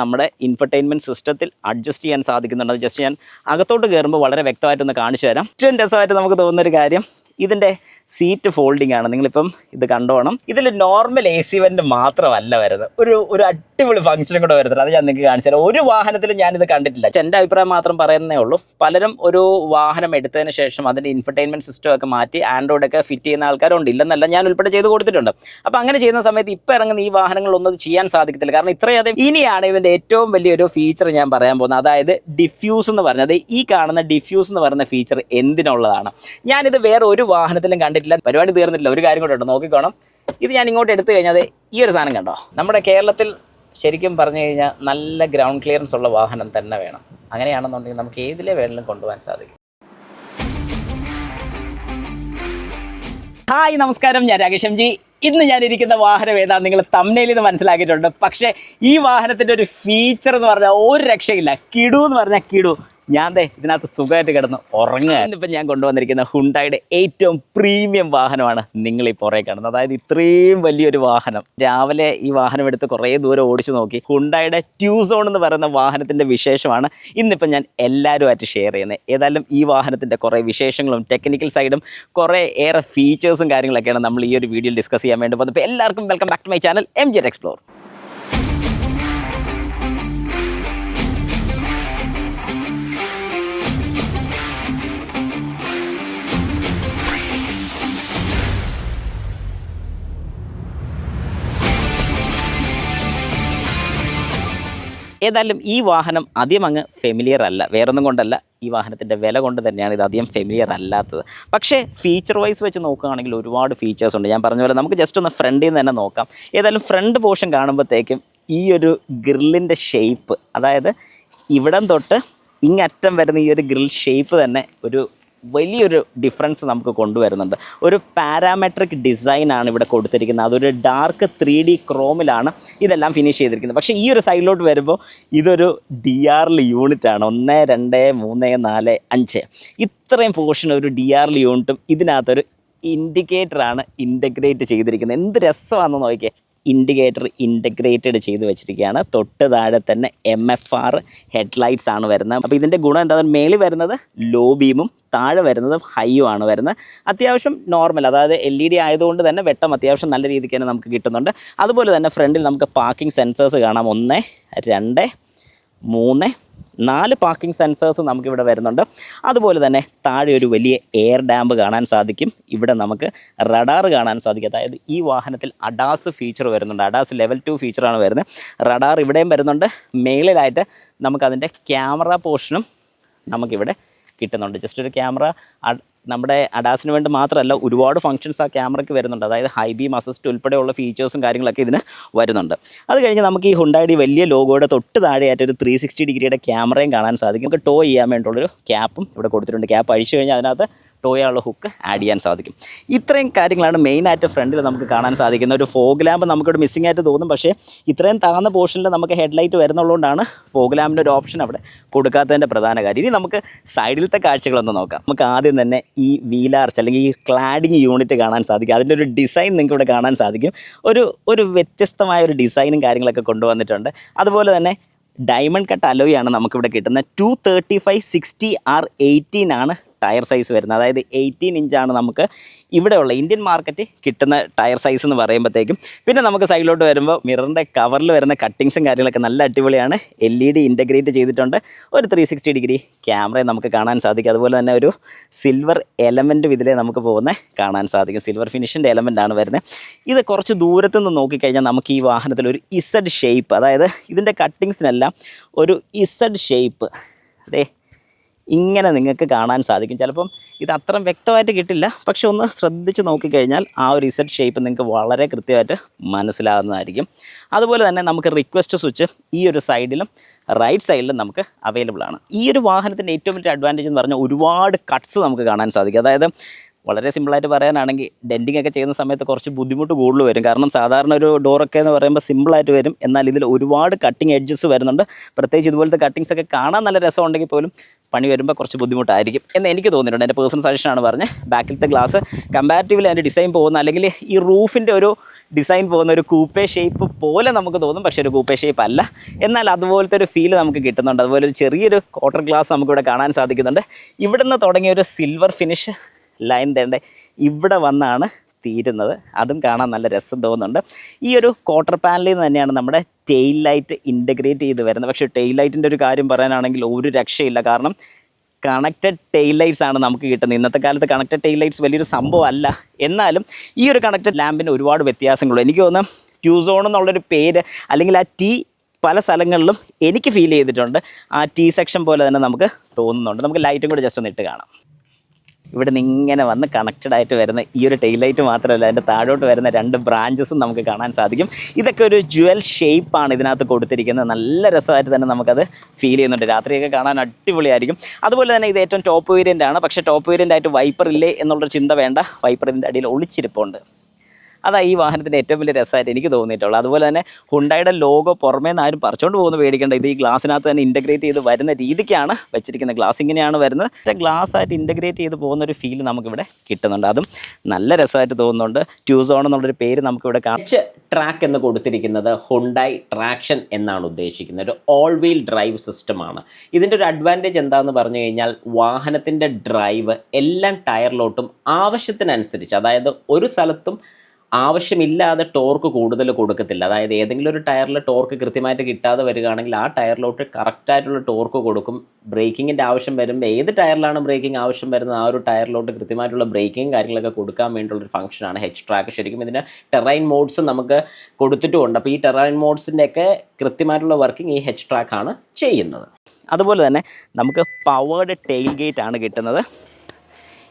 നമ്മുടെ ഇൻഫർടൈൻമെൻറ്റ് സിസ്റ്റത്തിൽ അഡ്ജസ്റ്റ് ചെയ്യാൻ സാധിക്കുന്നുണ്ട്. അത് ജസ്റ്റ് ഞാൻ അകത്തോട്ട് കയറുമ്പോൾ വളരെ വ്യക്തമായിട്ടൊന്ന് കാണിച്ചു തരാം. ഏറ്റവും രസമായിട്ട് നമുക്ക് തോന്നുന്നൊരു കാര്യം ഇതിൻ്റെ സീറ്റ് ഫോൾഡിംഗ് ആണ്. നിങ്ങളിപ്പം ഇത് കണ്ടോണം. ഇതിൽ നോർമൽ AC വെൻ്റ് മാത്രമല്ല വരുന്നത്, ഒരു അടിപൊളി ഫംഗ്ഷനും കൂടെ വരുന്നത്. അത് ഞാൻ നിങ്ങൾക്ക് കാണിച്ചു തരാം. ഒരു വാഹനത്തിലും ഞാനിത് കണ്ടിട്ടില്ല. എൻ്റെ അഭിപ്രായം മാത്രം പറയുന്നേ ഉള്ളൂ. പലരും ഒരു വാഹനം എടുത്തതിന് ശേഷം അതിൻ്റെ ഇൻഫർടൈൻമെൻറ്റ് സിസ്റ്റം ഒക്കെ മാറ്റി ആൻഡ്രോയിഡൊക്കെ ഫിറ്റ് ചെയ്യുന്ന ആൾക്കാരുണ്ട്, ഇല്ലെന്നല്ല, ഞാൻ ഉൾപ്പെടെ ചെയ്ത് കൊടുത്തിട്ടുണ്ട്. അപ്പോൾ അങ്ങനെ ചെയ്യുന്ന സമയത്ത് ഇപ്പോൾ ഇറങ്ങുന്ന ഈ വാഹനങ്ങളൊന്നും അത് ചെയ്യാൻ സാധിക്കത്തില്ല. കാരണം ഇത്രയധികം. ഇനിയാണ് ഇതിൻ്റെ ഏറ്റവും വലിയൊരു ഫീച്ചർ ഞാൻ പറയാൻ പോകുന്നത്. അതായത് ഡിഫ്യൂസ് എന്ന് പറഞ്ഞത്, ഈ കാണുന്ന ഡിഫ്യൂസ് എന്ന് പറയുന്ന ഫീച്ചർ എന്തിനുള്ളതാണ്? ഞാനിത് വേറെ ഒരു വാഹനത്തിലും കണ്ടിട്ടില്ല. പരിപാടി തീർന്നിട്ടില്ല. ഒരു കാര്യം കൂടെ ഉണ്ട്, നോക്കിക്കോണം. ഇത് ഞാൻ ഇങ്ങോട്ട് എടുത്തു കഴിഞ്ഞാൽ ഈ ഒരു സാധനം കണ്ടോ? നമ്മുടെ കേരളത്തിൽ ശരിക്കും പറഞ്ഞു കഴിഞ്ഞാൽ നല്ല ഗ്രൗണ്ട് ക്ലിയറൻസ് ഉള്ള വാഹനം തന്നെ വേണം. അങ്ങനെയാണെന്നുണ്ടെങ്കിൽ നമുക്ക് ഏതിലെ വേണമെങ്കിലും കൊണ്ടുപോകാൻ സാധിക്കും. ഹായ്, നമസ്കാരം. ഞാൻ രാകേഷ് MG. ഇന്ന് ഞാനിരിക്കുന്ന വാഹനം ഏതാണെന്ന് നിങ്ങൾ തംബ്നെയിലിൽ നിന്ന് മനസ്സിലാക്കിയിട്ടുണ്ട്. പക്ഷേ ഈ വാഹനത്തിൻ്റെ ഒരു ഫീച്ചർ എന്ന് പറഞ്ഞാൽ ഒരു രക്ഷയില്ല. കിടു എന്ന് പറഞ്ഞാൽ കിടു. ഞാൻ ഇതിനകത്ത് സുഖമായിട്ട് കിടന്ന് ഉറങ്ങുക. ഇന്നിപ്പം ഞാൻ കൊണ്ടുവന്നിരിക്കുന്ന ഹുണ്ടായുടെ ഏറ്റവും പ്രീമിയം വാഹനമാണ് നിങ്ങളീ പുറകെ കാണുന്നത്. അതായത് ഇത്രയും വലിയൊരു വാഹനം. രാവിലെ ഈ വാഹനം എടുത്ത് കുറേ ദൂരം ഓടിച്ചു നോക്കി. ഹുണ്ടായുടെ ട്യൂസോൺ എന്ന് പറയുന്ന വാഹനത്തിൻ്റെ വിശേഷമാണ് ഇന്നിപ്പം ഞാൻ എല്ലാവരുമായിട്ട് ഷെയർ ചെയ്യുന്നത്. ഏതായാലും ഈ വാഹനത്തിൻ്റെ കുറേ വിശേഷങ്ങളും ടെക്നിക്കൽ സൈഡും കുറേ ഏറെ ഫീച്ചേഴ്സും കാര്യങ്ങളൊക്കെയാണ് നമ്മൾ ഈ ഒരു വീഡിയോയിൽ ഡിസ്കസ് ചെയ്യാൻ വേണ്ടി പോകുന്നത്. അപ്പോൾ എല്ലാവർക്കും welcome back to my channel MG Explore. ഏതായാലും ഈ വാഹനം അധികം അങ്ങ് ഫെമിലിയർ അല്ല. വേറൊന്നും കൊണ്ടല്ല, ഈ വാഹനത്തിൻ്റെ വില കൊണ്ട് തന്നെയാണ് ഇത് അധികം ഫെമിലിയർ അല്ലാത്തത്. പക്ഷേ ഫീച്ചർ വൈസ് വെച്ച് നോക്കുകയാണെങ്കിൽ ഒരുപാട് ഫീച്ചേഴ്സ് ഉണ്ട്. ഞാൻ പറഞ്ഞ പോലെ നമുക്ക് ജസ്റ്റ് ഒന്ന് ഫ്രണ്ടിൽ നിന്ന് തന്നെ നോക്കാം. ഏതായാലും ഫ്രണ്ട് പോർഷൻ കാണുമ്പോഴത്തേക്കും ഈ ഒരു ഗ്രില്ലിൻ്റെ ഷേപ്പ്, അതായത് ഇവിടം തൊട്ട് ഇങ്ങറ്റം വരുന്ന ഈ ഒരു ഗ്രിൽ ഷേപ്പ് തന്നെ ഒരു വലിയൊരു ഡിഫറൻസ് നമുക്ക് കൊണ്ടുവരുന്നുണ്ട്. ഒരു പാരാമെട്രിക് ഡിസൈനാണ് ഇവിടെ കൊടുത്തിരിക്കുന്നത്. അതൊരു ഡാർക്ക് 3D ക്രോമിലാണ് ഇതെല്ലാം ഫിനിഷ് ചെയ്തിരിക്കുന്നത്. പക്ഷേ ഈ ഒരു സൈഡിലോട്ട് വരുമ്പോൾ ഇതൊരു DRL യൂണിറ്റാണ്. 1, 2, 3, 4, 5 ഇത്രയും പോർഷൻ ഒരു DRL യൂണിറ്റും ഇതിനകത്തൊരു ഇൻഡിക്കേറ്ററാണ് ഇൻ്റഗ്രേറ്റ് ചെയ്തിരിക്കുന്നത്. എന്ത് രസമാണെന്ന് നോക്കിയേ. ഇൻഡിക്കേറ്റർ ഇൻ്റഗ്രേറ്റഡ് ചെയ്ത് വെച്ചിരിക്കുകയാണ്. തൊട്ട് താഴെ തന്നെ MFR ഹെഡ്ലൈറ്റ്സ് ആണ് വരുന്നത്. അപ്പോൾ ഇതിൻ്റെ ഗുണം എന്താ? മേളിൽ വരുന്നത് ലോ ബീമും താഴെ വരുന്നത് ഹൈയും ആണ് വരുന്നത്. അത്യാവശ്യം നോർമൽ, അതായത് LED ആയതുകൊണ്ട് തന്നെ വെട്ടം അത്യാവശ്യം നല്ല രീതിക്ക് തന്നെ നമുക്ക് കിട്ടുന്നുണ്ട്. അതുപോലെ തന്നെ ഫ്രണ്ടിൽ നമുക്ക് പാർക്കിംഗ് സെൻസേഴ്സ് കാണാം. 1, 2, 3, 4 പാർക്കിംഗ് സെൻസേഴ്സ് നമുക്കിവിടെ വരുന്നുണ്ട്. അതുപോലെ തന്നെ താഴെ ഒരു വലിയ എയർ ഡാമ്പ് കാണാൻ സാധിക്കും. ഇവിടെ നമുക്ക് റഡാർ കാണാൻ സാധിക്കും. അതായത് ഈ വാഹനത്തിൽ അഡാസ് ഫീച്ചർ വരുന്നുണ്ട്. അഡാസ് ലെവൽ 2 ഫീച്ചറാണ് വരുന്നത്. റഡാർ ഇവിടെയും വരുന്നുണ്ട്. മേളിലായിട്ട് നമുക്കതിൻ്റെ ക്യാമറ പോർഷനും നമുക്കിവിടെ കിട്ടുന്നുണ്ട്. ജസ്റ്റ് ഒരു ക്യാമറ നമ്മുടെ അഡാസിന് വേണ്ടി മാത്രമല്ല, ഒരുപാട് ഫങ്ഷൻസ് ആ ക്യാമറയ്ക്ക് വരുന്നുണ്ട്. അതായത് ഹൈ ബീം അസിസ്റ്റ് ഉൾപ്പെടെയുള്ള ഫീച്ചേഴ്സും കാര്യങ്ങളൊക്കെ ഇതിന് വരുന്നുണ്ട്. അത് കഴിഞ്ഞ് നമുക്ക് ഈ ഹുണ്ടായുടെ വലിയ ലോഗോയുടെ തൊട്ട് താഴെയായിട്ട് ഒരു 360 ഡിഗ്രിയുടെ ക്യാമറയും കാണാൻ സാധിക്കും. നമുക്ക് ടോ ചെയ്യാൻ വേണ്ടിയുള്ളൊരു ക്യാപ്പും ഇവിടെ കൊടുത്തിട്ടുണ്ട്. ക്യാപ്പ് അഴിച്ചു കഴിഞ്ഞാൽ അതിനകത്ത് ടോ ചെയ്യാനുള്ള ഹുക്ക് ആഡ് ചെയ്യാൻ സാധിക്കും. ഇത്രയും കാര്യങ്ങളാണ് മെയിനായിട്ട് ഫ്രണ്ടിൽ നമുക്ക് കാണാൻ സാധിക്കുന്ന. ഒരു ഫോഗ് ലാമ്പ് നമുക്കിവിടെ മിസ്സിംഗ് ആയിട്ട് തോന്നും. പക്ഷേ ഇത്രയും താഴ്ന്ന പോർഷനിൽ നമുക്ക് ഹെഡ്ലൈറ്റ് വരുന്നുള്ളതുകൊണ്ടാണ് ഫോഗ് ലാമ്പിൻ്റെ ഒരു ഓപ്ഷൻ അവിടെ കൊടുക്കാത്തതിൻ്റെ പ്രധാന കാര്യം. ഇനി നമുക്ക് സൈഡിലത്തെ കാഴ്ചകളൊന്ന് നോക്കാം. നമുക്ക് ആദ്യം തന്നെ ഈ വീൽ ആർച്ച് അല്ലെങ്കിൽ ഈ ക്ലാഡിങ് യൂണിറ്റ് കാണാൻ സാധിക്കും. അതിൻ്റെ ഒരു ഡിസൈൻ നിങ്ങൾക്ക് ഇവിടെ കാണാൻ സാധിക്കും. ഒരു വ്യത്യസ്തമായ ഒരു ഡിസൈനും കാര്യങ്ങളൊക്കെ കൊണ്ടുവന്നിട്ടുണ്ട്. അതുപോലെ തന്നെ ഡയമണ്ട് കട്ട് അലോയാണ് നമുക്കിവിടെ കിട്ടുന്നത്. 235/60R18 ആണ് ടയർ സൈസ് വരുന്നത്. അതായത് 18 ഇഞ്ചാണ് നമുക്ക് ഇവിടെയുള്ള ഇന്ത്യൻ മാർക്കറ്റ് കിട്ടുന്ന ടയർ സൈസ് എന്ന് പറയുമ്പോഴത്തേക്കും. പിന്നെ നമുക്ക് സൈഡിലോട്ട് വരുമ്പോൾ മിററിൻ്റെ കവറിൽ വരുന്ന കട്ടിങ്സും കാര്യങ്ങളൊക്കെ നല്ല അടിപൊളിയാണ്. LED ഇൻ്റഗ്രേറ്റ് ചെയ്തിട്ടുണ്ട്. ഒരു 360 ഡിഗ്രി ക്യാമറയും നമുക്ക് കാണാൻ സാധിക്കും. അതുപോലെ തന്നെ ഒരു സിൽവർ എലമെൻറ്റും ഇതിലെ നമുക്ക് പോകുന്നത് കാണാൻ സാധിക്കും. സിൽവർ ഫിനിഷിൻ്റെ എലമെൻ്റാണ് വരുന്നത്. ഇത് കുറച്ച് ദൂരത്തു നിന്ന് നോക്കിക്കഴിഞ്ഞാൽ നമുക്ക് ഈ വാഹനത്തിൽ ഒരു ഇസഡ് ഷേപ്പ്, അതായത് ഇതിൻ്റെ കട്ടിങ്സിനെല്ലാം ഒരു ഇസഡ് ഷേപ്പ് അതെ ഇങ്ങനെ നിങ്ങൾക്ക് കാണാൻ സാധിക്കും. ചിലപ്പം ഇത് അത്ര വ്യക്തമായിട്ട് കിട്ടില്ല, പക്ഷെ ഒന്ന് ശ്രദ്ധിച്ച് നോക്കിക്കഴിഞ്ഞാൽ ആ ഒരു ഇസഡ് ഷേപ്പ് നിങ്ങൾക്ക് വളരെ കൃത്യമായിട്ട് മനസ്സിലാകുന്നതായിരിക്കും. അതുപോലെ തന്നെ നമുക്ക് റിക്വസ്റ്റ് സ്വിച്ച് ഈ ഒരു സൈഡിലും റൈറ്റ് സൈഡിലും നമുക്ക് അവൈലബിൾ ആണ്. ഈ ഒരു വാഹനത്തിൻ്റെ ഏറ്റവും വലിയ അഡ്വാൻറ്റേജ് എന്ന് പറഞ്ഞാൽ ഒരുപാട് കട്ട്സ് നമുക്ക് കാണാൻ സാധിക്കും. അതായത് വളരെ സിമ്പിളായിട്ട് പറയാനാണെങ്കിൽ ഡെൻറ്റിങ് ഒക്കെ ചെയ്യുന്ന സമയത്ത് കുറച്ച് ബുദ്ധിമുട്ട് കൂടുതൽ വരും. കാരണം സാധാരണ ഒരു ഡോറൊക്കെ എന്ന് പറയുമ്പോൾ സിമ്പിളായിട്ട് വരും, എന്നാൽ ഇതിൽ ഒരുപാട് കട്ടിങ് എഡ്ജസ് വരുന്നുണ്ട്. പ്രത്യേകിച്ച് ഇതുപോലത്തെ കട്ടിങ്സ് ഒക്കെ കാണാൻ നല്ല രസമുണ്ടെങ്കിൽ പോലും പണി വരുമ്പോൾ കുറച്ച് ബുദ്ധിമുട്ടായിരിക്കും എന്ന് എനിക്ക് തോന്നിയിട്ടുണ്ട്. എൻ്റെ പേഴ്സണൽ സജഷനാണ് പറഞ്ഞത്. ബാക്കിലത്തെ ഗ്ലാസ് കമ്പാരിറ്റീവ്ലി അതിൻ്റെ ഡിസൈൻ പോകുന്ന, അല്ലെങ്കിൽ ഈ റൂഫിൻ്റെ ഒരു ഡിസൈൻ പോകുന്ന ഒരു കൂപ്പേ ഷേപ്പ് പോലെ നമുക്ക് തോന്നും, പക്ഷേ ഒരു കൂപ്പേ ഷേപ്പ് അല്ല. എന്നാൽ അതുപോലത്തെ ഒരു ഫീൽ നമുക്ക് കിട്ടുന്നുണ്ട്. അതുപോലെ ഒരു ചെറിയൊരു ക്വാർട്ടർ ഗ്ലാസ് നമുക്കിവിടെ കാണാൻ സാധിക്കുന്നുണ്ട്. ഇവിടുന്ന് തുടങ്ങിയ ഒരു സിൽവർ ഫിനിഷ് ലൈൻ തേണ്ട ഇവിടെ വന്നാണ് തീരുന്നത്. അതും കാണാൻ നല്ല രസം തോന്നുന്നുണ്ട്. ഈ ഒരു ക്വാർട്ടർ പാനലിൽ നിന്ന് തന്നെയാണ് നമ്മുടെ ടെയിൽ ലൈറ്റ് ഇൻ്റഗ്രേറ്റ് ചെയ്ത് വരുന്നത്. പക്ഷേ ടെയിൽ ലൈറ്റിൻ്റെ ഒരു കാര്യം പറയാനാണെങ്കിൽ ഒരു രക്ഷയില്ല. കാരണം കണക്റ്റഡ് ടെയിൽ ലൈറ്റ്സ് ആണ് നമുക്ക് കിട്ടുന്നത്. ഇന്നത്തെ കാലത്ത് കണക്റ്റഡ് ടെയിൽ ലൈറ്റ്സ് വലിയൊരു സംഭവം അല്ല. എന്നാലും ഈ ഒരു കണക്റ്റഡ് ലാമ്പിന് ഒരുപാട് വ്യത്യാസങ്ങളുണ്ട്. എനിക്ക് തോന്നുന്നു ട്യൂസോൺ എന്നുള്ളൊരു പേര്, അല്ലെങ്കിൽ ആ ടീ പല സ്ഥലങ്ങളിലും എനിക്ക് ഫീൽ ചെയ്തിട്ടുണ്ട്. ആ ടീ സെക്ഷൻ പോലെ തന്നെ നമുക്ക് തോന്നുന്നുണ്ട്. നമുക്ക് ലൈറ്റും കൂടി ജസ്റ്റ് ഒന്ന് ഇട്ട് കാണാം. ഇവിടെ നിന്ന് ഇങ്ങനെ വന്ന് കണക്റ്റഡ് ആയിട്ട് വരുന്ന ഈ ഒരു ടെയിൽ ലൈറ്റ് മാത്രമല്ല, അതിൻ്റെ താഴോട്ട് വരുന്ന 2 ബ്രാഞ്ചസും നമുക്ക് കാണാൻ സാധിക്കും. ഇതൊക്കെ ഒരു ജുവൽ ഷേപ്പാണ് ഇതിനകത്ത് കൊടുത്തിരിക്കുന്നത്. നല്ല രസമായിട്ട് തന്നെ നമുക്കത് ഫീൽ ചെയ്യുന്നുണ്ട്. രാത്രിയൊക്കെ കാണാൻ അടിപൊളിയായിരിക്കും. അതുപോലെ തന്നെ ഇത് ഏറ്റവും ടോപ്പ് വേരിയൻ്റ് ആണ്. പക്ഷേ ടോപ്പ് വേരിയൻ്റ് ആയിട്ട് വൈപ്പർ ഇല്ലേ എന്നുള്ളൊരു ചിന്ത വേണ്ട. വൈപ്പർ ഇതിൻ്റെ അടിയിൽ ഒളിച്ചിരിപ്പുണ്ട്. അതാണ് ഈ വാഹനത്തിൻ്റെ ഏറ്റവും വലിയ രസമായിട്ട് എനിക്ക് തോന്നിയിട്ടുള്ളത്. അതുപോലെ തന്നെ ഹുണ്ടായുടെ ലോഗോ പുറമേ നിന്ന് ആരും പറിച്ചുകൊണ്ട് പോകുന്ന പേടിക്കേണ്ട. ഇത് ഈ ഗ്ലാസ്സിനകത്ത് തന്നെ ഇൻ്റഗ്രേറ്റ് ചെയ്ത് വരുന്ന രീതിക്കാണ് വെച്ചിരിക്കുന്നത്. ഗ്ലാസ് ഇങ്ങനെയാണ് വരുന്നത്. ഗ്ലാസ് ആയിട്ട് ഇൻ്റഗ്രേറ്റ് ചെയ്ത് പോകുന്ന ഒരു ഫീൽ നമുക്കിവിടെ കിട്ടുന്നുണ്ട്. അതും നല്ല രസമായിട്ട് തോന്നുന്നുണ്ട്. ട്യൂസോൺ എന്നുള്ളൊരു പേര് നമുക്കിവിടെ കാണിച്ച് ട്രാക്ക് എന്ന് കൊടുത്തിരിക്കുന്നത് ഹുണ്ടായി ട്രാക്ഷൻ എന്നാണ് ഉദ്ദേശിക്കുന്നത്. ഒരു ഓൾ വീൽ ഡ്രൈവ് സിസ്റ്റമാണ്. ഇതിൻ്റെ ഒരു അഡ്വാൻറ്റേജ് എന്താണെന്ന് പറഞ്ഞു കഴിഞ്ഞാൽ വാഹനത്തിൻ്റെ ഡ്രൈവ് എല്ലാം ടയറിലോട്ടും ആവശ്യത്തിനനുസരിച്ച്, അതായത് ഒരു സ്ഥലത്തും ആവശ്യമില്ലാതെ ടോർക്ക് കൂടുതൽ കൊടുക്കത്തില്ല. അതായത് ഏതെങ്കിലും ഒരു ടയറിൽ ടോർക്ക് കൃത്യമായിട്ട് കിട്ടാതെ വരികയാണെങ്കിൽ ആ ടയറിലോട്ട് കറക്റ്റായിട്ടുള്ള ടോർക്ക് കൊടുക്കും. ബ്രേക്കിങ്ങിൻ്റെ ആവശ്യം വരുമ്പോൾ ഏത് ടയറിലാണ് ബ്രേക്കിംഗ് ആവശ്യം വരുന്നത് ആ ഒരു ടയറിലോട്ട് കൃത്യമായിട്ടുള്ള ബ്രേക്കിംഗ് കാര്യങ്ങളൊക്കെ കൊടുക്കാൻ വേണ്ടിയുള്ളൊരു ഫംഗ്ഷനാണ് ഹെച്ച് ട്രാക്ക്. ശരിക്കും ഇതിന് ടെറൈൻ മോഡ്സ് നമുക്ക് കൊടുത്തിട്ടുമുണ്ട്. അപ്പോൾ ഈ ടെറൈൻ മോഡ്സിൻ്റെയൊക്കെ കൃത്യമായിട്ടുള്ള വർക്കിംഗ് ഈ ഹെച്ച് ട്രാക്കാണ് ചെയ്യുന്നത്. അതുപോലെ തന്നെ നമുക്ക് പവേർഡ് ടെയിൽ ഗേറ്റ് ആണ് കിട്ടുന്നത്.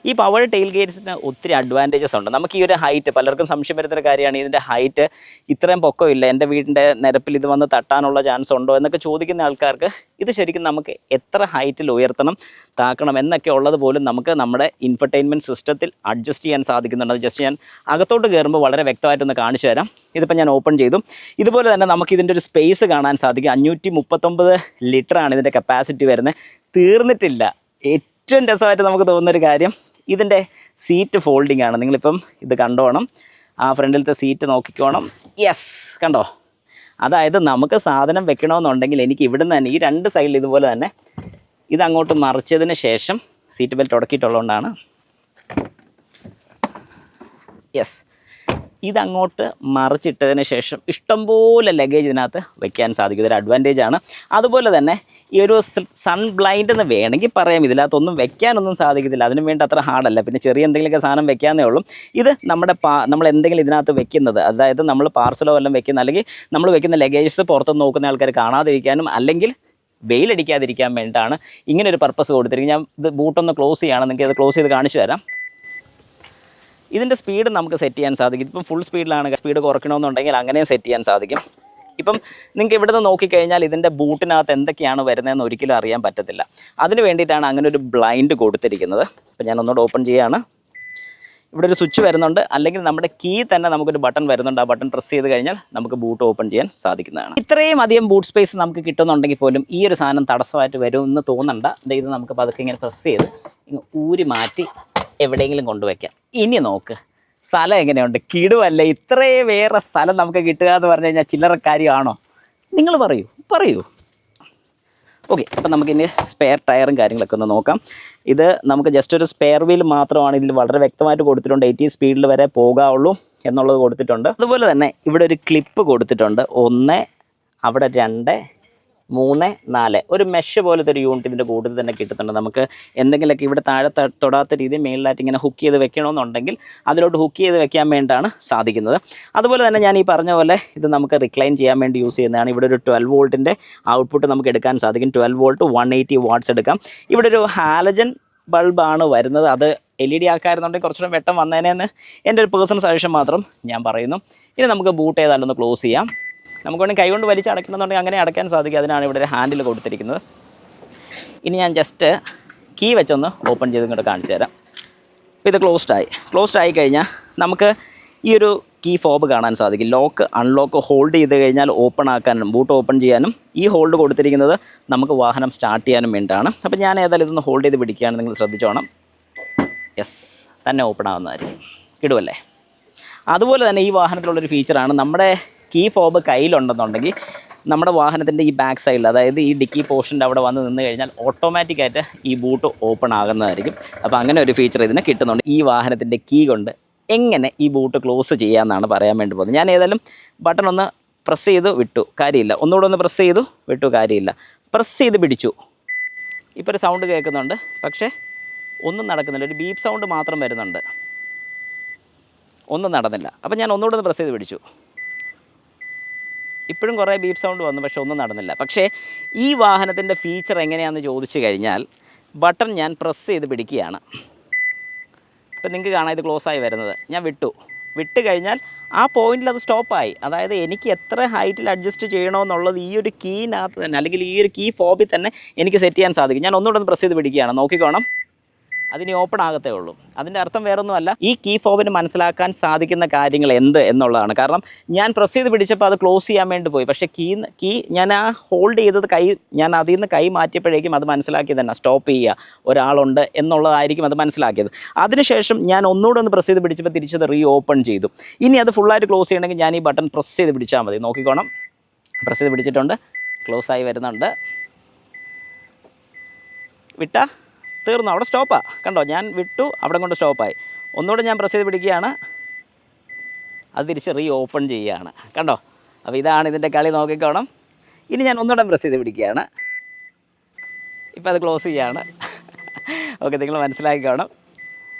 ഈ പവർ ടെയിൽ ഗേറ്റ്സിന് ഒത്തിരി അഡ്വാൻറ്റേജസ് ഉണ്ട്. നമുക്ക് ഈ ഒരു ഹൈറ്റ്, പലർക്കും സംശയം വരുന്നൊരു കാര്യമാണ്, ഇതിൻ്റെ ഹൈറ്റ് ഇത്രയും പൊക്കമില്ല, എൻ്റെ വീടിൻ്റെ നിരപ്പിൽ ഇത് വന്ന് തട്ടാനുള്ള ചാൻസ് ഉണ്ടോ എന്നൊക്കെ ചോദിക്കുന്ന ആൾക്കാർക്ക് ഇത് ശരിക്കും നമുക്ക് എത്ര ഹൈറ്റിൽ ഉയർത്തണം, താക്കണം എന്നൊക്കെ ഉള്ളത് പോലും നമുക്ക് നമ്മുടെ ഇൻഫർടൈൻമെൻറ്റ് സിസ്റ്റത്തിൽ അഡ്ജസ്റ്റ് ചെയ്യാൻ സാധിക്കുന്നുണ്ട്. അത് ജസ്റ്റ് ഞാൻ അകത്തോട്ട് കയറുമ്പോൾ വളരെ വ്യക്തമായിട്ടൊന്ന് കാണിച്ചു തരാം. ഇതിപ്പോൾ ഞാൻ ഓപ്പൺ ചെയ്തു. ഇതുപോലെ തന്നെ നമുക്ക് ഇതിൻ്റെ ഒരു സ്പേസ് കാണാൻ സാധിക്കും. 539 ലിറ്ററാണ് ഇതിൻ്റെ കപ്പാസിറ്റി വരുന്നത്. തീർന്നിട്ടില്ല. ഏറ്റവും രസമായിട്ട് നമുക്ക് തോന്നുന്നൊരു കാര്യം ഇതിൻ്റെ സീറ്റ് ഫോൾഡിംഗ് ആണ്. നിങ്ങളിപ്പം ഇത് കണ്ടോണം, ആ ഫ്രണ്ടിലത്തെ സീറ്റ് നോക്കിക്കോണം. യെസ്, കണ്ടോ? അതായത് നമുക്ക് സാധനം വെക്കണമെന്നുണ്ടെങ്കിൽ എനിക്ക് ഇവിടുന്ന് തന്നെ ഈ 2 സൈഡിൽ ഇതുപോലെ തന്നെ ഇതങ്ങോട്ട് മറിച്ചതിന് ശേഷം സീറ്റ് ബെൽറ്റ് ഉടക്കിയിട്ടുള്ളതുകൊണ്ടാണ്. യെസ്, ഇതങ്ങോട്ട് മറിച്ചിട്ടതിന് ശേഷം ഇഷ്ടംപോലെ ലഗേജ് ഇതിനകത്ത് വെക്കാൻ സാധിക്കും. ഇതൊരു അഡ്വാൻറ്റേജ് ആണ്. അതുപോലെ തന്നെ ഈ ഒരു സൺ ബ്ലൈൻഡ് എന്ന് വേണമെങ്കിൽ പറയാം. ഇതിനകത്തൊന്നും വെക്കാനൊന്നും സാധിക്കത്തില്ല, അതിനും വേണ്ടി അത്ര ഹാർഡല്ല. പിന്നെ ചെറിയ എന്തെങ്കിലുമൊക്കെ സാധനം വെക്കാനേ ഉള്ളൂ. ഇത് നമ്മൾ എന്തെങ്കിലും ഇതിനകത്ത് വെക്കുന്നത്, അതായത് നമ്മൾ പാർസലോ എല്ലാം വെക്കുന്ന, അല്ലെങ്കിൽ നമ്മൾ വെക്കുന്ന ലഗേജസ് പുറത്തുനിന്ന് നോക്കുന്ന ആൾക്കാർ കാണാതിരിക്കാനും അല്ലെങ്കിൽ വെയിലടിക്കാതിരിക്കാൻ വേണ്ടിയിട്ടാണ് ഇങ്ങനെ ഒരു പർപ്പസ് കൊടുത്തിരിക്കുന്നത്. ഞാൻ ഇത് ബൂട്ടൊന്ന് ക്ലോസ് ചെയ്യുകയാണ്, നിങ്ങൾക്ക് അത് ക്ലോസ് ചെയ്ത് കാണിച്ചു തരാം. ഇതിൻ്റെ സ്പീഡ് നമുക്ക് സെറ്റ് ചെയ്യാൻ സാധിക്കും. ഇപ്പം ഫുൾ സ്പീഡിലാണ്, സ്പീഡ് കുറയ്ക്കണമെന്നുണ്ടെങ്കിൽ അങ്ങനെയും സെറ്റ് ചെയ്യാൻ സാധിക്കും. ഇപ്പം നിങ്ങൾക്ക് ഇവിടെ നിന്ന് നോക്കിക്കഴിഞ്ഞാൽ ഇതിൻ്റെ ബൂട്ടിനകത്ത് എന്തൊക്കെയാണ് വരുന്നതെന്ന് ഒരിക്കലും അറിയാൻ പറ്റത്തില്ല. അതിന് വേണ്ടിയിട്ടാണ് അങ്ങനെ ഒരു ബ്ലൈൻഡ് കൊടുത്തിരിക്കുന്നത്. അപ്പോൾ ഞാൻ ഒന്നുകൂടെ ഓപ്പൺ ചെയ്യുകയാണ്. ഇവിടെ ഒരു സ്വിച്ച് വരുന്നുണ്ട്, അല്ലെങ്കിൽ നമ്മുടെ കീ തന്നെ നമുക്കൊരു ബട്ടൺ വരുന്നുണ്ട്. ആ ബട്ടൺ പ്രസ് ചെയ്ത് കഴിഞ്ഞാൽ നമുക്ക് ബൂട്ട് ഓപ്പൺ ചെയ്യാൻ സാധിക്കുന്നതാണ്. ഇത്രയും അധികം ബൂട്ട് സ്പേസ് നമുക്ക് കിട്ടുന്നുണ്ടെങ്കിൽ പോലും ഈ ഒരു സാധനം തടസ്സമായിട്ട് വരുമെന്ന് തോന്നണ്ട. ഇത് നമുക്ക് പതുക്കെ ഇങ്ങനെ പ്രസ് ചെയ്ത് ഊരി മാറ്റി എവിടെയെങ്കിലും കൊണ്ടുവയ്ക്കാം. ഇനി നോക്ക്, സ്ഥലം എങ്ങനെയുണ്ട്? കിടുവല്ലേ? ഇത്രയേറെ സ്ഥലം നമുക്ക് കിട്ടുക എന്ന് പറഞ്ഞു കഴിഞ്ഞാൽ ചില്ലറ കാര്യമാണോ? നിങ്ങൾ പറയൂ. ഓക്കെ, അപ്പം നമുക്കിനി സ്പെയർ ടയറും കാര്യങ്ങളൊക്കെ ഒന്ന് നോക്കാം. ഇത് നമുക്ക് ജസ്റ്റ് ഒരു സ്പെയർ വീൽ മാത്രമാണ് ഇതിൽ വളരെ വ്യക്തമായിട്ട് കൊടുത്തിട്ടുണ്ട്. 80 സ്പീഡിൽ വരെ പോകാവുള്ളൂ എന്നുള്ളത് കൊടുത്തിട്ടുണ്ട്. അതുപോലെ തന്നെ ഇവിടെ ഒരു ക്ലിപ്പ് കൊടുത്തിട്ടുണ്ട്. 1, അവിടെ 2, 3, 4 ഒരു മെഷ് പോലത്തെ ഒരു യൂണിറ്റ് ഇതിൻ്റെ കൂട്ടത്തിൽ തന്നെ കിട്ടുന്നുണ്ട്. നമുക്ക് എന്തെങ്കിലുമൊക്കെ ഇവിടെ താഴെ തൊടാത്ത രീതിയിൽ മേളിലായിട്ട് ഇങ്ങനെ ഹുക്ക് ചെയ്ത് വെക്കണമെന്നുണ്ടെങ്കിൽ അതിലോട്ട് ഹുക്ക് ചെയ്ത് വെക്കാൻ വേണ്ടിയിട്ടാണ് സാധിക്കുന്നത്. അതുപോലെ തന്നെ ഞാൻ ഈ പറഞ്ഞ പോലെ ഇത് നമുക്ക് റിക്ലൈൻ ചെയ്യാൻ വേണ്ടി യൂസ് ചെയ്യുന്നതാണ്. ഇവിടെ ഒരു 12 വോൾട്ടിൻ്റെ ഔട്ട്പുട്ട് നമുക്ക് എടുക്കാൻ സാധിക്കും. 12 വോൾട്ട് 180 വാട്ട്സ് എടുക്കാം. ഇവിടെ ഒരു ഹാലജൻ ബൾബാണ് വരുന്നത്. അത് LED ആക്കായിരുന്നുണ്ടെങ്കിൽ കുറച്ചുകൂടെ വെട്ടം വന്നേനെന്ന് എൻ്റെ ഒരു പേഴ്സണൽ സജഷൻ മാത്രം ഞാൻ പറയുന്നു. ഇനി നമുക്ക് ബൂട്ട് ചെയ്താലൊന്ന് ക്ലോസ് ചെയ്യാം. നമുക്ക് വേണമെങ്കിൽ കൈകൊണ്ട് വലിച്ച് അടയ്ക്കണമെന്നുണ്ടെങ്കിൽ അങ്ങനെ അടയ്ക്കാൻ സാധിക്കും. അതിനാണ് ഇവിടെ ഒരു ഹാൻഡിൽ കൊടുത്തിരിക്കുന്നത്. ഇനി ഞാൻ ജസ്റ്റ് കീ വെച്ചൊന്ന് ഓപ്പൺ ചെയ്ത് ഇങ്ങോട്ട് കാണിച്ചു തരാം. അപ്പോൾ ഇത് ക്ലോസ്ഡ് ആയി കഴിഞ്ഞാൽ നമുക്ക് ഈ ഒരു കീ ഫോബ് കാണാൻ സാധിക്കും. ലോക്ക് അൺലോക്ക് ഹോൾഡ് ചെയ്ത് കഴിഞ്ഞാൽ ഓപ്പൺ ആക്കാനും ബൂട്ട് ഓപ്പൺ ചെയ്യാനും ഈ ഹോൾഡ് കൊടുത്തിരിക്കുന്നത് നമുക്ക് വാഹനം സ്റ്റാർട്ട് ചെയ്യാനും വേണ്ടിയിട്ടാണ്. അപ്പോൾ ഞാൻ ഏതായാലും ഇതൊന്ന് ഹോൾഡ് ചെയ്ത് പിടിക്കുകയാണ്, നിങ്ങൾ ശ്രദ്ധിച്ചോണം. യെസ്, തന്നെ ഓപ്പൺ ആവുന്നതായിരിക്കും. കിടുമല്ലേ? അതുപോലെ തന്നെ ഈ വാഹനത്തിലുള്ളൊരു ഫീച്ചറാണ്, നമ്മുടെ കീ ഫോബ് കയ്യിലുണ്ടെന്നുണ്ടെങ്കിൽ നമ്മുടെ വാഹനത്തിൻ്റെ ഈ ബാക്ക് സൈഡിൽ, അതായത് ഈ ഡിക്കി പോർഷൻ്റെ അവിടെ വന്ന് നിന്ന് കഴിഞ്ഞാൽ ഓട്ടോമാറ്റിക്കായിട്ട് ഈ ബൂട്ട് ഓപ്പൺ ആകുന്നതായിരിക്കും. അപ്പോൾ അങ്ങനെ ഒരു ഫീച്ചർ ഇതിന് കിട്ടുന്നുണ്ട്. ഈ വാഹനത്തിൻ്റെ കീ കൊണ്ട് എങ്ങനെ ഈ ബൂട്ട് ക്ലോസ് ചെയ്യാമെന്നാണ് പറയാൻ വേണ്ടി പോകുന്നത്. ഞാൻ ഏതായാലും ബട്ടൺ ഒന്ന് പ്രസ് ചെയ്തു വിട്ടു, കാര്യമില്ല. ഒന്നുകൂടെ ഒന്ന് പ്രസ് ചെയ്തു വിട്ടു, കാര്യമില്ല. പ്രസ് ചെയ്ത് പിടിച്ചു, ഇപ്പോൾ ഒരു സൗണ്ട് കേൾക്കുന്നുണ്ട്, പക്ഷേ ഒന്നും നടക്കുന്നില്ല. ഒരു ബീപ്പ് സൗണ്ട് മാത്രം വരുന്നുണ്ട്, ഒന്നും നടന്നില്ല. അപ്പോൾ ഞാൻ ഒന്നുകൂടെ ഒന്ന് പ്രസ് ചെയ്ത് പിടിച്ചു, ഇപ്പോഴും കുറേ ബീപ്പ് സൗണ്ട് വന്നു, പക്ഷേ ഒന്നും നടന്നില്ല. പക്ഷേ ഈ വാഹനത്തിൻ്റെ ഫീച്ചർ എങ്ങനെയാണെന്ന് ചോദിച്ചു കഴിഞ്ഞാൽ ബട്ടൺ ഞാൻ പ്രസ് ചെയ്ത് പിടിക്കുകയാണ്. ഇപ്പം നിങ്ങൾക്ക് കാണാം ഇത് ക്ലോസായി വരുന്നത്. ഞാൻ വിട്ട് കഴിഞ്ഞാൽ ആ പോയിന്റിൽ അത് സ്റ്റോപ്പായി. അതായത് എനിക്ക് എത്ര ഹൈറ്റിൽ അഡ്ജസ്റ്റ് ചെയ്യണമെന്നുള്ളത് ഈ ഒരു കീനകത്ത് തന്നെ, അല്ലെങ്കിൽ ഈ ഒരു കീ ഫോബിൽ തന്നെ എനിക്ക് സെറ്റ് ചെയ്യാൻ സാധിക്കും. ഞാൻ ഒന്നുകൂടെ ഒന്ന് പ്രസ് ചെയ്ത് പിടിക്കുകയാണ്, നോക്കിക്കോണം. അതിനി ഓപ്പൺ ആകത്തേ ഉള്ളൂ. അതിൻ്റെ അർത്ഥം വേറൊന്നുമല്ല, ഈ കീ ഫോബിന് മനസ്സിലാക്കാൻ സാധിക്കുന്ന കാര്യങ്ങൾ എന്ത് എന്നുള്ളതാണ്. കാരണം ഞാൻ പ്രസ് ചെയ്ത് പിടിച്ചപ്പോൾ അത് ക്ലോസ് ചെയ്യാൻ വേണ്ടി പോയി, പക്ഷേ കീ ഞാൻ ആ ഹോൾഡ് ചെയ്തത് ഞാൻ അതിൽ നിന്ന് കൈ മാറ്റിയപ്പോഴേക്കും അത് മനസ്സിലാക്കിയത് തന്നെ സ്റ്റോപ്പ് ചെയ്യുക, ഒരാളുണ്ട് എന്നുള്ളതായിരിക്കും അത് മനസ്സിലാക്കിയത്. അതിനുശേഷം ഞാൻ ഒന്നുകൂടെ ഒന്ന് പ്രസ് ചെയ്ത് പിടിച്ചപ്പോൾ തിരിച്ചത് റീ ഓപ്പൺ ചെയ്തു. ഇനി അത് ഫുള്ളായിട്ട് ക്ലോസ് ചെയ്യണമെങ്കിൽ ഞാൻ ഈ ബട്ടൺ പ്രസ് ചെയ്ത് പിടിച്ചാൽ മതി. നോക്കിക്കോണം, പ്രസ് ചെയ്ത് പിടിച്ചിട്ടുണ്ട്, ക്ലോസായി വരുന്നുണ്ട്. വിട്ടാ തീർന്നു, അവിടെ സ്റ്റോപ്പാണ്. കണ്ടോ, ഞാൻ വിട്ടു, അവിടെ കൊണ്ട് സ്റ്റോപ്പായി. ഒന്നുകൂടെ ഞാൻ പ്രസ് ചെയ്ത് പിടിക്കുകയാണ്, അത് തിരിച്ച് റീ ഓപ്പൺ ചെയ്യുകയാണ്. കണ്ടോ? അപ്പോൾ ഇതാണ് ഇതിൻ്റെ കളി, നോക്കിക്കോണം. ഇനി ഞാൻ ഒന്നുകൂടെ പ്രസ് ചെയ്ത് പിടിക്കുകയാണ്, ഇപ്പോൾ അത് ക്ലോസ് ചെയ്യുകയാണ്. ഓക്കെ, നിങ്ങൾ മനസ്സിലാക്കിക്കോണം.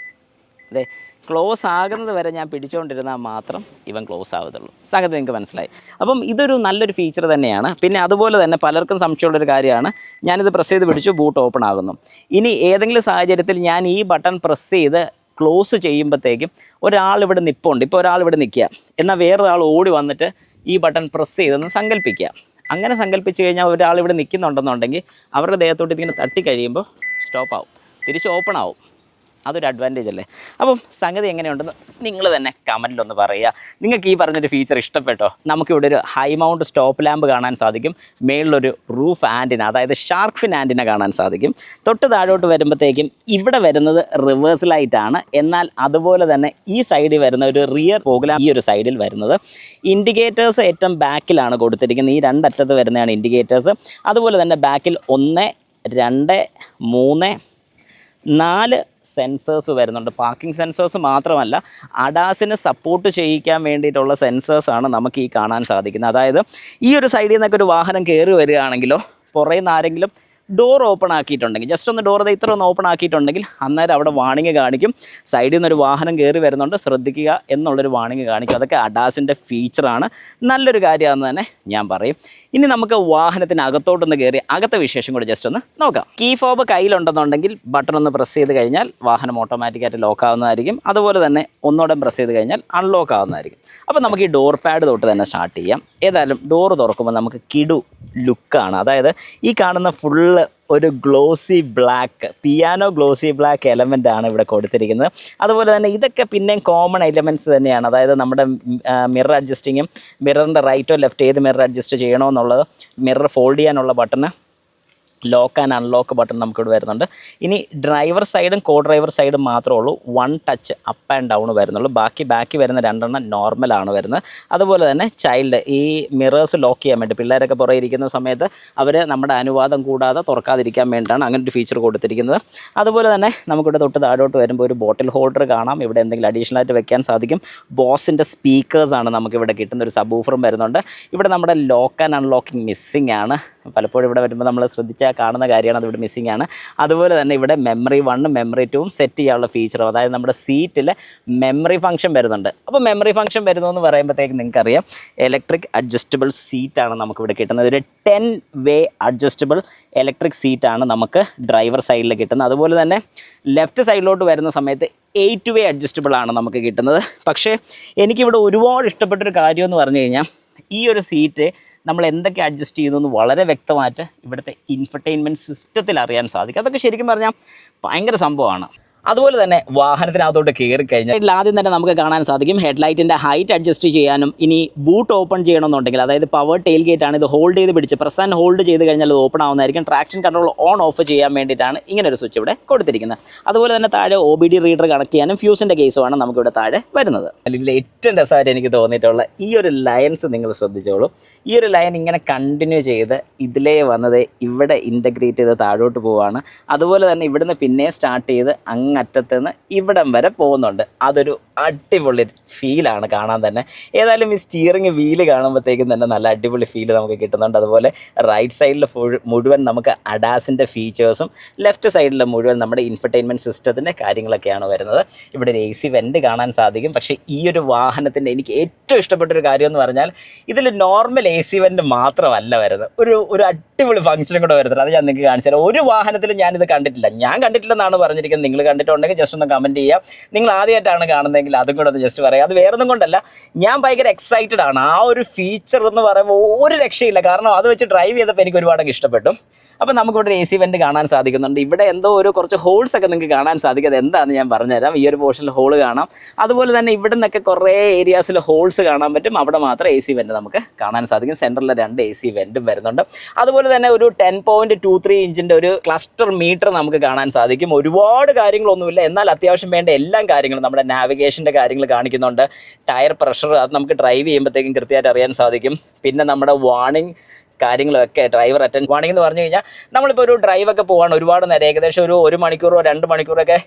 അതെ, ക്ലോസ് ആകുന്നത് വരെ ഞാൻ പിടിച്ചുകൊണ്ടിരുന്നാൽ മാത്രം ഇവൻ ക്ലോസ് ആവത്തുള്ളൂ. സംഗതി നിങ്ങൾക്ക് മനസ്സിലായി. അപ്പം ഇതൊരു നല്ലൊരു ഫീച്ചർ തന്നെയാണ്. പിന്നെ അതുപോലെ തന്നെ പലർക്കും സംശയമുള്ളൊരു കാര്യമാണ്, ഞാനിത് പ്രസ് ചെയ്ത് പിടിച്ചു, ബൂട്ട് ഓപ്പൺ ആകുന്നു. ഇനി ഏതെങ്കിലും സാഹചര്യത്തിൽ ഞാൻ ഈ ബട്ടൺ പ്രസ് ചെയ്ത് ക്ലോസ് ചെയ്യുമ്പോഴത്തേക്കും ഒരാളിവിടെ നിൽപ്പുണ്ട്. ഇപ്പോൾ ഒരാളിവിടെ നിൽക്കുക, എന്നാൽ വേറൊരാൾ ഓടി വന്നിട്ട് ഈ ബട്ടൺ പ്രസ് ചെയ്തെന്ന് സങ്കല്പിക്കുക. അങ്ങനെ സങ്കല്പിച്ച് കഴിഞ്ഞാൽ ഒരാളിവിടെ നിൽക്കുന്നുണ്ടെന്നുണ്ടെങ്കിൽ അവരുടെ ദേഹത്തോട്ട് ഇതിങ്ങനെ തട്ടി കഴിയുമ്പോൾ സ്റ്റോപ്പാവും, തിരിച്ച് ഓപ്പൺ ആവും. അതൊരു അഡ്വാൻറ്റേജ് അല്ലേ? അപ്പം സംഗതി എങ്ങനെയുണ്ടെന്ന് നിങ്ങൾ തന്നെ കമൻറ്റിലൊന്ന് പറയുക. നിങ്ങൾക്ക് ഈ പറഞ്ഞൊരു ഫീച്ചർ ഇഷ്ടപ്പെട്ടോ? നമുക്കിവിടെ ഒരു ഹൈ മൗണ്ട് സ്റ്റോപ്പ് ലാമ്പ് കാണാൻ സാധിക്കും. മേളിലൊരു റൂഫ് ആൻറ്റിന, അതായത് ഷാർക്ക് ഫിൻ ആൻറ്റിന കാണാൻ സാധിക്കും. തൊട്ട് താഴോട്ട് വരുമ്പോഴത്തേക്കും ഇവിടെ വരുന്നത് റിവേഴ്സ് ലൈറ്റാണ്. എന്നാൽ അതുപോലെ തന്നെ ഈ സൈഡിൽ വരുന്ന ഒരു റിയർ പോകലാം ഈ ഒരു സൈഡിൽ വരുന്നത്. ഇൻഡിക്കേറ്റേഴ്സ് ഏറ്റവും ബാക്കിലാണ് കൊടുത്തിരിക്കുന്നത്. ഈ രണ്ടറ്റത്ത് വരുന്നതാണ് ഇൻഡിക്കേറ്റേഴ്സ്. അതുപോലെ തന്നെ ബാക്കിൽ 1, 2, 3, 4 സെൻസേഴ്സ് വരുന്നുണ്ട്. പാർക്കിംഗ് സെൻസേഴ്സ് മാത്രമല്ല, അഡാസിന് സപ്പോർട്ട് ചെയ്യിക്കാൻ വേണ്ടിയിട്ടുള്ള സെൻസേഴ്സാണ് നമുക്ക് ഈ കാണാൻ സാധിക്കുന്നത്. അതായത് ഈ ഒരു സൈഡിൽ നിന്നൊക്കെ ഒരു വാഹനം കയറി വരികയാണെങ്കിലോ പുറയിൽ നിന്ന് ആരെങ്കിലും ഡോർ ഓപ്പൺ ആക്കിയിട്ടുണ്ടെങ്കിൽ, ജസ്റ്റ് ഒന്ന് ഡോർ ഇത്ര ഒന്ന് ഓപ്പൺ ആക്കിയിട്ടുണ്ടെങ്കിൽ അന്നേരം അവിടെ വാണിംഗ് കാണിക്കും, സൈഡിൽ നിന്നൊരു വാഹനം കയറി വരുന്നുണ്ട്, ശ്രദ്ധിക്കുക എന്നുള്ളൊരു വാണിംഗ് കാണിക്കും. അതൊക്കെ അഡാസിൻ്റെ ഫീച്ചറാണ്, നല്ലൊരു കാര്യമാണെന്ന് തന്നെ ഞാൻ പറയും. ഇനി നമുക്ക് വാഹനത്തിന് അകത്തോട്ടൊന്ന് കയറി അകത്തെ വിശേഷം കൂടി ജസ്റ്റ് ഒന്ന് നോക്കാം. കീ ഫോബ് കയ്യിലുണ്ടെന്നുണ്ടെങ്കിൽ ബട്ടൺ ഒന്ന് പ്രസ് ചെയ്ത് കഴിഞ്ഞാൽ വാഹനം ഓട്ടോമാറ്റിക്കായിട്ട് ലോക്ക് ആവുന്നതായിരിക്കും. അതുപോലെ തന്നെ ഒന്നുകൂടെ പ്രസ് ചെയ്ത് കഴിഞ്ഞാൽ അൺലോക്ക് ആവുന്നതായിരിക്കും. അപ്പോൾ നമുക്ക് ഈ ഡോർ പാഡ് തൊട്ട് തന്നെ സ്റ്റാർട്ട് ചെയ്യാം. ഏതായാലും ഡോറ് തുറക്കുമ്പോൾ നമുക്ക് കിടു ലുക്കാണ്. അതായത് ഈ കാണുന്ന ഫുള്ള് ഒരു glossy black, piano glossy black element ആണ് ഇവിടെ കൊടുത്തിരിക്കുന്നത്. അതുപോലെ തന്നെ ഇതൊക്കെ പിന്നെയും കോമൺ എലമെൻറ്റ്സ് തന്നെയാണ്. അതായത് നമ്മുടെ മിറർ അഡ്ജസ്റ്റിങ്ങും, മിററിൻ്റെ റൈറ്റോ ലെഫ്റ്റ് ഏത് മിറർ അഡ്ജസ്റ്റ് ചെയ്യണമെന്നുള്ളത്, മിറർ ഫോൾഡ് ചെയ്യാനുള്ള button, lock and unlock button നമുക്കിവിടെ വരുന്നുണ്ട്. ഇനി ഡ്രൈവർ സൈഡും കോ ഡ്രൈവർ സൈഡും മാത്രമേ ഉള്ളൂ 1 ടച്ച് അപ്പ് ആൻഡ് ഡൗൺ വരുന്നുള്ളൂ. ബാക്കി വരുന്ന 2 നോർമലാണ് വരുന്നത്. അതുപോലെ തന്നെ ചൈൽഡ്, ഈ മിറേഴ്സ് ലോക്ക് ചെയ്യാൻ വേണ്ടി പിള്ളേരൊക്കെ പുറകെ ഇരിക്കുന്ന സമയത്ത് അവർ നമ്മുടെ അനുവാദം കൂടാതെ തുറക്കാതിരിക്കാൻ വേണ്ടിയിട്ടാണ് അങ്ങനെ ഒരു ഫീച്ചർ കൊടുത്തിരിക്കുന്നത്. അതുപോലെ തന്നെ നമുക്കിവിടെ തൊട്ട് താഴോട്ട് വരുമ്പോൾ ഒരു ബോട്ടിൽ ഹോൾഡർ കാണാം. ഇവിടെ എന്തെങ്കിലും അഡീഷണൽ ആയിട്ട് വെക്കാൻ സാധിക്കും. ബോസിൻ്റെ സ്പീക്കേഴ്സാണ് നമുക്കിവിടെ കിട്ടുന്ന. ഒരു സബ് വൂഫറും വരുന്നുണ്ട്. ഇവിടെ നമ്മുടെ ലോക്ക് ആൻഡ് അൺലോക്കിംഗ് മിസ്സിംഗ് ആണ്. പലപ്പോഴും ഇവിടെ വരുമ്പോൾ നമ്മൾ ശ്രദ്ധിച്ചാൽ കാണുന്ന കാര്യമാണ്, അതിവിടെ മിസ്സിംഗ് ആണ്. അതുപോലെ തന്നെ ഇവിടെ മെമ്മറി 1ഉം മെമ്മറി 2ഉം സെറ്റ് ചെയ്യാനുള്ള ഫീച്ചറും, അതായത് നമ്മുടെ സീറ്റിൽ മെമ്മറി ഫംഗ്ഷൻ വരുന്നുണ്ട്. അപ്പോൾ മെമ്മറി ഫംഗ്ഷൻ വരുന്നു എന്ന് പറയുമ്പോഴത്തേക്ക് നിങ്ങൾക്കറിയാം ഇലക്ട്രിക് അഡ്ജസ്റ്റബിൾ സീറ്റാണ് നമുക്കിവിടെ കിട്ടുന്നത്. ഒരു 10 വേ അഡ്ജസ്റ്റബിൾ ഇലക്ട്രിക് സീറ്റാണ് നമുക്ക് ഡ്രൈവർ സൈഡിൽ കിട്ടുന്നത്. അതുപോലെ തന്നെ ലെഫ്റ്റ് സൈഡിലോട്ട് വരുന്ന സമയത്ത് 8 വേ അഡ്ജസ്റ്റബിൾ ആണ് നമുക്ക് കിട്ടുന്നത്. പക്ഷേ എനിക്കിവിടെ ഒരുപാട് ഇഷ്ടപ്പെട്ടൊരു കാര്യം എന്ന് പറഞ്ഞു കഴിഞ്ഞാൽ ഈ ഒരു സീറ്റ് നമ്മൾ എന്തൊക്കെ അഡ്ജസ്റ്റ് ചെയ്യുന്നു എന്ന് വളരെ വ്യക്തമായിട്ട് ഇവിടുത്തെ ഇൻഫർടൈൻമെൻറ്റ് സിസ്റ്റത്തിൽ അറിയാൻ സാധിക്കും. അതൊക്കെ ശരിക്കും പറഞ്ഞാൽ ഭയങ്കര സംഭവമാണ്. അതുപോലെ തന്നെ വാഹനത്തിനകത്തോട്ട് കയറി കഴിഞ്ഞാൽ ആദ്യം തന്നെ നമുക്ക് കാണാൻ സാധിക്കും ഹെഡ്ലൈറ്റിൻ്റെ ഹൈറ്റ് അഡ്ജസ്റ്റ് ചെയ്യാനും ഇനി ബൂട്ട് ഓപ്പൺ ചെയ്യണമെന്നുണ്ടെങ്കിൽ അതായത് പവർ ടെയിൽ ഗേറ്റ് ആണ് ഇത് ഹോൾഡ് ചെയ്ത് പിടിച്ച് പ്രസ് ആൻഡ് ഹോൾഡ് ചെയ്ത് കഴിഞ്ഞാൽ അത് ഓപ്പൺ ആവുന്നതായിരിക്കും. ട്രാക്ഷൻ കൺട്രോൾ ഓൺ ഓഫ് ചെയ്യാൻ വേണ്ടിയിട്ടാണ് ഇങ്ങനെ ഒരു സ്വിച്ച് ഇവിടെ കൊടുത്തിരിക്കുന്നത്. അതുപോലെ തന്നെ താഴെ OBD റീഡർ കണക്ട് ചെയ്യാനും ഫ്യൂസിൻ്റെ കേസുമാണ് നമുക്കിവിടെ താഴെ വരുന്നത്. ഇതിൽ ഏറ്റവും രസമായിട്ട് എനിക്ക് തോന്നിയിട്ടുള്ള ഈ ഒരു ലൈൻസ് നിങ്ങൾ ശ്രദ്ധിച്ചോളൂ. ഈ ഒരു ലൈൻ ഇങ്ങനെ കണ്ടിന്യൂ ചെയ്ത് ഇതിലേ വന്നത് ഇവിടെ ഇൻ്റഗ്രേറ്റ് ചെയ്ത് താഴോട്ട് പോവുകയാണ്. അതുപോലെ തന്നെ ഇവിടുന്ന് പിന്നെ സ്റ്റാർട്ട് ചെയ്ത് അങ്ങറ്റത്ത് നിന്ന് ഇവിടം വരെ പോകുന്നുണ്ട്. അതൊരു അടിപൊളി ഫീലാണ് കാണാൻ തന്നെ. ഏതായാലും ഈ സ്റ്റിയറിംഗ് വീല് കാണുമ്പോഴത്തേക്കും തന്നെ നല്ല അടിപൊളി ഫീൽ നമുക്ക് കിട്ടുന്നുണ്ട്. അതുപോലെ റൈറ്റ് സൈഡിൽ മുഴുവൻ നമുക്ക് അഡാസിൻ്റെ ഫീച്ചേഴ്സും ലെഫ്റ്റ് സൈഡിൽ മുഴുവൻ നമ്മുടെ ഇൻഫർടൈൻമെൻറ്റ് സിസ്റ്റത്തിൻ്റെ കാര്യങ്ങളൊക്കെയാണ് വരുന്നത്. ഇവിടെ ഒരു AC വെൻ്റ് കാണാൻ സാധിക്കും. പക്ഷേ ഈ ഒരു വാഹനത്തിൻ്റെ എനിക്ക് ഏറ്റവും ഇഷ്ടപ്പെട്ടൊരു കാര്യം എന്ന് പറഞ്ഞാൽ ഇതിൽ നോർമൽ AC വെൻ്റ് മാത്രമല്ല വരുന്നത്, ഒരു അടിപൊളി ഫംഗ്ഷനും കൂടെ വരുന്നത്. അത് ഞാൻ നിങ്ങൾക്ക് കാണിച്ചു തരാം. ഒരു വാഹനത്തിലും ഞാനിത് കണ്ടിട്ടില്ല. ഞാൻ കണ്ടിട്ടില്ലെന്നാണ് പറഞ്ഞിരിക്കുന്നത്. നിങ്ങൾ കണ്ടിട്ടുണ്ടെങ്കിൽ ജസ്റ്റ് ഒന്ന് കമൻറ്റ് ചെയ്യാം. നിങ്ങൾ ആദ്യമായിട്ടാണ് കാണുന്നതെങ്കിൽ അതും കൂടെ ഒന്ന് ജസ്റ്റ് പറയാം. അത് വേറൊന്നും കൊണ്ടല്ല, ഞാൻ ഭയങ്കര എക്സൈറ്റഡ് ആണ്. ആ ഒരു ഫീച്ചർ എന്ന് പറയുമ്പോൾ ഒരു രക്ഷയില്ല. കാരണം അത് വെച്ച് ഡ്രൈവ് ചെയ്തപ്പോൾ എനിക്ക് ഒരുപാട് ഇഷ്ടപ്പെട്ടു. അപ്പോൾ നമുക്കിവിടെ AC വെൻ്റ് കാണാൻ സാധിക്കുന്നുണ്ട്. ഇവിടെ എന്തോ കുറച്ച് ഹോൾസ് ഒക്കെ നിങ്ങൾക്ക് കാണാൻ സാധിക്കും. അത് എന്താണെന്ന് ഞാൻ പറഞ്ഞുതരാം. ഈ ഒരു പോർഷനിൽ ഹോൾ കാണാം. അതുപോലെ തന്നെ ഇവിടെ നിന്നൊക്കെ കുറേ ഏരിയാസിൽ ഹോൾസ് കാണാൻ പറ്റും. അവിടെ മാത്രം AC വെൻ്റ് നമുക്ക് കാണാൻ സാധിക്കും. സെൻറ്ററിൽ 2 AC വെൻ്റും വരുന്നുണ്ട്. അതുപോലെ തന്നെ ഒരു 10.23 ഇഞ്ചിൻ്റെ ഒരു ക്ലസ്റ്റർ മീറ്റർ നമുക്ക് കാണാൻ സാധിക്കും. ഒരുപാട് കാര്യങ്ങളൊന്നുമില്ല, എന്നാൽ അത്യാവശ്യം വേണ്ട എല്ലാ കാര്യങ്ങളും നമ്മുടെ നാവിഗേഷൻ്റെ കാര്യങ്ങൾ കാണിക്കുന്നുണ്ട്. ടയർ പ്രഷർ അത് നമുക്ക് ഡ്രൈവ് ചെയ്യുമ്പോഴത്തേക്കും കൃത്യമായിട്ട് അറിയാൻ സാധിക്കും. പിന്നെ നമ്മുടെ വാർണിംഗ് കാര്യങ്ങളൊക്കെ ഡ്രൈവർ അറ്റൻഡ് വാർണിംഗ് എന്ന് പറഞ്ഞു കഴിഞ്ഞാൽ നമ്മളിപ്പോൾ ഒരു ഡ്രൈവൊക്കെ പോവാണ് ഒരുപാട് നേരം, ഏകദേശം ഒരു മണിക്കൂറോ 2 മണിക്കൂറൊക്കെ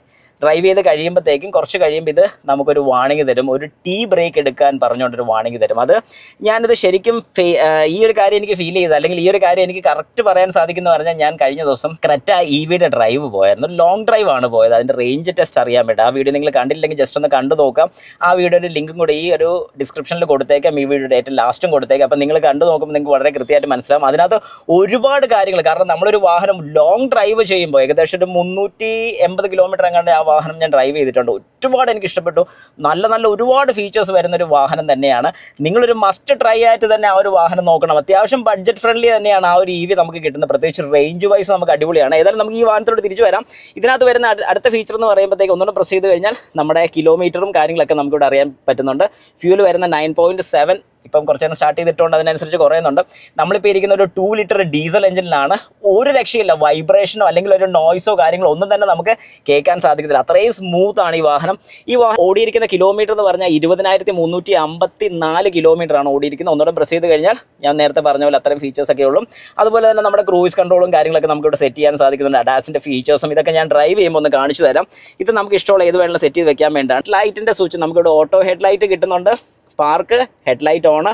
ഡ്രൈവ് ചെയ്ത് കഴിയുമ്പോഴത്തേക്കും കുറച്ച് കഴിയുമ്പോൾ ഇത് നമുക്കൊരു വാർണിംഗ് തരും. ഒരു ടീ ബ്രേക്ക് എടുക്കാൻ പറഞ്ഞുകൊണ്ടൊരു വാർണിംഗ് തരും. അത് ഞാനിത് ശരിക്കും ഈ ഒരു കാര്യം എനിക്ക് ഫീൽ ചെയ്ത്, അല്ലെങ്കിൽ ഈ ഒരു കാര്യം എനിക്ക് കറക്റ്റ് പറയാൻ സാധിക്കുന്നു പറഞ്ഞാൽ, ഞാൻ കഴിഞ്ഞ ദിവസം ക്രെറ്റ EVയുടെ ഡ്രൈവ് പോയായിരുന്നു. ലോങ് ഡ്രൈവ് ആണ് പോയത്. അതിൻ്റെ റേഞ്ച് ടെസ്റ്റ് അറിയാൻ വേണ്ടി. ആ വീഡിയോ നിങ്ങൾ കണ്ടില്ലെങ്കിൽ ജസ്റ്റ് ഒന്ന് കണ്ടു നോക്കാം. ആ വീഡിയോയുടെ ലിങ്കും കൂടെ ഈ ഒരു ഡിസ്ക്രിപ്ഷനിൽ കൊടുത്തേക്കാം. ഈ വീഡിയോയുടെ ഏറ്റവും ലാസ്റ്റും കൊടുത്തേക്കാം. അപ്പോൾ നിങ്ങൾ കണ്ടു നോക്കുമ്പോൾ നിങ്ങൾക്ക് വളരെ കൃത്യമായിട്ട് മനസ്സിലാവും. അതിനകത്ത് ഒരുപാട് കാര്യങ്ങൾ, കാരണം നമ്മളൊരു വാഹനം ലോങ് ഡ്രൈവ് ചെയ്യുമ്പോൾ ഏകദേശം ഒരു 380 കിലോമീറ്റർ എങ്ങാണ്ട് ആ വാഹനം ഞാൻ ഡ്രൈവ് ചെയ്തിട്ടുണ്ട്. ഒരുപാട് എനിക്ക് ഇഷ്ടപ്പെട്ടു. നല്ല ഒരുപാട് ഫീച്ചേഴ്സ് വരുന്നൊരു വാഹനം തന്നെയാണ്. നിങ്ങളൊരു മസ്റ്റ് ട്രൈ ആയിട്ട് തന്നെ ആ ഒരു വാഹനം നോക്കണം. അത്യാവശ്യം ബഡ്ജറ്റ് ഫ്രണ്ട്ലി തന്നെയാണ് ആ ഒരു EV നമുക്ക് കിട്ടുന്നത്. പ്രത്യേകിച്ച് റേഞ്ച് വൈസ് നമുക്ക് അടിപൊളിയാണ്. ഏതായാലും നമുക്ക് ഈ വാഹനത്തോട് തിരിച്ചു വരാം. ഇതിനകത്ത് വരുന്ന അടുത്ത ഫീച്ചർ എന്ന് പറയുമ്പോഴത്തേക്ക് ഒന്നുകൂടെ പ്രസ് ചെയ്ത് കഴിഞ്ഞാൽ നമ്മുടെ കിലോമീറ്ററും കാര്യങ്ങളൊക്കെ നമുക്കിവിടെ അറിയാൻ പറ്റുന്നുണ്ട്. ഫ്യൂൽ വരുന്ന 9.7, ഇപ്പം കുറച്ച് നേരം സ്റ്റാർട്ട് ചെയ്തിട്ടുണ്ട്, അതിനനുസരിച്ച് കുറയുന്നുണ്ട്. നമ്മളിപ്പോൾ ഇരിക്കുന്ന ഒരു 2 ലിറ്റർ ഡീസൽ എഞ്ചിനിലാണ്. ഒരു രക്ഷയില്ല. വൈബ്രേഷനോ അല്ലെങ്കിൽ ഒരു നോയ്സോ കാര്യങ്ങളോ ഒന്നും തന്നെ നമുക്ക് കേൾക്കാൻ സാധിക്കത്തില്ല. അത്രയും സ്മൂത്താണ് ഈ വാഹനം. ഓടിയിരിക്കുന്ന കിലോമീറ്റർ എന്ന് പറഞ്ഞാൽ 20,354 കിലോമീറ്ററാണ് ഓടിയിരിക്കുന്നത്. ഒന്നുകൂടെ പ്രസ് ചെയ്ത് കഴിഞ്ഞാൽ ഞാൻ നേരത്തെ പറഞ്ഞ പോലെ അത്രയും ഫീച്ചേഴ്സൊക്കെ ഉള്ളൂ. അതുപോലെ തന്നെ നമ്മുടെ ക്രൂയിസ് കൺട്രോളും കാര്യങ്ങളൊക്കെ നമുക്കിവിടെ സെറ്റ് ചെയ്യാൻ സാധിക്കുന്നുണ്ട്. അഡാസിൻ്റെ ഫീച്ചേഴ്സും ഇതൊക്കെ ഞാൻ ഡ്രൈവ് ചെയ്യുമ്പോൾ ഒന്ന് കാണിച്ചു തരാം. ഇത് നമുക്ക് ഇഷ്ടമുള്ള ഏത് വേണമെങ്കിലും സെറ്റ് ചെയ്ത് വെക്കാൻ വേണ്ടിയാണ്. ലൈറ്റിൻ്റെ സ്വിച്ച് നമുക്കിവിടെ ഓട്ടോ ഹെഡ് ലൈറ്റ് കിട്ടുന്നുണ്ട്. Park, headlight on,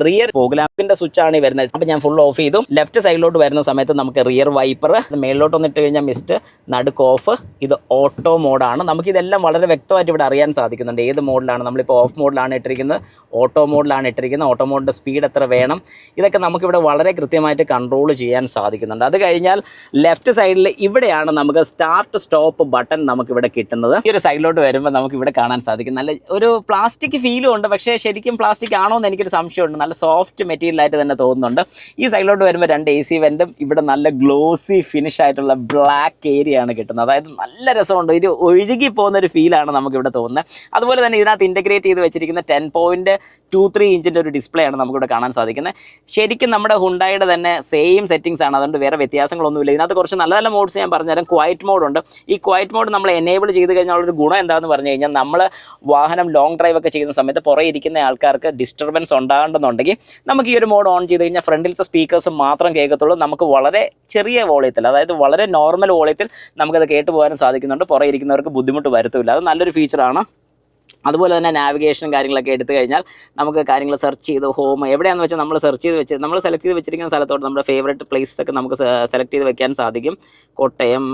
rear fog ലാമ്പിൻ്റെ സ്വിച്ചാണ് ഈ വരുന്നത്. അപ്പോൾ ഞാൻ ഫുൾ ഓഫ് ചെയ്തു. ലെഫ്റ്റ് സൈഡിലോട്ട് വരുന്ന സമയത്ത് നമുക്ക് റിയർ വൈപ്പർ, മേളിലോട്ടൊന്ന് ഇട്ട് കഴിഞ്ഞാൽ മിസ്റ്റ്, നടുക്ക് ഓഫ്. ഇത് ഓട്ടോ മോഡാണ്. നമുക്കിതെല്ലാം വളരെ വ്യക്തമായിട്ട് ഇവിടെ അറിയാൻ സാധിക്കുന്നുണ്ട്. ഏത് മോഡിലാണ് നമ്മളിപ്പോൾ ഓഫ് മോഡിലാണ് ഇട്ടിരിക്കുന്നത്, ഓട്ടോ മോഡിലാണ് ഇട്ടിരിക്കുന്നത്, ഓട്ടോ മോഡിൻ്റെ സ്പീഡ് എത്ര വേണം, ഇതൊക്കെ നമുക്കിവിടെ വളരെ കൃത്യമായിട്ട് കൺട്രോൾ ചെയ്യാൻ സാധിക്കുന്നുണ്ട്. അത് കഴിഞ്ഞാൽ ലെഫ്റ്റ് സൈഡിൽ ഇവിടെയാണ് നമുക്ക് സ്റ്റാർട്ട് സ്റ്റോപ്പ് ബട്ടൺ നമുക്കിവിടെ കിട്ടുന്നത്. ഈ ഒരു സൈഡിലോട്ട് വരുമ്പോൾ നമുക്കിവിടെ കാണാൻ സാധിക്കും. നല്ല ഒരു പ്ലാസ്റ്റിക് ഫീലും ഉണ്ട്. പക്ഷേ ശരിക്കും പ്ലാസ്റ്റിക് ആണോ എന്ന് എനിക്കൊരു സംശയമുണ്ട്. നല്ല സോഫ്റ്റ് മെറ്റീരിയലായിട്ട് തന്നെ തോന്നുന്നുണ്ട്. ഈ സൈഡിലോട്ട് വരുമ്പോൾ 2 AC വെൻ്റും ഇവിടെ നല്ല ഗ്ലോസി ഫിനിഷ് ആയിട്ടുള്ള ബ്ലാക്ക് ഏരിയ ആണ് കിട്ടുന്നത്. അതായത് നല്ല രസമുണ്ട്. ഇത് ഒഴുകി പോകുന്നൊരു ഫീലാണ് നമുക്കിവിടെ തോന്നുന്നത്. അതുപോലെ തന്നെ ഇതിനകത്ത് ഇൻ്റഗ്രേറ്റ് ചെയ്ത് വെച്ചിരിക്കുന്ന 10.23 ഇഞ്ചിൻ്റെ ഒരു ഡിസ്പ്ലേ ആണ് നമുക്കിവിടെ കാണാൻ സാധിക്കുന്നത്. ശരിക്കും നമ്മുടെ ഹുണ്ടായുടെ തന്നെ സെയിം സെറ്റിംഗ്സ് ആണ്. അതുകൊണ്ട് വേറെ വ്യത്യാസങ്ങളൊന്നുമില്ല. ഇതിനകത്ത് കുറച്ച് നല്ല നല്ല മോഡ്സ് ഞാൻ പറഞ്ഞുതരാം. ക്വയറ്റ് മോഡുണ്ട്. ഈ ക്വയറ്റ് മോഡ് നമ്മൾ എനേബിൾ ചെയ്ത് കഴിഞ്ഞാൽ ഒരു ഗുണം എന്താണെന്ന് പറഞ്ഞു കഴിഞ്ഞാൽ, നമ്മൾ വാഹനം ലോങ് ഡ്രൈവ് ഒക്കെ ചെയ്യുന്ന സമയത്ത് പുറകെ ഇരിക്കുന്ന ആൾക്കാർക്ക് ഡിസ്റ്റർബൻസ് ഉണ്ടാകേണ്ടെന്നുണ്ടെങ്കിൽ നമുക്ക് ഈ ഒരു മോഡ് ഓൺ ചെയ്ത് കഴിഞ്ഞാൽ ഫ്രണ്ടിലത്തെ സ്പീക്കേഴ്സ് മാത്രം കേൾക്കത്തുള്ളൂ. നമുക്ക് വളരെ ചെറിയ വോളിയത്തിൽ, അതായത് വളരെ നോർമൽ വോളിയത്തിൽ നമുക്കത് കേട്ട് പോകാനും സാധിക്കുന്നുണ്ട്. പുറകെ ഇരിക്കുന്നവർക്ക് ബുദ്ധിമുട്ട് വരുത്തില്ല. അത് നല്ലൊരു ഫീച്ചറാണ്. അതുപോലെ തന്നെ നാവിഗേഷനും കാര്യങ്ങളൊക്കെ എടുത്തു കഴിഞ്ഞാൽ നമുക്ക് കാര്യങ്ങൾ സെർച്ച് ചെയ്ത് ഹോം എവിടെയാണെന്ന് വെച്ചാൽ നമ്മൾ സെലക്ട് ചെയ്ത് വെച്ചിരിക്കുന്ന സ്ഥലത്തോട്ട് നമ്മുടെ ഫേവറേറ്റ് പ്ലേസസ് ഒക്കെ നമുക്ക് സെലക്ട് ചെയ്ത് വെക്കാൻ സാധിക്കും. കോട്ടയം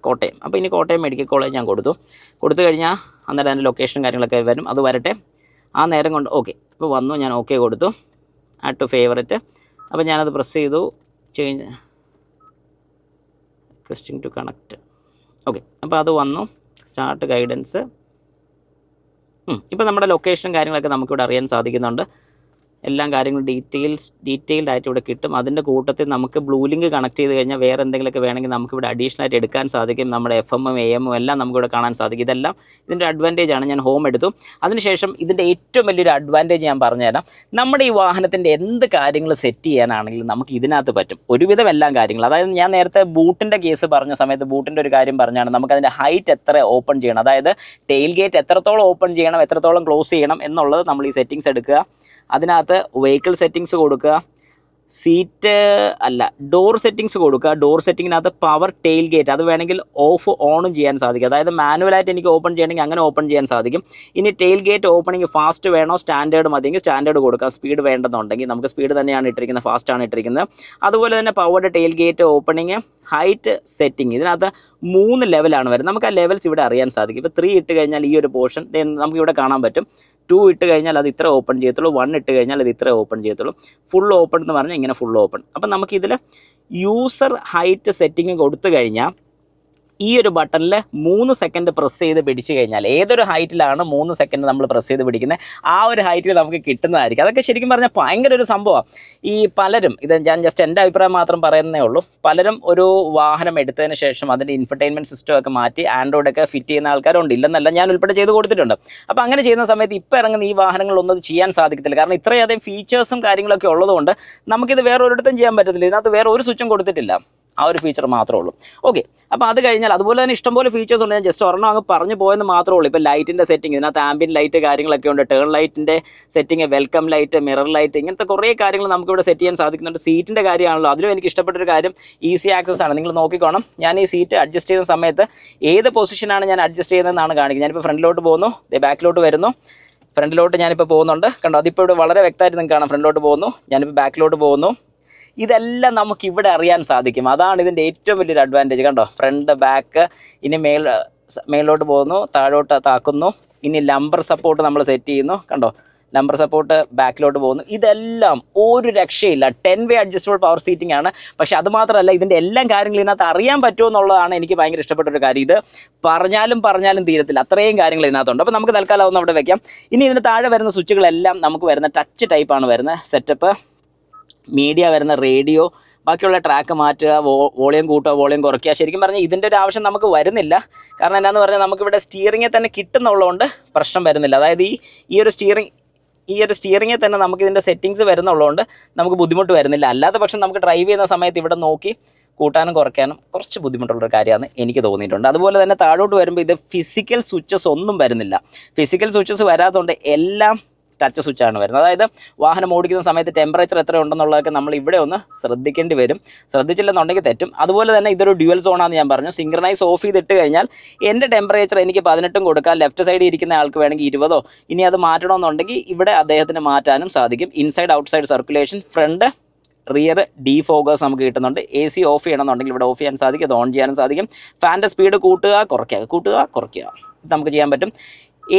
കോട്ടയം. അപ്പോൾ ഇനി കോട്ടയം മെഡിക്കൽ കോളേജ് ഞാൻ കൊടുത്തു കഴിഞ്ഞാൽ അന്നേരം അതിൻ്റെ ലൊക്കേഷനും കാര്യങ്ങളൊക്കെ വരും. അത് വരട്ടെ. ആ നേരം കൊണ്ട് ഓക്കെ ഇപ്പോൾ വന്നു. ഞാൻ ഓക്കെ കൊടുത്തു. Add to favourite. അപ്പോൾ ഞാനത് പ്രസ് ചെയ്തു. Change requesting to connect. Okay, അപ്പോൾ അത് വന്നു. Start guidance. ഇപ്പോൾ നമ്മുടെ ലൊക്കേഷനും കാര്യങ്ങളൊക്കെ നമുക്കിവിടെ അറിയാൻ സാധിക്കുന്നുണ്ട്. എല്ലാ കാര്യങ്ങളും ഡീറ്റെയിൽഡ് ആയിട്ട് ഇവിടെ കിട്ടും. അതിൻ്റെ കൂട്ടത്തിൽ നമുക്ക് ബ്ലൂ ലിങ്ക് കണക്ട് ചെയ്ത് കഴിഞ്ഞാൽ വേറെ എന്തെങ്കിലുമൊക്കെ വേണമെങ്കിൽ നമുക്കിവിടെ അഡീഷണൽ ആയിട്ട് എടുക്കാൻ സാധിക്കും. നമ്മുടെ FM-ഉം AM-ഉം എല്ലാം നമുക്കിവിടെ കാണാൻ സാധിക്കും. ഇതെല്ലാം ഇതിൻ്റെ അഡ്വാൻറ്റേജ് ആണ്. ഞാൻ ഹോം എടുത്തു. അതിനുശേഷം ഇതിൻ്റെ ഏറ്റവും വലിയൊരു അഡ്വാൻറ്റേജ് ഞാൻ പറഞ്ഞുതരാം. നമ്മുടെ ഈ വാഹനത്തിൻ്റെ എന്ത് കാര്യങ്ങൾ സെറ്റ് ചെയ്യാനാണെങ്കിലും നമുക്ക് ഇതിനകത്ത് പറ്റും ഒരുവിധം എല്ലാം കാര്യങ്ങൾ. അതായത് ഞാൻ നേരത്തെ ബൂട്ടിൻ്റെ കേസ് പറഞ്ഞ സമയത്ത് ബൂട്ടിൻ്റെ ഒരു കാര്യം പറഞ്ഞാണ് നമുക്കതിൻ്റെ ഹൈറ്റ് എത്ര ഓപ്പൺ ചെയ്യണം, അതായത് ടെയിൽ ഗേറ്റ് എത്രത്തോളം ഓപ്പൺ ചെയ്യണം, എത്രത്തോളം ക്ലോസ് ചെയ്യണം എന്നുള്ളത് നമ്മൾ ഈ സെറ്റിങ്സ് എടുക്കുക. അതിനകത്ത് വെഹിക്കിൾ സെറ്റിങ്സ് കൊടുക്കുക, സീറ്റ് അല്ല ഡോർ സെറ്റിങ്സ് കൊടുക്കുക. ഡോർ സെറ്റിങ്ങിനകത്ത് പവർ ടെയിൽ ഗേറ്റ് അത് വേണമെങ്കിൽ ഓഫ് ഓണും ചെയ്യാൻ സാധിക്കും. അതായത് മാനുവലായിട്ട് എനിക്ക് ഓപ്പൺ ചെയ്യണമെങ്കിൽ അങ്ങനെ ഓപ്പൺ ചെയ്യാൻ സാധിക്കും. ഇനി ടെയിൽ ഗേറ്റ് ഓപ്പണിങ് ഫാസ്റ്റ് വേണോ സ്റ്റാൻഡേർഡ് മതിയെങ്കിൽ സ്റ്റാൻഡേർഡ് കൊടുക്കാം. സ്പീഡ് വേണ്ടെന്നുണ്ടെങ്കിൽ നമുക്ക് സ്പീഡ് തന്നെയാണ് ഇട്ടിരിക്കുന്നത്, ഫാസ്റ്റാണ് ഇട്ടിരിക്കുന്നത്. അതുപോലെ തന്നെ powered tail gate opening, height setting, ഇതിനകത്ത് 3 ലെവലാണ് വരുന്നത്. നമുക്ക് ആ ലെവൽസ് ഇവിടെ അറിയാൻ സാധിക്കും. ഇപ്പോൾ 3 ഇട്ട് കഴിഞ്ഞാൽ ഈ ഒരു പോർഷൻ നമുക്കിവിടെ കാണാൻ പറ്റും. 2 ഇട്ട് കഴിഞ്ഞാൽ അത് ഇത്ര ഓപ്പൺ ചെയ്യത്തുള്ളൂ. 1 ഇട്ട് കഴിഞ്ഞാൽ അത് ഇത്ര ഓപ്പൺ ചെയ്യത്തുള്ളൂ. ഫുൾ ഓപ്പൺ എന്ന് പറഞ്ഞാൽ ഇങ്ങനെ ഫുൾ ഓപ്പൺ. അപ്പം നമുക്കിതിൽ യൂസർ ഹൈറ്റ് സെറ്റിംഗ് കൊടുത്തു കഴിഞ്ഞാൽ ഈ ഒരു ബട്ടണിൽ 3 സെക്കൻഡ് പ്രസ് ചെയ്ത് പിടിച്ചു കഴിഞ്ഞാൽ ഏതൊരു ഹൈറ്റിലാണ് 3 സെക്കൻഡ് നമ്മൾ പ്രസ് ചെയ്ത് പിടിക്കുന്നത് ആ ഒരു ഹൈറ്റിൽ നമുക്ക് കിട്ടുന്നതായിരിക്കും. അതൊക്കെ ശരിക്കും പറഞ്ഞാൽ ഭയങ്കര ഒരു സംഭവമാണ്. ഈ പലരും ഇത് ഞാൻ ജസ്റ്റ് എൻ്റെ അഭിപ്രായം മാത്രം പറയുന്നേ ഉള്ളൂ. പലരും ഒരു വാഹനം എടുത്തതിന് ശേഷം അതിൻ്റെ ഇൻഫർടൈൻമെൻറ്റ് സിസ്റ്റം ഒക്കെ മാറ്റി ആൻഡ്രോയിഡൊക്കെ ഫിറ്റ് ചെയ്യുന്ന ആൾക്കാരുണ്ട്, ഇല്ലെന്നല്ല, ഞാൻ ഉൾപ്പെടെ ചെയ്ത് കൊടുത്തിട്ടുണ്ട്. അപ്പോൾ അങ്ങനെ ചെയ്യുന്ന സമയത്ത് ഇപ്പോൾ ഇറങ്ങുന്ന ഈ വാഹനങ്ങളൊന്നും അത് ചെയ്യാൻ സാധിക്കത്തില്ല. കാരണം ഇത്രയധികം ഫീച്ചേഴ്സും കാര്യങ്ങളൊക്കെ ഉള്ളതുകൊണ്ട് നമുക്കിത് വേറെ ഒരിടത്തും ചെയ്യാൻ പറ്റത്തില്ല. ഇതിനകത്ത് വേറെ ഒരു സ്വിച്ചും കൊടുത്തിട്ടില്ല, ആ ഒരു ഫീച്ചർ മാത്രമേ ഉള്ളൂ. ഓക്കെ, അപ്പോൾ അത് കഴിഞ്ഞാൽ അതുപോലെ തന്നെ ഇഷ്ടംപോലെ ഫീച്ചേഴ്സ് ഉണ്ട്. ഞാൻ ജസ്റ്റ് ഒരെണ്ണം അങ്ങ് പറഞ്ഞു പോയെന്ന് മാത്രമേ ഉള്ളൂ. ഇപ്പോൾ ലൈറ്റിൻ്റെ സെറ്റിംഗ്, ഇതിനകത്ത് ആംബിയൻ ലൈറ്റ് കാര്യങ്ങളൊക്കെ ഉണ്ട്, ടേൺ ലൈറ്റിൻ്റെ setting, welcome light, mirror light, ഇങ്ങനത്തെ കുറേ കാര്യങ്ങൾ നമുക്കിവിടെ സെറ്റ് ചെയ്യാൻ സാധിക്കുന്നുണ്ട്. സീറ്റിൻ്റെ കാര്യമാണല്ലോ, അതിലും എനിക്ക് ഇഷ്ടപ്പെട്ടൊരു കാര്യം ഈസി ആക്സസ് ആണ്. നിങ്ങൾ നോക്കിക്കോണം, ഞാൻ ഈ സീറ്റ് അഡ്ജസ്റ്റ് ചെയ്യുന്ന സമയത്ത് ഏത് പൊസിഷനാണ് ഞാൻ അഡ്ജസ്റ്റ് ചെയ്യുന്നതെന്നാണ് കാണിക്കുന്നത്. ഞാനിപ്പോൾ ഫ്രണ്ടിലോട്ട് പോകുന്നു, ബാക്കിലോട്ട് വരുന്നു, ഫ്രണ്ടിലോട്ട് ഞാനിപ്പോൾ പോകുന്നുണ്ട്, കണ്ടോ, അതിപ്പോൾ ഇവിടെ വളരെ വ്യക്തമായിട്ട് നിങ്ങൾക്ക് കാണാം. ഫ്രണ്ടിലോട്ട് പോകുന്നു, ഞാനിപ്പോൾ ബാക്കിലോട്ട് പോകുന്നു. ഇതെല്ലാം നമുക്ക് ഇവിടെ അറിയാൻ സാധിക്കും. അതാണ് ഇതിൻ്റെ ഏറ്റവും വലിയൊരു അഡ്വാൻറ്റേജ്. കണ്ടോ, ഫ്രണ്ട് ബാക്ക്, ഇനി മേലോട്ട് പോകുന്നു, താഴോട്ട് താക്കുന്നു, ഇനി ലംബർ സപ്പോർട്ട് നമ്മൾ സെറ്റ് ചെയ്യുന്നു. കണ്ടോ, ലംബർ സപ്പോർട്ട് ബാക്കിലോട്ട് പോകുന്നു. ഇതെല്ലാം ഒരു രക്ഷയില്ല. 10 വേ അഡ്ജസ്റ്റബിൾ പവർ സീറ്റിംഗ് ആണ്. പക്ഷേ അത് മാത്രമല്ല, ഇതിൻ്റെ എല്ലാം കാര്യങ്ങളും ഇതിനകത്ത് അറിയാൻ പറ്റുമോ എന്നുള്ളതാണ് എനിക്ക് ഭയങ്കര ഇഷ്ടപ്പെട്ടൊരു കാര്യം. ഇത് പറഞ്ഞാലും തീരത്തില്ല, അത്രയും കാര്യങ്ങൾ ഇതിനകത്തുണ്ട്. അപ്പോൾ നമുക്ക് തൽക്കാലം ഒന്ന് അവിടെ വെക്കാം. ഇനി ഇതിന് താഴെ വരുന്ന സ്വിച്ചുകളെല്ലാം നമുക്ക് വരുന്ന ടച്ച് ടൈപ്പാണ് വരുന്നത്. സെറ്റപ്പ്, മീഡിയ വരുന്ന, റേഡിയോ, ബാക്കിയുള്ള ട്രാക്ക് മാറ്റുക, വോളിയം കൂട്ടുക, വോളിയം കുറയ്ക്കുക. ശരിക്കും പറഞ്ഞാൽ ഇതിൻ്റെ ഒരു ആവശ്യം നമുക്ക് വരുന്നില്ല. കാരണം എന്താണെന്ന് പറഞ്ഞാൽ നമുക്കിവിടെ സ്റ്റിയറിങ്ങിൽ തന്നെ കിട്ടുന്നുള്ളതുകൊണ്ട് പ്രശ്നം വരുന്നില്ല. അതായത് ഈ ഒരു സ്റ്റിയറിങ്ങിൽ തന്നെ നമുക്ക് ഇതിൻ്റെ സെറ്റിങ്സ് വരുന്നുള്ളതുകൊണ്ട് നമുക്ക് ബുദ്ധിമുട്ട് വരുന്നില്ല. അല്ലാത്ത പക്ഷം നമുക്ക് ഡ്രൈവ് ചെയ്യുന്ന സമയത്ത് ഇവിടെ നോക്കി കൂട്ടാനും കുറയ്ക്കാനും കുറച്ച് ബുദ്ധിമുട്ടുള്ളൊരു കാര്യമാണ് എനിക്ക് തോന്നിയിട്ടുണ്ട്. അതുപോലെ തന്നെ താഴോട്ട് വരുമ്പോൾ ഇത് ഫിസിക്കൽ സ്വിച്ചസ് ഒന്നും വരുന്നില്ല. ഫിസിക്കൽ സ്വിച്ചസ് വരാത്തതുകൊണ്ട് എല്ലാം ടച്ച് സ്വിച്ചാണ് വരുന്നത്. അതായത് വാഹനം ഓടിക്കുന്ന സമയത്ത് ടെമ്പറേച്ചർ എത്ര ഉണ്ടെന്നുള്ളതൊക്കെ നമ്മൾ ഇവിടെ ഒന്ന് ശ്രദ്ധിക്കേണ്ടി വരും. ശ്രദ്ധിച്ചില്ലെന്നുണ്ടെങ്കിൽ തെറ്റും. അതുപോലെ തന്നെ ഇതൊരു ഡ്യുവൽ സോണാണെന്ന് ഞാൻ പറഞ്ഞു. സിങ്ക്രണൈസ് ഓഫ് ചെയ്തിട്ട് കഴിഞ്ഞാൽ എൻ്റെ ടെമ്പറേച്ചർ എനിക്ക് 18 കൊടുക്കാം. ലെഫ്റ്റ് സൈഡിൽ ഇരിക്കുന്ന ആൾക്ക് വേണമെങ്കിൽ 20. ഇനി അത് മാറ്റണമെന്നുണ്ടെങ്കിൽ ഇവിടെ അദ്ദേഹത്തിന് മാറ്റാനും സാധിക്കും. Inside outside circulation, front rear defoggers നമുക്ക് കിട്ടുന്നുണ്ട്. AC ഓഫ് ചെയ്യണമെന്നുണ്ടെങ്കിൽ ഇവിടെ ഓഫ് ചെയ്യാൻ സാധിക്കും, അത് ഓൺ ചെയ്യാനും സാധിക്കും. ഫാൻ്റെ സ്പീഡ് കൂട്ടുക കുറയ്ക്കുക ഇത് നമുക്ക് ചെയ്യാൻ പറ്റും.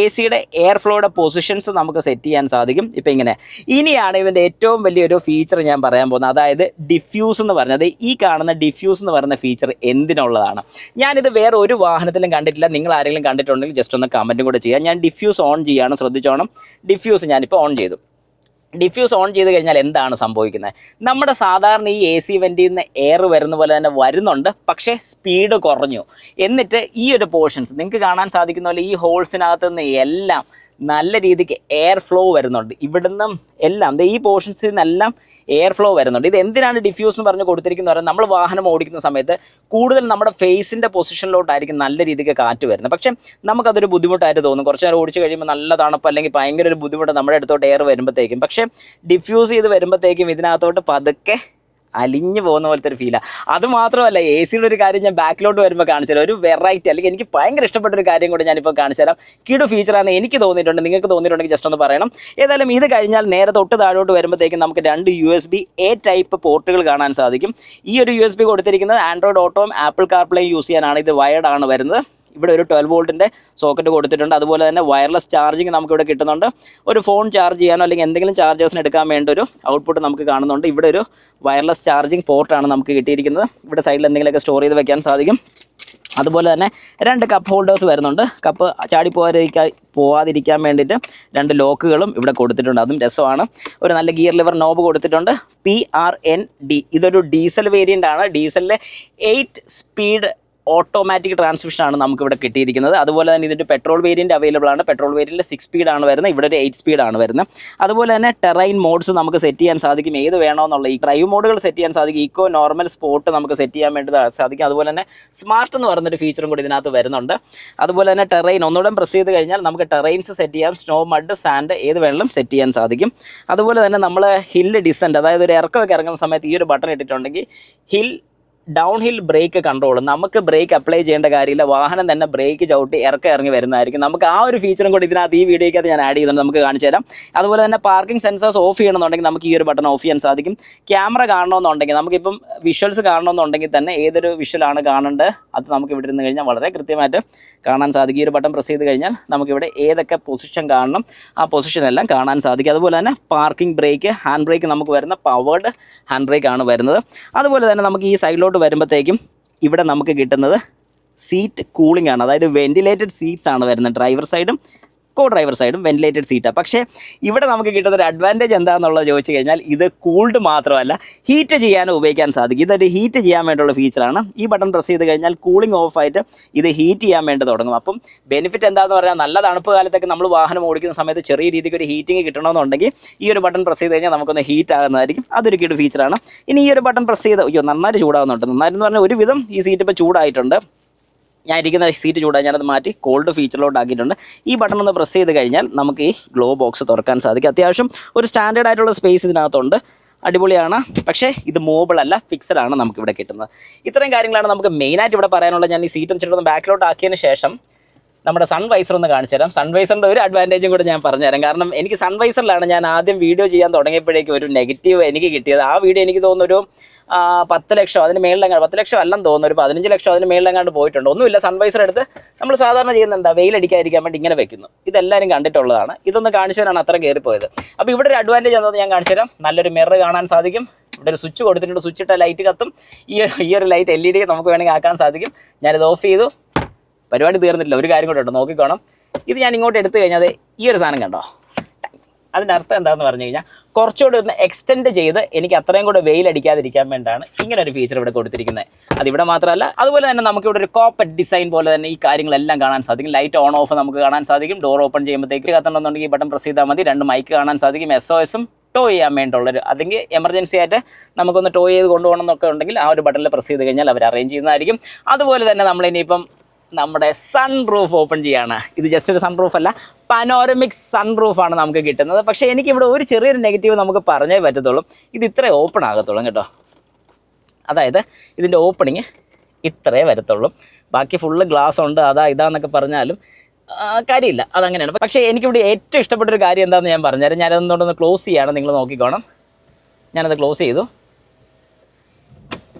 AC-യുടെ എയർ ഫ്ലോയുടെ പൊസിഷൻസ് നമുക്ക് സെറ്റ് ചെയ്യാൻ സാധിക്കും. ഇപ്പോൾ ഇങ്ങനെ. ഇനിയാണ് ഇതിൻ്റെ ഏറ്റവും വലിയൊരു ഫീച്ചർ ഞാൻ പറയാൻ പോകുന്നത്. അതായത് ഡിഫ്യൂസ് എന്ന് പറഞ്ഞത്, ഈ കാണുന്ന ഡിഫ്യൂസ് എന്ന് പറയുന്ന ഫീച്ചർ എന്തിനുള്ളതാണ്? ഞാനിത് വേറെ ഒരു വാഹനത്തിലും കണ്ടിട്ടില്ല. നിങ്ങൾ ആരെങ്കിലും കണ്ടിട്ടുണ്ടെങ്കിൽ ജസ്റ്റ് ഒന്ന് കമൻറ്റും കൂടെ ചെയ്യാം. ഞാൻ ഡിഫ്യൂസ് ഓൺ ചെയ്യുകയാണ്, ശ്രദ്ധിച്ചോണം. ഡിഫ്യൂസ് ഞാനിപ്പോൾ ഓൺ ചെയ്തു. ഡിഫ്യൂസ് ഓൺ ചെയ്ത് കഴിഞ്ഞാൽ എന്താണ് സംഭവിക്കുന്നത്? നമ്മുടെ സാധാരണ ഈ AC വെൻറ്റിൽ നിന്ന് എയർ വരുന്ന പോലെ തന്നെ വരുന്നുണ്ട്, പക്ഷേ സ്പീഡ് കുറഞ്ഞു. എന്നിട്ട് ഈ ഒരു പോർഷൻസ് നിങ്ങൾക്ക് കാണാൻ സാധിക്കുന്ന പോലെ ഈ ഹോൾസിനകത്ത് നിന്ന് എല്ലാം നല്ല രീതിക്ക് എയർ ഫ്ലോ വരുന്നുണ്ട്. ഇവിടുന്നും എല്ലാം ഈ പോർഷൻസിൽ നിന്നെല്ലാം എയർ ഫ്ലോ വരുന്നുണ്ട്. ഇത് എന്തിനാണ് ഡിഫ്യൂസ് എന്ന് പറഞ്ഞ് കൊടുത്തിരിക്കുന്നത് പറഞ്ഞാൽ നമ്മൾ വാഹനം ഓടിക്കുന്ന സമയത്ത് കൂടുതൽ നമ്മുടെ ഫേസിൻ്റെ പൊസിഷനിലോട്ടായിരിക്കും നല്ല രീതിക്ക് കാറ്റ് വരുന്നത്. പക്ഷേ നമുക്കതൊരു ബുദ്ധിമുട്ടായിട്ട് തോന്നും. കുറച്ച് നേരം ഓടിച്ച് കഴിയുമ്പോൾ നല്ല തണുപ്പ് അല്ലെങ്കിൽ ഭയങ്കര ഒരു ബുദ്ധിമുട്ട് നമ്മുടെ അടുത്തോട്ട് എയർ വരുമ്പോഴത്തേക്കും. പക്ഷേ ഡിഫ്യൂസ് ചെയ്ത് വരുമ്പോഴത്തേക്കും ഇതിനകത്തോട്ട് പതുക്കെ അലിഞ്ഞു പോകുന്ന പോലത്തെ ഒരു ഫീലാണ്. അതുമാത്രമല്ല, AC-യുടെ ഒരു കാര്യം ഞാൻ ബാക്കിലോട്ട് വരുമ്പോൾ കാണിച്ചു തരാം. ഒരു വെറൈറ്റി, അല്ലെങ്കിൽ എനിക്ക് ഭയങ്കര ഇഷ്ടപ്പെട്ടൊരു കാര്യം കൂടി ഞാനിപ്പോൾ കാണിച്ചു തരാം. കിടു ഫീച്ചറാണെന്ന് എനിക്ക് തോന്നിയിട്ടുണ്ട്. നിങ്ങൾക്ക് തോന്നിയിട്ടുണ്ടെങ്കിൽ ജസ്റ്റ് ഒന്ന് പറയണം. ഏതായാലും ഇത് കഴിഞ്ഞാൽ നേരെ തൊട്ട് താഴോട്ട് വരുമ്പോഴത്തേക്കും നമുക്ക് 2 USB-A ടൈപ്പ് പോർട്ടുകൾ കാണാൻ സാധിക്കും. ഈ ഒരു USB കൊടുത്തിരിക്കുന്നത് ആൻഡ്രോയിഡ് ഓട്ടോയും ആപ്പിൾ കാർപ്ലേ യൂസ് ചെയ്യാനാണ്. ഇത് വയർഡ് ആണ് വരുന്നത്. ഇവിടെ ഒരു 12 വോൾട്ടിൻ്റെ സോക്കറ്റ് കൊടുത്തിട്ടുണ്ട്. അതുപോലെ തന്നെ വയർലെസ് ചാർജിങ് നമുക്കിവിടെ കിട്ടുന്നുണ്ട്. ഒരു ഫോൺ ചാർജ് ചെയ്യാനോ അല്ലെങ്കിൽ എന്തെങ്കിലും ചാർജേഴ്സിന് എടുക്കാൻ വേണ്ട ഒരു ഔട്ട്പുട്ട് നമുക്ക് കാണുന്നുണ്ട്. ഇവിടെ ഒരു വയർലെസ് ചാർജിങ് പോർട്ടാണ് നമുക്ക് കിട്ടിയിരിക്കുന്നത്. ഇവിടെ സൈഡിൽ എന്തെങ്കിലുമൊക്കെ സ്റ്റോർ ചെയ്ത് വെക്കാൻ സാധിക്കും. അതുപോലെ തന്നെ 2 കപ്പ് ഹോൾഡേഴ്സ് വരുന്നുണ്ട്. കപ്പ് ചാടി പോവാതിരിക്കാൻ വേണ്ടിയിട്ട് 2 ലോക്കുകളും ഇവിടെ കൊടുത്തിട്ടുണ്ട്. അതും രസമാണ്. ഒരു നല്ല ഗിയർ ലിവർ നോബ് കൊടുത്തിട്ടുണ്ട്. PRND ഇതൊരു ഡീസൽ വേരിയൻ്റ് ആണ്. ഡീസലിലെ 8 സ്പീഡ് ഓട്ടോമാറ്റിക് ട്രാൻസ്മിഷനാണ് നമുക്കിവിടെ കിട്ടിയിരിക്കുന്നത്. അതുപോലെ തന്നെ ഇതിൻ്റെ പെട്രോൾ വേരിയൻറ്റ് അവൈലബിൾ ആണ്. പെട്രോൾ വേരിയൻറ്റിൽ 6 സ്പീഡാണ് വരുന്നത്. ഇവിടെ ഒരു 8 സ്പീഡാണ് വരുന്നത്. അതുപോലെ തന്നെ ടെറൈൻ മോഡ്സ് നമുക്ക് സെറ്റ് ചെയ്യാൻ സാധിക്കും. ഏത് വേണമെന്നുള്ള ഈ ഡ്രൈവ് മോഡുകൾ സെറ്റ് ചെയ്യാൻ സാധിക്കും. ഇക്കോ, നോർമൽ, സ്പോർട്ട് നമുക്ക് സെറ്റ് ചെയ്യാൻ വേണ്ടി സാധിക്കും. അതുപോലെ തന്നെ സ്മാർട്ട് എന്ന് പറയുന്നൊരു ഫീച്ചറും കൂടി ഇതിനകത്ത് വരുന്നുണ്ട്. അതുപോലെ തന്നെ ടെറൈൻ ഒന്നുകൂടെ പ്രസ് ചെയ്ത് കഴിഞ്ഞാൽ നമുക്ക് ടെറൈൻസ് സെറ്റ് ചെയ്യാം. സ്നോ, മഡ്, സാൻഡ് ഏത് വേണമെങ്കിലും സെറ്റ് ചെയ്യാൻ സാധിക്കും. അതുപോലെ തന്നെ നമ്മൾ ഹില്ല് ഡിസെൻറ്റ്, അതായത് ഒരു ഇറക്കമൊക്കെ ഇറങ്ങുന്ന സമയത്ത് ഈ ഒരു ബട്ടൺ ഇട്ടിട്ടുണ്ടെങ്കിൽ ഡൗൺ ഹിൽ ബ്രേക്ക് കൺട്രോൾ, നമുക്ക് ബ്രേക്ക് അപ്ലൈ ചെയ്യേണ്ട കാര്യമില്ല. വാഹനം തന്നെ ബ്രേക്ക് ചവിട്ടി ഇറങ്ങി വരുന്നതായിരിക്കും. നമുക്ക് ആ ഒരു ഫീച്ചറും കൂടി ഇതിനകത്ത് ഈ വീഡിയോയ്ക്കകത്ത് ഞാൻ ആഡ് ചെയ്തിട്ടുണ്ട്, നമുക്ക് കാണിച്ചു തരാം. അതുപോലെ തന്നെ പാർക്കിംഗ് സെൻസേഴ്സ് ഓഫ് ചെയ്യണമെന്നുണ്ടെങ്കിൽ നമുക്ക് ഈ ഒരു ബട്ടൺ ഓഫ് ചെയ്യാൻ സാധിക്കും. ക്യാമറ കാണണമെന്നുണ്ടെങ്കിൽ, നമുക്കിപ്പം വിഷ്വൽസ് കാണണമെന്നുണ്ടെങ്കിൽ തന്നെ ഏതൊരു വിഷ്വലാണ് കാണേണ്ടത് അത് നമുക്ക് ഇവിടെ ഇരുന്ന് കഴിഞ്ഞാൽ വളരെ കൃത്യമായിട്ട് കാണാൻ സാധിക്കും. ഈ ഒരു ബട്ടൺ പ്രസ് ചെയ്ത് കഴിഞ്ഞാൽ നമുക്കിവിടെ ഏതൊക്കെ പൊസിഷൻ കാണണം ആ പൊസിഷൻ എല്ലാം കാണാൻ സാധിക്കും. അതുപോലെ തന്നെ പാർക്കിംഗ് ബ്രേക്ക്, ഹാൻഡ് ബ്രേക്ക് നമുക്ക് വരുന്ന പവേർഡ് ഹാൻഡ് ബ്രേക്ക് ആണ് വരുന്നത്. അതുപോലെ തന്നെ നമുക്ക് ഈ സൈഡിലോട്ട് വരുമ്പോഴത്തേക്കും ഇവിടെ നമുക്ക് കിട്ടുന്നത് സീറ്റ് കൂളിംഗ് ആണ്. അതായത് വെന്റിലേറ്റഡ് സീറ്റ്സ് ആണ് വരുന്നത്. ഡ്രൈവർ സൈഡും കോ ഡ്രൈവർ സൈഡും വെന്റിലേറ്റഡ് സീറ്റാണ്. പക്ഷേ ഇവിടെ നമുക്ക് കിട്ടുന്ന ഒരു അഡ്വാൻറ്റേജ് എന്താണെന്നുള്ളത് ചോദിച്ചു കഴിഞ്ഞാൽ ഇത് കൂൾഡ് മാത്രമല്ല ഹീറ്റ് ചെയ്യാനും ഉപയോഗിക്കാൻ സാധിക്കും. ഇതൊരു ഹീറ്റ് ചെയ്യാൻ വേണ്ടിയുള്ള ഫീച്ചറാണ്. ഈ ബട്ടൺ പ്രസ് ചെയ്ത് കഴിഞ്ഞാൽ കൂളിംഗ് ഓഫ് ആയിട്ട് ഇത് ഹീറ്റ് ചെയ്യാൻ വേണ്ടി തുടങ്ങും. അപ്പം ബെനിഫിറ്റ് എന്താണെന്ന് പറഞ്ഞാൽ നല്ല തണുപ്പ് കാലത്തൊക്കെ നമ്മൾ വാഹനം ഓടിക്കുന്ന സമയത്ത് ചെറിയ രീതിക്ക് ഒരു ഹീറ്റിംഗ് കിട്ടണമെന്നുണ്ടെങ്കിൽ ഈ ഒരു ബട്ടൺ പ്രസ് ചെയ്ത് കഴിഞ്ഞാൽ നമുക്കൊന്ന് ഹീറ്റ് ആകുന്നതായിരിക്കും. അതൊരു കിടു ഫീച്ചറാണ്. ഇനി ഈ ഒരു ബട്ടൺ പ്രസ് ചെയ്ത് നന്നായിട്ട് ചൂടാകുന്നുണ്ട്. നന്നായിട്ടെന്ന് പറഞ്ഞാൽ ഒരുവിധം ഈ സീറ്റ് ഇപ്പോൾ ചൂടായിട്ടുണ്ട്. ഞാൻ ഇരിക്കുന്ന സീറ്റ് ചൂടായി, ഞാനത് മാറ്റി കോൾഡ് ഫീച്ചറിലോട്ട് ആക്കിയിട്ടുണ്ട്. ഈ ബട്ടൺ ഒന്ന് പ്രസ് ചെയ്ത് കഴിഞ്ഞാൽ നമുക്ക് ഈ ഗ്ലോ ബോക്സ് തുറക്കാൻ സാധിക്കും. അത്യാവശ്യം ഒരു സ്റ്റാൻഡേർഡ് ആയിട്ടുള്ള സ്പേസ് ഇതിനകത്തുണ്ട്. അടിപൊളിയാണ്. പക്ഷേ ഇത് മൂവബിൾ അല്ല, ഫിക്സഡ് ആണ് നമുക്കിവിടെ കിട്ടുന്നത്. ഇത്രയും കാര്യങ്ങളാണ് നമുക്ക് മെയിനായിട്ട് ഇവിടെ പറയാനുള്ളത്. ഞാൻ ഈ സീറ്റ് വെച്ചിട്ടൊന്ന് ബാക്കിലോട്ട് ആക്കിയതിന് ശേഷം നമ്മുടെ സൺവൈസർ ഒന്ന് കാണിച്ചു തരാം. സൺവൈസറിൻ്റെ ഒരു അഡ്വാൻറ്റേജും കൂടെ ഞാൻ പറഞ്ഞുതരാം. കാരണം എനിക്ക് സൺവൈസറിലാണ് ഞാൻ ആദ്യം വീഡിയോ ചെയ്യാൻ തുടങ്ങിയപ്പോഴേക്കും ഒരു നെഗറ്റീവ് എനിക്ക് കിട്ടിയത്. ആ വീഡിയോ എനിക്ക് തോന്നുന്നൊരു 10 ലക്ഷം അതിന് മേളിലെങ്ങാണ്ട്, 10 ലക്ഷം അല്ലെന്ന് തോന്നുന്നു, ഒരു 15 ലക്ഷം അതിന് മേളിലെങ്ങാണ്ട് പോയിട്ടുണ്ട്. ഒന്നുമില്ല, സൺവൈസർ എടുത്ത് നമ്മൾ സാധാരണ ചെയ്യുന്ന എന്താ, വെയിലടിക്കാതിരിക്കാൻ വേണ്ടി ഇങ്ങനെ വെക്കുന്നു. ഇതെല്ലാവരും കണ്ടിട്ടുള്ളതാണ്. ഇതൊന്ന് കാണിച്ചതിനാണ് അത്ര കയറിപ്പോയത്. അപ്പോൾ ഇവിടെ ഒരു അഡ്വാൻറ്റേജ് എന്താണെന്ന് ഞാൻ കാണിച്ചു തരാം. നല്ലൊരു മിറർ കാണാൻ സാധിക്കും. ഇവിടെ ഒരു സ്വിച്ച് കൊടുത്തിട്ടുണ്ട്. സ്വിച്ച് ഇട്ട ലൈറ്റ് കത്തും. ഈ ഒരു ലൈറ്റ് LED നമുക്ക് വേണമെങ്കിൽ ആക്കാൻ സാധിക്കും. ഞാനിത് ഓഫ് ചെയ്തു. പരിപാടി തീർന്നിട്ടില്ല. ഒരു കാര്യം കൂടെ ഉണ്ട്, നോക്കിക്കോണം. ഇത് ഞാൻ ഇങ്ങോട്ട് എടുത്തു കഴിഞ്ഞാൽ ഈ ഒരു സാധനം കണ്ടോ, അതിൻ്റെ അർത്ഥം എന്താണെന്ന് പറഞ്ഞു കഴിഞ്ഞാൽ കുറച്ചുകൂടി ഒന്ന് എക്സ്റ്റെൻഡ് ചെയ്ത് എനിക്ക് അത്രയും കൂടെ വെയിലടിക്കാതിരിക്കാൻ വേണ്ടിയാണ് ഇങ്ങനെ ഒരു ഫീച്ചർ ഇവിടെ കൊടുത്തിരിക്കുന്നത്. അതിവിടെ മാത്രമല്ല, അതുപോലെ തന്നെ നമുക്കിവിടെ ഒരു കോപ്പറ്റ് ഡിസൈൻ പോലെ തന്നെ ഈ കാര്യങ്ങളെല്ലാം കാണാൻ സാധിക്കും. ലൈറ്റ് ഓൺ ഓഫ് നമുക്ക് കാണാൻ സാധിക്കും. ഡോർ ഓപ്പൺ ചെയ്യുമ്പോഴത്തേക്ക് കത്തണമെന്നുണ്ടെങ്കിൽ ഈ ബട്ടൺ പ്രസ് ചെയ്താൽ മതി. 2 മൈക്ക് കാണാൻ സാധിക്കും. SOSും ടോ ചെയ്യാൻ വേണ്ടിയുള്ളൊരു, അല്ലെങ്കിൽ എമർജൻസി ആയിട്ട് നമുക്കൊന്ന് ടോ ചെയ്ത് കൊണ്ടുപോകണം എന്നൊക്കെ ഉണ്ടെങ്കിൽ ആ ഒരു ബട്ടണിൽ പ്രസ് ചെയ്ത് കഴിഞ്ഞാൽ അവർ അറേഞ്ച് ചെയ്യുന്നതായിരിക്കും. അതുപോലെ തന്നെ നമ്മളിനിയിപ്പം നമ്മുടെ സൺ റൂഫ് ഓപ്പൺ ചെയ്യാണ്. ഇത് ജസ്റ്റ് ഒരു സൺ റൂഫ് അല്ല, പനോരമിക് സൺ റൂഫാണ് നമുക്ക് കിട്ടുന്നത്. പക്ഷേ എനിക്കിവിടെ ഒരു ചെറിയൊരു നെഗറ്റീവ് നമുക്ക് പറഞ്ഞേ പറ്റത്തുള്ളൂ. ഇത് ഇത്രേ ഓപ്പൺ ആകത്തുള്ളൂ കേട്ടോ. അതായത് ഇതിൻ്റെ ഓപ്പണിങ് ഇത്രേ വരത്തുള്ളൂ. ബാക്കി ഫുള്ള് ഗ്ലാസ് ഉണ്ട്, ഇതാന്നൊക്കെ പറഞ്ഞാലും കാര്യമില്ല, അതങ്ങനെയാണ്. പക്ഷേ എനിക്കിവിടെ ഏറ്റവും ഇഷ്ടപ്പെട്ടൊരു കാര്യം എന്താണെന്ന് ഞാൻ പറഞ്ഞുതരാം. ഞാനതൊന്നുകൊണ്ടൊന്ന് ക്ലോസ് ചെയ്യാണ്, നിങ്ങൾ നോക്കിക്കോണം. ഞാനത് ക്ലോസ് ചെയ്തു.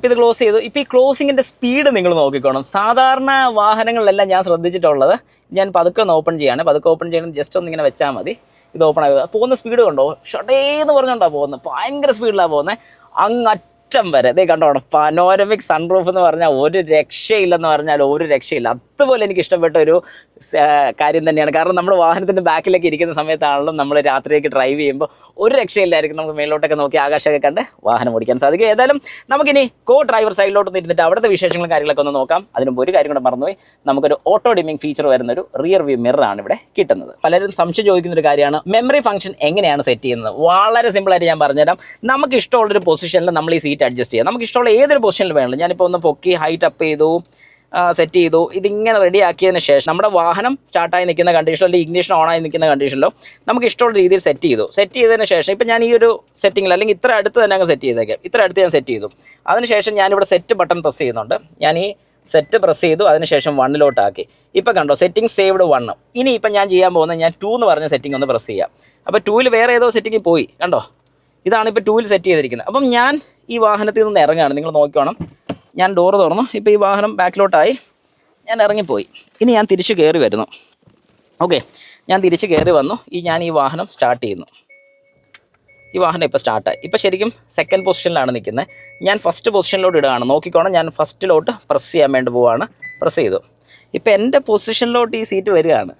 ഇത് ക്ലോസ് ചെയ്തു. ഇപ്പോൾ ഈ ക്ലോസിങ്ങിൻ്റെ സ്പീഡ് നിങ്ങൾ നോക്കിക്കോണം. സാധാരണ വാഹനങ്ങളിലെല്ലാം ഞാൻ ശ്രദ്ധിച്ചിട്ടുള്ളത്, ഞാൻ പതുക്കെ ഒന്ന് ഓപ്പൺ ചെയ്യാണ്. പതുക്കെ ഓപ്പൺ ചെയ്യണം, ജസ്റ്റ് ഒന്ന് ഇങ്ങനെ വെച്ചാൽ മതി. ഇത് ഓപ്പൺ ആകുക. പോകുന്ന സ്പീഡ് കണ്ടോ, ഷടേന്ന് പറഞ്ഞുകൊണ്ടാണ് പോകുന്നത്. ഭയങ്കര സ്പീഡിലാണ് പോകുന്നത്. അറ്റം വരെ ഇതേ കണ്ടോണം. പനോരമിക് സൺറൂഫ് എന്ന് പറഞ്ഞാൽ ഒരു രക്ഷയില്ലെന്ന് പറഞ്ഞാൽ ഒരു രക്ഷയില്ല. അതുപോലെ എനിക്ക് ഇഷ്ടപ്പെട്ട ഒരു കാര്യം തന്നെയാണ്. കാരണം നമ്മുടെ വാഹനത്തിൻ്റെ ബാക്കിലേക്ക് ഇരിക്കുന്ന സമയത്താണെങ്കിലും നമ്മൾ രാത്രിയൊക്കെ ഡ്രൈവ് ചെയ്യുമ്പോൾ ഒരു രക്ഷയില്ലായിരിക്കും. നമുക്ക് മേലോട്ടൊക്കെ നോക്കി ആകാശമൊക്കെ കണ്ട് വാഹനം ഓടിക്കാൻ സാധിക്കും. ഏതായാലും നമുക്കിനി കോ ഡ്രൈവർ സൈഡിലോട്ട് ഇരുന്നിട്ട് അവിടുത്തെ വിശേഷങ്ങളും കാര്യങ്ങളൊക്കെ ഒന്ന് നോക്കാം. അതിന് ഒരു കാര്യം കൂടെ മറന്നുപോയി, നമുക്കൊരു ഓട്ടോ ഡിമ്മിങ് ഫീച്ചർ വരുന്നൊരു റിയർ വ്യൂ മിററാണ് ഇവിടെ കിട്ടുന്നത്. പലരും സംശയം ചോദിക്കുന്നൊരു കാര്യമാണ്, മെമ്മറി ഫംഗ്ഷൻ എങ്ങനെയാണ് സെറ്റ് ചെയ്യുന്നത്? വളരെ സിമ്പിളായിട്ട് ഞാൻ പറഞ്ഞുതരാം. നമുക്ക് ഇഷ്ടമുള്ളൊരു പൊസിഷനിൽ നമ്മൾ ഈ സീറ്റ് അഡ്ജസ്റ്റ് ചെയ്യാം. നമുക്ക് ഇഷ്ടമുള്ള ഏതൊരു പൊസിഷനിൽ വേണം. ഞാനിപ്പോൾ ഒന്ന് പൊക്കി ഹൈറ്റ് അപ്പ് ചെയ്തു, സെറ്റ് ചെയ്തു. ഇതിങ്ങനെ റെഡി ആക്കിയതിന് ശേഷം നമ്മുടെ വാഹനം സ്റ്റാർട്ടായി നിൽക്കുന്ന കണ്ടീഷനിലോ അല്ലെങ്കിൽ ഇഗ്നിഷൻ ഓണായി നിൽക്കുന്ന കണ്ടീഷനിലോ നമുക്ക് ഇഷ്ടമുള്ള രീതിയിൽ സെറ്റ് ചെയ്തു. സെറ്റ് ചെയ്തതിന് ശേഷം ഇപ്പം ഞാൻ ഈ ഒരു സെറ്റിങ്ങിൽ അല്ലെങ്കിൽ ഇത്ര അടുത്ത് തന്നെ അങ്ങ് സെറ്റ് ചെയ്തേക്കാം. ഇത്ര അടുത്ത് ഞാൻ സെറ്റ് ചെയ്തു. അതിനുശേഷം ഞാനിവിടെ സെറ്റ് ബട്ടൺ പ്രസ് ചെയ്യുന്നുണ്ട്. ഞാൻ ഈ സെറ്റ് പ്രസ് ചെയ്തു. അതിനുശേഷം 1ലോട്ടാക്കി. ഇപ്പോൾ കണ്ടോ, സെറ്റിംഗ് സേവ്ഡ് 1. ഇനി ഇപ്പം ഞാൻ ചെയ്യാൻ പോകുന്നത്, ഞാൻ 2 എന്ന് പറഞ്ഞ സെറ്റിംഗ് ഒന്ന് പ്രസ് ചെയ്യാം. അപ്പോൾ 2ൽ വേറെ ഏതോ സെറ്റിങ്ങിൽ പോയി, കണ്ടോ. ഇതാണ് ഇപ്പോൾ 2ൽ സെറ്റ് ചെയ്തിരിക്കുന്നത്. അപ്പം ഞാൻ ഈ വാഹനത്തിൽ നിന്ന് ഇറങ്ങുകയാണ്. നിങ്ങൾ നോക്കിക്കോണം. ഞാൻ ഡോറ് തുറന്നു. ഇപ്പോൾ ഈ വാഹനം ബാക്കിലോട്ടായി, ഞാൻ ഇറങ്ങിപ്പോയി. ഇനി ഞാൻ തിരിച്ച് കയറി വരുന്നു. ഓക്കെ, ഞാൻ തിരിച്ച് കയറി വന്നു. ഞാൻ ഈ വാഹനം സ്റ്റാർട്ട് ചെയ്യുന്നു. ഈ വാഹനം ഇപ്പോൾ സ്റ്റാർട്ടായി. ഇപ്പോൾ ശരിക്കും സെക്കൻഡ് പൊസിഷനിലാണ് നിൽക്കുന്നത്. ഞാൻ ഫസ്റ്റ് പൊസിഷനിലോട്ട് ഇടുകയാണ്. നോക്കിക്കോണം, ഞാൻ ഫസ്റ്റിലോട്ട് പ്രസ് ചെയ്യാൻ വേണ്ടി പോവുകയാണ്. പ്രസ് ചെയ്തു. ഇപ്പോൾ എൻ്റെ പൊസിഷനിലോട്ട് ഈ സീറ്റ് വരികയാണ്.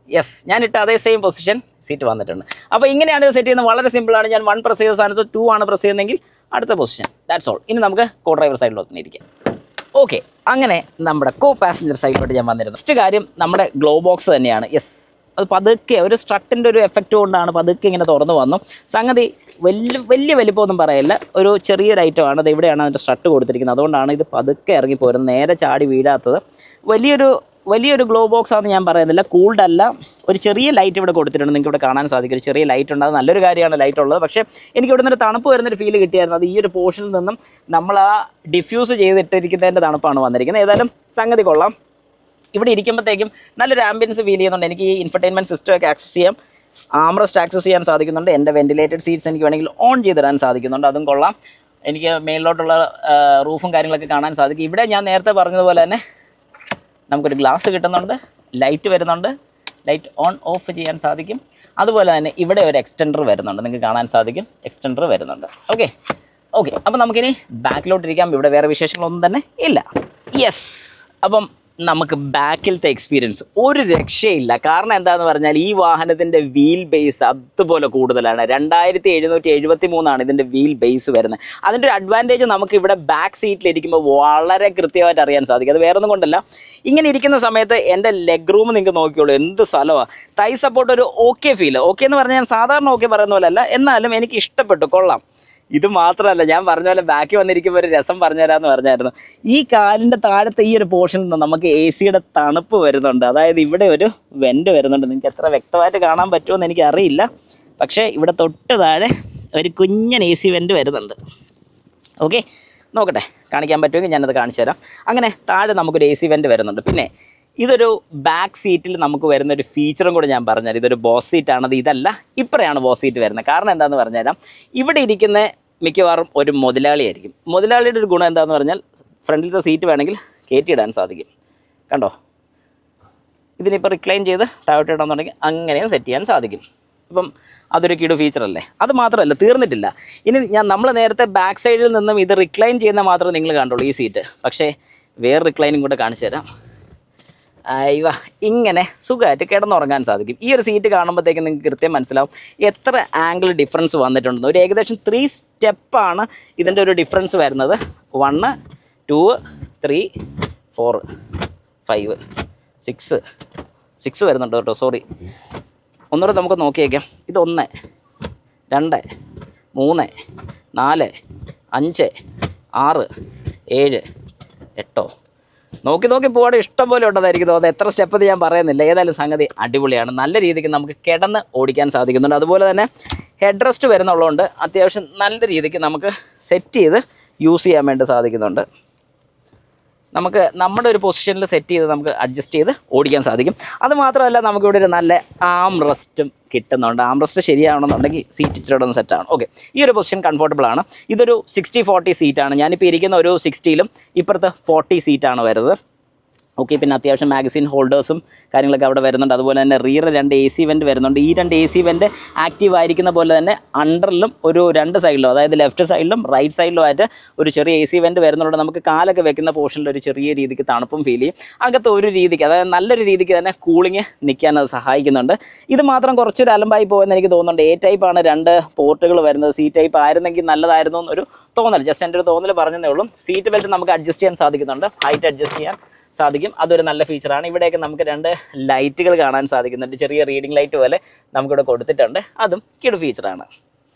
യെസ്, ഞാനിട്ട് അതേ സെയിം പൊസിഷൻ സീറ്റ് വന്നിട്ടുണ്ട്. അപ്പോൾ ഇങ്ങനെയാണ് ഇത് സെറ്റ് ചെയ്യുന്നത്. വളരെ സിമ്പിളാണ്. ഞാൻ 1 പ്രസ് ചെയ്ത സ്ഥാനത്ത് 2 ആണ് പ്രസ് ചെയ്യുന്നതെങ്കിൽ അടുത്ത പൊസിഷൻ. That's all. ഇനി നമുക്ക് കോ ഡ്രൈവർ സൈഡിലോട്ട് തന്നെ ഇരിക്കാം. ഓക്കെ, അങ്ങനെ നമ്മുടെ കോ പാസഞ്ചർ സൈഡിലോട്ട് ഞാൻ വന്നിരുന്നു. ഫസ്റ്റ് കാര്യം നമ്മുടെ ഗ്ലോ ബോക്സ് തന്നെയാണ്. യെസ്, അത് പതുക്കെ ഒരു സ്ട്രട്ടിൻ്റെ ഒരു എഫക്റ്റ് കൊണ്ടാണ് പതുക്കെ ഇങ്ങനെ തുറന്നു വന്നു. സംഗതി വലിയ വലിപ്പമൊന്നും പറയില്ല, ഒരു ചെറിയൊരു ഐറ്റമാണ്. അത് ഇവിടെയാണ് അതിൻ്റെ സ്ട്രട്ട് കൊടുത്തിരിക്കുന്നത്. അതുകൊണ്ടാണ് ഇത് പതുക്കെ ഇറങ്ങിപ്പോരുന്നത്, നേരെ ചാടി വീഴാത്തത്. വലിയൊരു ഗ്ലോ ബോക്സ് ആണെന്ന് ഞാൻ പറയുന്നില്ല, കൂൾഡ് അല്ല. ഒരു ചെറിയ ലൈറ്റ് ഇവിടെ കൊടുത്തിട്ടുണ്ട്, നിങ്ങൾക്ക് ഇവിടെ കാണാൻ സാധിക്കും. ഒരു ചെറിയ ലൈറ്റ് ഉണ്ട്, അത് നല്ലൊരു കാര്യമാണ് ലൈറ്റ് ഉള്ളത്. പക്ഷേ എനിക്ക് ഇവിടെ നിന്നൊരു തണുപ്പ് വരുന്നൊരു ഫീൽ കിട്ടിയായിരുന്നു. അത് ഈ ഒരു പോർഷനിൽ നിന്നും നമ്മൾ ആ ഡിഫ്യൂസ് ചെയ്തിട്ടിരിക്കുന്നതിൻ്റെ തണുപ്പാണ് വന്നിരിക്കുന്നത്. ഏതായാലും സംഗതി കൊള്ളാം. ഇവിടെ ഇരിക്കുമ്പോഴത്തേക്കും നല്ലൊരു ആംബിയൻസ് ഫീൽ ചെയ്യുന്നുണ്ട്. എനിക്ക് ഈ ഇൻഫർടൈൻമെൻറ്റ് സിസ്റ്റമൊക്കെ ആക്സസ് ചെയ്യാം, ആംറസ്റ്റ് ആക്സസ് ചെയ്യാൻ സാധിക്കുന്നുണ്ട്. എൻ്റെ വെൻറ്റിലേറ്റഡ് സീറ്റ്സ് എനിക്ക് വേണമെങ്കിൽ ഓൺ ചെയ്തിടാൻ സാധിക്കുന്നുണ്ട്, അതും കൊള്ളാം. എനിക്ക് മേളിലോട്ടുള്ള റൂഫും കാര്യങ്ങളൊക്കെ കാണാൻ സാധിക്കും. ഇവിടെ ഞാൻ നേരത്തെ പറഞ്ഞതുപോലെ തന്നെ നമുക്കൊരു ഗ്ലാസ് കിട്ടുന്നുണ്ട്, ലൈറ്റ് വരുന്നുണ്ട്, ലൈറ്റ് ഓൺ ഓഫ് ചെയ്യാൻ സാധിക്കും. അതുപോലെ തന്നെ ഇവിടെ ഒരു എക്സ്റ്റൻഡർ വരുന്നുണ്ട്, നിങ്ങൾക്ക് കാണാൻ സാധിക്കും, എക്സ്റ്റൻഡർ വരുന്നുണ്ട്. ഓക്കെ, അപ്പോൾ നമുക്കിനി ബാക്കിലോട്ടിരിക്കാം. ഇവിടെ വേറെ വിശേഷങ്ങളൊന്നും തന്നെ ഇല്ല. യെസ്, അപ്പം നമുക്ക് ബാക്കിലത്തെ എക്സ്പീരിയൻസ് ഒരു രക്ഷയില്ല. കാരണം എന്താണെന്ന് പറഞ്ഞാൽ ഈ വാഹനത്തിൻ്റെ വീൽ ബേസ് അതുപോലെ കൂടുതലാണ്. 2773 ഇതിൻ്റെ വീൽ ബേസ് വരുന്നത്. അതിൻ്റെ ഒരു അഡ്വാൻറ്റേജ് നമുക്ക് ഇവിടെ ബാക്ക് സീറ്റിലിരിക്കുമ്പോൾ വളരെ കൃത്യമായിട്ട് അറിയാൻ സാധിക്കും. അത് വേറൊന്നും കൊണ്ടല്ല, ഇങ്ങനെ ഇരിക്കുന്ന സമയത്ത് എൻ്റെ ലെഗ് റൂം നിങ്ങൾക്ക് നോക്കിയോളൂ, എന്ത് സ്ഥലമാണ്. തൈ സപ്പോർട്ട് ഒരു ഓക്കെ ഫീൽ. ഓക്കെ എന്ന് പറഞ്ഞാൽ ഞാൻ സാധാരണ ഓക്കെ പറയുന്ന പോലെ അല്ല, എന്നാലും എനിക്ക് ഇഷ്ടപ്പെട്ടു, കൊള്ളാം. ഇത് മാത്രമല്ല, ഞാൻ പറഞ്ഞ പോലെ ബാക്കി വന്നിരിക്കുമ്പോൾ ഒരു രസം പറഞ്ഞുതരാമെന്ന് പറഞ്ഞായിരുന്നു. ഈ കാലിൻ്റെ താഴത്തെ ഈ ഒരു പോർഷനിൽ നിന്ന് നമുക്ക് എ സിയുടെ തണുപ്പ് വരുന്നുണ്ട്. അതായത് ഇവിടെ ഒരു വെൻ്റ് വരുന്നുണ്ട്. നിങ്ങൾക്ക് എത്ര വ്യക്തമായിട്ട് കാണാൻ പറ്റുമെന്ന് എനിക്കറിയില്ല, പക്ഷേ ഇവിടെ തൊട്ട് താഴെ ഒരു കുഞ്ഞൻ എ സി വെൻ്റ് വരുന്നുണ്ട്. ഓക്കെ, നോക്കട്ടെ, കാണിക്കാൻ പറ്റുമെങ്കിൽ ഞാനത് കാണിച്ചു തരാം. അങ്ങനെ താഴെ നമുക്കൊരു എ സി വെൻ്റ് വരുന്നുണ്ട്. പിന്നെ ഇതൊരു ബാക്ക് സീറ്റിൽ നമുക്ക് വരുന്നൊരു ഫീച്ചറും കൂടെ ഞാൻ പറഞ്ഞുതരാം. ഇതൊരു ബോസ് സീറ്റാണത്, ഇതല്ല, ഇപ്പറയാണ് ബോസ് സീറ്റ് വരുന്നത്. കാരണം എന്താണെന്ന് പറഞ്ഞുതരാം, ഇവിടെ ഇരിക്കുന്ന മിക്കവാറും ഒരു മുതലാളിയായിരിക്കും. മുതലാളിയുടെ ഒരു ഗുണം എന്താണെന്ന് പറഞ്ഞാൽ ഫ്രണ്ടിലത്തെ സീറ്റ് വേണമെങ്കിൽ കയറ്റിയിടാൻ സാധിക്കും. കണ്ടോ, ഇതിനിപ്പോൾ റിക്ലൈൻ ചെയ്ത് താഴോട്ട് ഇടാന്നുണ്ടെങ്കിൽ അങ്ങനെയും സെറ്റ് ചെയ്യാൻ സാധിക്കും. അപ്പം അതൊരു കിടു ഫീച്ചറല്ലേ. അത് മാത്രമല്ല, തീർന്നിട്ടില്ല. ഇനി നമ്മൾ നേരത്തെ ബാക്ക് സൈഡിൽ നിന്നും ഇത് റിക്ലൈൻ ചെയ്യുന്ന മാത്രമേ നിങ്ങൾ കണ്ടുള്ളൂ ഈ സീറ്റ്. പക്ഷേ വേറെ റിക്ലൈനും കൂടെ കാണിച്ചു തരാം. ഇവ ഇങ്ങനെ സുഖമായിട്ട് കിടന്നുറങ്ങാൻ സാധിക്കും. ഈ ഒരു സീറ്റ് കാണുമ്പോഴത്തേക്കും നിങ്ങൾക്ക് കൃത്യം മനസ്സിലാവും എത്ര ആംഗിൾ ഡിഫറൻസ് വന്നിട്ടുണ്ടെന്ന്. ഒരു ഏകദേശം 3 സ്റ്റെപ്പാണ് ഇതിൻ്റെ ഒരു ഡിഫറൻസ് വരുന്നത്. 1, 2, 3, 4, 5, 6 വരുന്നുണ്ട് കേട്ടോ, സോറി. ഒന്നുകൂടെ നമുക്ക് നോക്കിയേക്കാം. ഇത് 1, 2, 3, 4, 5, 6, 7, 8. നോക്കി പോകാതെ ഇഷ്ടം പോലെ ഉണ്ടതായിരിക്കും തോന്നുന്നത്. എത്ര സ്റ്റെപ്പ് ഞാൻ പറയുന്നില്ല. ഏതായാലും സംഗതി അടിപൊളിയാണ്. നല്ല രീതിക്ക് നമുക്ക് കിടന്ന് ഓടിക്കാൻ സാധിക്കുന്നുണ്ട്. അതുപോലെ തന്നെ ഹെഡ് റെസ്റ്റ് വരുന്നുള്ളതുകൊണ്ട് അത്യാവശ്യം നല്ല രീതിക്ക് നമുക്ക് സെറ്റ് ചെയ്ത് യൂസ് ചെയ്യാൻ വേണ്ടി സാധിക്കുന്നുണ്ട്. നമുക്ക് നമ്മുടെ ഒരു പൊസിഷനിൽ സെറ്റ് ചെയ്ത് നമുക്ക് അഡ്ജസ്റ്റ് ചെയ്ത് ഓടിക്കാൻ സാധിക്കും. അതുമാത്രമല്ല, നമുക്കിവിടെ ഒരു നല്ല ആം റെസ്റ്റും കിട്ടുന്നുണ്ട്. ആം റെസ്റ്റ് ശരിയാവണമെന്നുണ്ടെങ്കിൽ സീറ്റ് ഇച്ചിരി ഒന്ന് സെറ്റാണ്. ഓക്കെ, ഈ ഒരു പൊസിഷൻ കംഫർട്ടബിൾ ആണ്. ഇതൊരു 60-40 സീറ്റാണ്. ഞാനിപ്പോൾ ഇരിക്കുന്ന ഒരു 60-ലും ഇപ്പുറത്ത് 40 സീറ്റാണ് വരുന്നത്. ഓക്കെ, പിന്നെ അത്യാവശ്യം മാഗസിൻ ഹോൾഡേഴ്സും കാര്യങ്ങളൊക്കെ അവിടെ വരുന്നുണ്ട്. അതുപോലെ തന്നെ റിയർ 2 AC വെൻ്റ് വരുന്നുണ്ട്. ഈ 2 AC വെൻ്റ് ആക്റ്റീവ് ആയിരിക്കുന്ന പോലെ തന്നെ അണ്ടറിലും ഒരു 2 സൈഡിലും, അതായത് ലെഫ്റ്റ് സൈഡിലും റൈറ്റ് സൈഡിലുമായിട്ട് ഒരു ചെറിയ AC വെൻ്റ് വരുന്നുണ്ട്. നമുക്ക് കാലൊക്കെ വെക്കുന്ന പോർഷനിൽ ഒരു ചെറിയ രീതിക്ക് തണുപ്പും ഫീൽ ചെയ്യും. അകത്ത് ഒരു രീതിക്ക്, അതായത് നല്ലൊരു രീതിക്ക് തന്നെ കൂളിങ് നിൽക്കാൻ അത് സഹായിക്കുന്നുണ്ട്. ഇത് മാത്രം കുറച്ചൊരു അലമ്പായി പോകുമെന്ന് എനിക്ക് തോന്നുന്നുണ്ട്. A ടൈപ്പാണ് 2 പോർട്ടുകൾ വരുന്നത്. C ടൈപ്പ് ആയിരുന്നെങ്കിൽ നല്ലതായിരുന്നു എന്നൊരു തോന്നൽ, ജസ്റ്റ് എൻ്റെ ഒരു തോന്നൽ പറഞ്ഞതേ ഉള്ളൂ. സീറ്റ് ബെൽറ്റ് നമുക്ക് അഡ്ജസ്റ്റ് ചെയ്യാൻ സാധിക്കുന്നുണ്ട്, ഹൈറ്റ് അഡ്ജസ്റ്റ് ചെയ്യാൻ സാധിക്കും. അതൊരു നല്ല ഫീച്ചറാണ്. ഇവിടെയൊക്കെ നമുക്ക് 2 ലൈറ്റുകൾ കാണാൻ സാധിക്കുന്നുണ്ട്. ചെറിയ റീഡിംഗ് ലൈറ്റ് പോലെ നമുക്കിവിടെ കൊടുത്തിട്ടുണ്ട്. അതും കിടു ഫീച്ചറാണ്.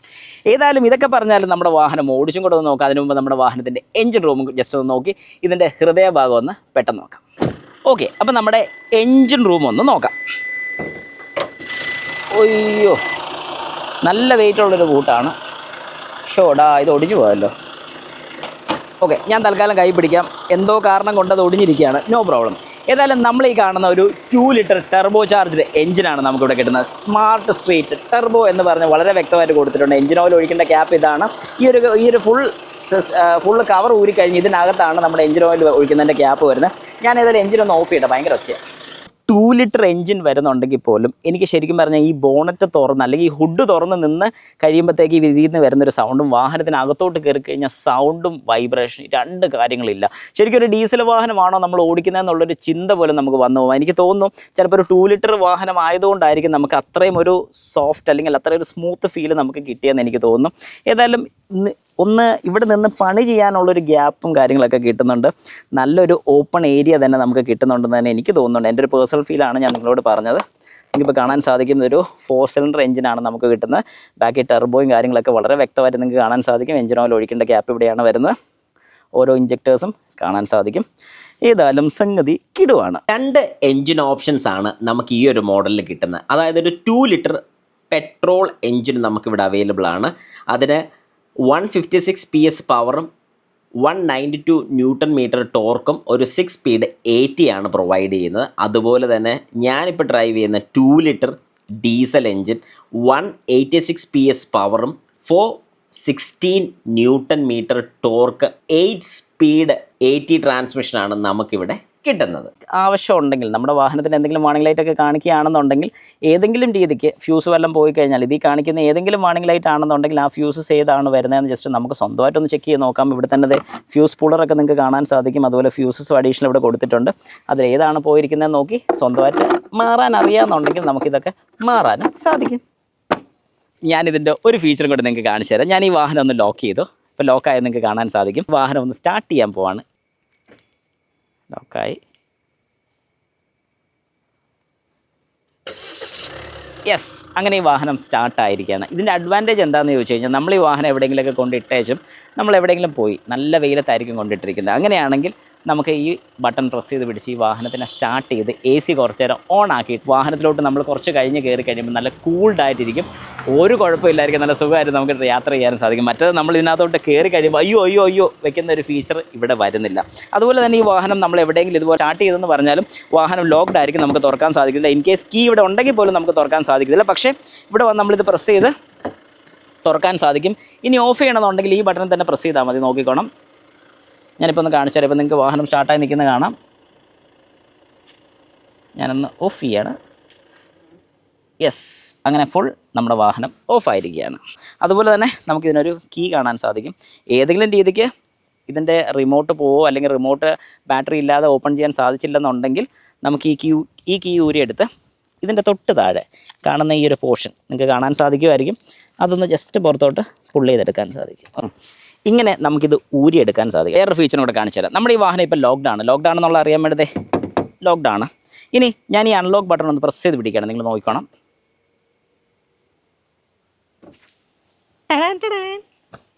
ഏതായാലും ഇതൊക്കെ പറഞ്ഞാലും നമ്മുടെ വാഹനം ഓടിച്ചും കൂടെ ഒന്ന് നോക്കാം. അതിനു മുമ്പ് നമ്മുടെ വാഹനത്തിൻ്റെ എഞ്ചിൻ റൂം ജസ്റ്റ് ഒന്ന് നോക്കി ഇതിൻ്റെ ഹൃദയഭാഗം ഒന്ന് പെട്ടെന്ന് നോക്കാം. ഓക്കെ, അപ്പോൾ നമ്മുടെ എഞ്ചിൻ റൂം ഒന്ന് നോക്കാം. അയ്യോ, നല്ല വെയിറ്റുള്ളൊരു ബൂട്ടാണ്. ഷോടാ, ഇത് ഒടിഞ്ഞു പോയല്ലോ. ഓക്കെ, ഞാൻ തൽക്കാലം കൈ പിടിക്കാം. എന്തോ കാരണം കൊണ്ട് അത് ഒടിഞ്ഞിരിക്കുകയാണ്. No problem. ഏതായാലും നമ്മൾ ഈ കാണുന്ന ഒരു 2 ലിറ്റർ ടെർബോ ചാർജ്ഡ് എഞ്ചിനാണ് നമുക്കിവിടെ കിട്ടുന്നത്. സ്മാർട്ട് സ്ട്രീറ്റ് ടെർബോ എന്ന് പറഞ്ഞ് വളരെ വ്യക്തമായിട്ട് കൊടുത്തിട്ടുണ്ട്. എഞ്ചിൻ ഓയിൽ ഒഴിക്കേണ്ട ക്യാപ്പ് ഇതാണ്. ഈ ഒരു ഫുൾ കവർ ഊരിക്കഴിഞ്ഞ് ഇതിനകത്താണ് നമ്മുടെ എഞ്ചിൻ ഓയിൽ ഒഴിക്കുന്നതിൻ്റെ ക്യാപ്പ് വരുന്നത്. ഞാൻ ഏതായാലും എഞ്ചിൻ ഒന്ന് ഓഫ് ചെയ്യട്ടെ, ഭയങ്കര ഒച്ചയാണ്. 2 ലിറ്റർ എഞ്ചിൻ വരുന്നുണ്ടെങ്കിൽ പോലും എനിക്ക് ശരിക്കും പറഞ്ഞാൽ ഈ ബോണറ്റ് തുറന്ന് അല്ലെങ്കിൽ ഈ ഹുഡ് തുറന്ന് നിന്ന് കഴിയുമ്പോഴത്തേക്ക് ഇതിൽ നിന്ന് വരുന്നൊരു സൗണ്ടും വാഹനത്തിനകത്തോട്ട് കയറി കഴിഞ്ഞാൽ സൗണ്ടും വൈബ്രേഷൻ രണ്ട് കാര്യങ്ങളില്ല. ശരിക്കും ഒരു ഡീസൽ വാഹനമാണോ നമ്മൾ ഓടിക്കുന്നതെന്നുള്ളൊരു ചിന്ത പോലും നമുക്ക് വന്നു പോകും. എനിക്ക് തോന്നുന്നു ചിലപ്പോൾ ഒരു 2 ലിറ്റർ വാഹനം ആയതുകൊണ്ടായിരിക്കും നമുക്ക് അത്രയും ഒരു സോഫ്റ്റ് അല്ലെങ്കിൽ അത്രയും ഒരു സ്മൂത്ത് ഫീൽ നമുക്ക് കിട്ടിയെന്ന് എനിക്ക് തോന്നുന്നു. ഏതായാലും ഒന്ന് ഇവിടെ നിന്ന് പണി ചെയ്യാനുള്ളൊരു ഗ്യാപ്പും കാര്യങ്ങളൊക്കെ കിട്ടുന്നുണ്ട്. നല്ലൊരു ഓപ്പൺ ഏരിയ തന്നെ നമുക്ക് കിട്ടുന്നുണ്ടെന്ന് തന്നെ എനിക്ക് തോന്നുന്നുണ്ട്. എൻ്റെ ഒരു പേഴ്സണൽ ഫീലാണ് ഞാൻ നിങ്ങളോട് പറഞ്ഞത്. എനിക്കിപ്പോൾ കാണാൻ സാധിക്കുന്ന ഒരു 4 സിലിണ്ടർ എഞ്ചിനാണ് നമുക്ക് കിട്ടുന്നത്. ബാക്കി ടെർബോയും കാര്യങ്ങളൊക്കെ വളരെ വ്യക്തമായിട്ട് നിങ്ങൾക്ക് കാണാൻ സാധിക്കും. എഞ്ചിൻ ഓയിൽ ഒഴിക്കേണ്ട ഗ്യാപ്പ് ഇവിടെയാണ് വരുന്നത്. ഓരോ ഇഞ്ചക്ടേഴ്സും കാണാൻ സാധിക്കും. ഏതായാലും സംഗതി കിടുവാണ്. 2 എഞ്ചിൻ ഓപ്ഷൻസ് ആണ് നമുക്ക് ഈ ഒരു മോഡലിൽ കിട്ടുന്നത്. അതായത് ഒരു 2 ലിറ്റർ പെട്രോൾ എഞ്ചിൻ നമുക്കിവിടെ അവൈലബിൾ ആണ്. അതിന് 156 PS പവറും 192 ന്യൂട്ടൺ മീറ്റർ ടോർക്കും ഒരു 6 സ്പീഡ് 80 ആണ് പ്രൊവൈഡ് ചെയ്യുന്നത്. അതുപോലെ തന്നെ ഞാനിപ്പോൾ ഡ്രൈവ് ചെയ്യുന്ന 2 ലിറ്റർ ഡീസൽ എഞ്ചിൻ 186 PS പവറും 416 ന്യൂട്ടൺ മീറ്റർ ടോർക്ക് 8 സ്പീഡ് 80 ട്രാൻസ്മിഷനാണ് നമുക്കിവിടെ കിട്ടുന്നത്. ആവശ്യമുണ്ടെങ്കിൽ നമ്മുടെ വാഹനത്തിന് എന്തെങ്കിലും വാർണിംഗ് ലൈറ്റ് ഒക്കെ കാണിക്കുകയാണെന്നുണ്ടെങ്കിൽ ഏതെങ്കിലും രീതിക്ക് ഫ്യൂസ് വല്ലതും പോയി കഴിഞ്ഞാൽ ഇതിൽ കാണിക്കുന്ന ഏതെങ്കിലും വാർണിംഗ് ലൈറ്റ് ആണെന്നുണ്ടെങ്കിൽ ആ ഫ്യൂസസ് ഏതാണ് വരുന്നതെന്ന് ജസ്റ്റ് നമുക്ക് സ്വന്തമായിട്ടൊന്ന് ചെക്ക് ചെയ്ത് നോക്കാം. ഇവിടെ തന്നെ ഫ്യൂസ് പുള്ളറൊക്കെ നിങ്ങൾക്ക് കാണാൻ സാധിക്കും. അതുപോലെ ഫ്യൂസസും അഡീഷണൽ ഇവിടെ കൊടുത്തിട്ടുണ്ട്. അതിൽ ഏതാണ് പോയിരിക്കുന്നതെന്ന് നോക്കി സ്വന്തമായിട്ട് മാറാൻ അറിയാമെന്നുണ്ടെങ്കിൽ നമുക്കിതൊക്കെ മാറാനും സാധിക്കും. ഞാനിതിൻ്റെ ഒരു ഫീച്ചറും കൂടെ നിങ്ങൾക്ക് കാണിച്ചു തരാം. ഞാൻ ഈ വാഹനം ഒന്ന് ലോക്ക് ചെയ്തു. ഇപ്പോൾ ലോക്കായത് നിങ്ങൾക്ക് കാണാൻ സാധിക്കും. വാഹനം ഒന്ന് സ്റ്റാർട്ട് ചെയ്യാൻ പോവാണ്. ലോക്കായി. യെസ്, അങ്ങനെ ഈ വാഹനം സ്റ്റാർട്ടായിരിക്കുകയാണ്. ഇതിൻ്റെ അഡ്വാൻറ്റേജ് എന്താണെന്ന് ചോദിച്ചു കഴിഞ്ഞാൽ നമ്മൾ ഈ വാഹനം എവിടെയെങ്കിലുമൊക്കെ കൊണ്ടിട്ടേച്ചും നമ്മൾ എവിടെയെങ്കിലും പോയി നല്ല വെയിലത്തായിരിക്കും കൊണ്ടിട്ടിരിക്കുന്നത്. അങ്ങനെയാണെങ്കിൽ നമുക്ക് ഈ ബട്ടൺ പ്രസ് ചെയ്ത് പിടിച്ച് ഈ വാഹനത്തിനെ സ്റ്റാർട്ട് ചെയ്ത് AC കുറച്ച് നേരം ഓൺ ആക്കിയിട്ട് വാഹനത്തിലോട്ട് നമ്മൾ കുറച്ച് കഴിഞ്ഞ് കയറി കഴിയുമ്പോൾ നല്ല കൂൾഡായിട്ടിരിക്കും. ഒരു കുഴപ്പമില്ലായിരിക്കും. നല്ല സുഖമായിട്ട് നമുക്ക് യാത്ര ചെയ്യാനും സാധിക്കും. മറ്റേത് നമ്മൾ ഇതിനകത്തോട്ട് കയറി കഴിയുമ്പോൾ അയ്യോ വെക്കുന്ന ഒരു ഫീച്ചർ ഇവിടെ വരുന്നില്ല. അതുപോലെ തന്നെ ഈ വാഹനം നമ്മൾ എവിടെയെങ്കിലും ഇതുപോലെ സ്റ്റാർട്ട് ചെയ്തെന്ന് പറഞ്ഞാലും വാഹനം ലോക്ക്ഡ് ആയിരിക്കും, നമുക്ക് തുറക്കാൻ സാധിക്കില്ല. ഇൻ കേസ് കീ ഇവിടെ ഉണ്ടെങ്കിൽ പോലും നമുക്ക് തുറക്കാൻ സാധിക്കില്ല. പക്ഷേ ഇവിടെ വന്ന് നമ്മളിത് പ്രസ് ചെയ്ത് തുറക്കാൻ സാധിക്കും. ഇനി ഓഫ് ചെയ്യണമെന്നുണ്ടെങ്കിൽ ഈ ബട്ടൺ തന്നെ പ്രസ് ചെയ്താൽ മതി. നോക്കിക്കോണം, ഞാനിപ്പോൾ ഒന്ന് കാണിച്ചു തരാം. ഇപ്പോൾ നിങ്ങൾക്ക് വാഹനം സ്റ്റാർട്ടായി നിൽക്കുന്നത് കാണാം. ഞാനൊന്ന് ഓഫ് ചെയ്യാണ്. യെസ്, അങ്ങനെ ഫുൾ നമ്മുടെ വാഹനം ഓഫായിരിക്കുകയാണ്. അതുപോലെ തന്നെ നമുക്കിതിനൊരു കീ കാണാൻ സാധിക്കും. ഏതെങ്കിലും രീതിക്ക് ഇതിൻ്റെ റിമോട്ട് പോവോ അല്ലെങ്കിൽ റിമോട്ട് ബാറ്ററി ഇല്ലാതെ ഓപ്പൺ ചെയ്യാൻ സാധിച്ചില്ലെന്നുണ്ടെങ്കിൽ നമുക്ക് ഈ കീ ഊരിയെടുത്ത് ഇതിൻ്റെ തൊട്ട് താഴെ കാണുന്ന ഈ ഒരു പോർഷൻ നിങ്ങൾക്ക് കാണാൻ സാധിക്കുമായിരിക്കും. അതൊന്ന് ജസ്റ്റ് പുറത്തോട്ട് പുള്ള് ചെയ്തെടുക്കാൻ സാധിക്കും. ഇങ്ങനെ നമുക്കിത് ഊരിയെടുക്കാൻ സാധിക്കും. വേറൊരു ഫീച്ചറും കൂടെ കാണിച്ചു തരാം. നമ്മുടെ ഈ വാഹനം ഇപ്പോൾ ലോക്ക്ഡ് ആണെന്നുള്ള അറിയാൻ വേണ്ടതേ ലോക്ക്ഡ് ആണ്. ഇനി ഞാൻ ഈ അൺലോക്ക് ബട്ടൺ ഒന്ന് പ്രസ് ചെയ്ത് പിടിക്കണം. നിങ്ങൾ നോക്കണം,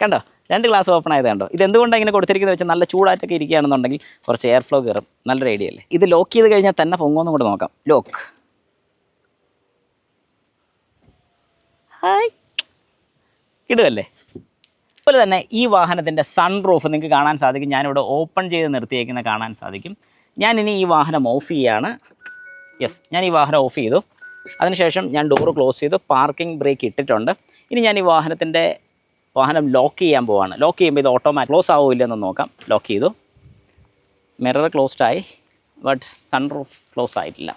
കണ്ടോ 2 ഗ്ലാസ് ഓപ്പൺ ആയത് കണ്ടോ. ഇതെന്തുകൊണ്ടാണ് ഇങ്ങനെ കൊടുത്തിരിക്കുന്നത് വെച്ചാൽ നല്ല ചൂടായിട്ടൊക്കെ ഇരിക്കുകയാണെന്നുണ്ടെങ്കിൽ കുറച്ച് എയർ ഫ്ലോ കയറും. നല്ലൊരു ഐഡിയ അല്ലേ. ഇത് ലോക്ക് ചെയ്ത് കഴിഞ്ഞാൽ തന്നെ പൊങ്ങോന്നും കൂടെ നോക്കാം. ലോക്ക്, ഹായ്, ഇടുമല്ലേ. അതുപോലെ തന്നെ ഈ വാഹനത്തിൻ്റെ സൺ റൂഫ് നിങ്ങൾക്ക് കാണാൻ സാധിക്കും. ഞാനിവിടെ ഓപ്പൺ ചെയ്ത് നിർത്തിയേക്കുന്ന കാണാൻ സാധിക്കും. ഞാനിനി ഈ വാഹനം ഓഫ് ചെയ്യുകയാണ്. യെസ്, ഞാൻ ഈ വാഹനം ഓഫ് ചെയ്തു. അതിനുശേഷം ഞാൻ ഡോറ് ക്ലോസ് ചെയ്തു. പാർക്കിംഗ് ബ്രേക്ക് ഇട്ടിട്ടുണ്ട്. ഇനി ഞാൻ ഈ വാഹനം ലോക്ക് ചെയ്യാൻ പോവാണ്. ലോക്ക് ചെയ്യുമ്പോൾ ഇത് ഓട്ടോമാറ്റിക് ക്ലോസ് ആവില്ലെന്ന് നോക്കാം. ലോക്ക് ചെയ്തു. മിറർ ക്ലോസ്ഡായി, ബട്ട് സൺ റൂഫ് ക്ലോസ് ആയിട്ടില്ല.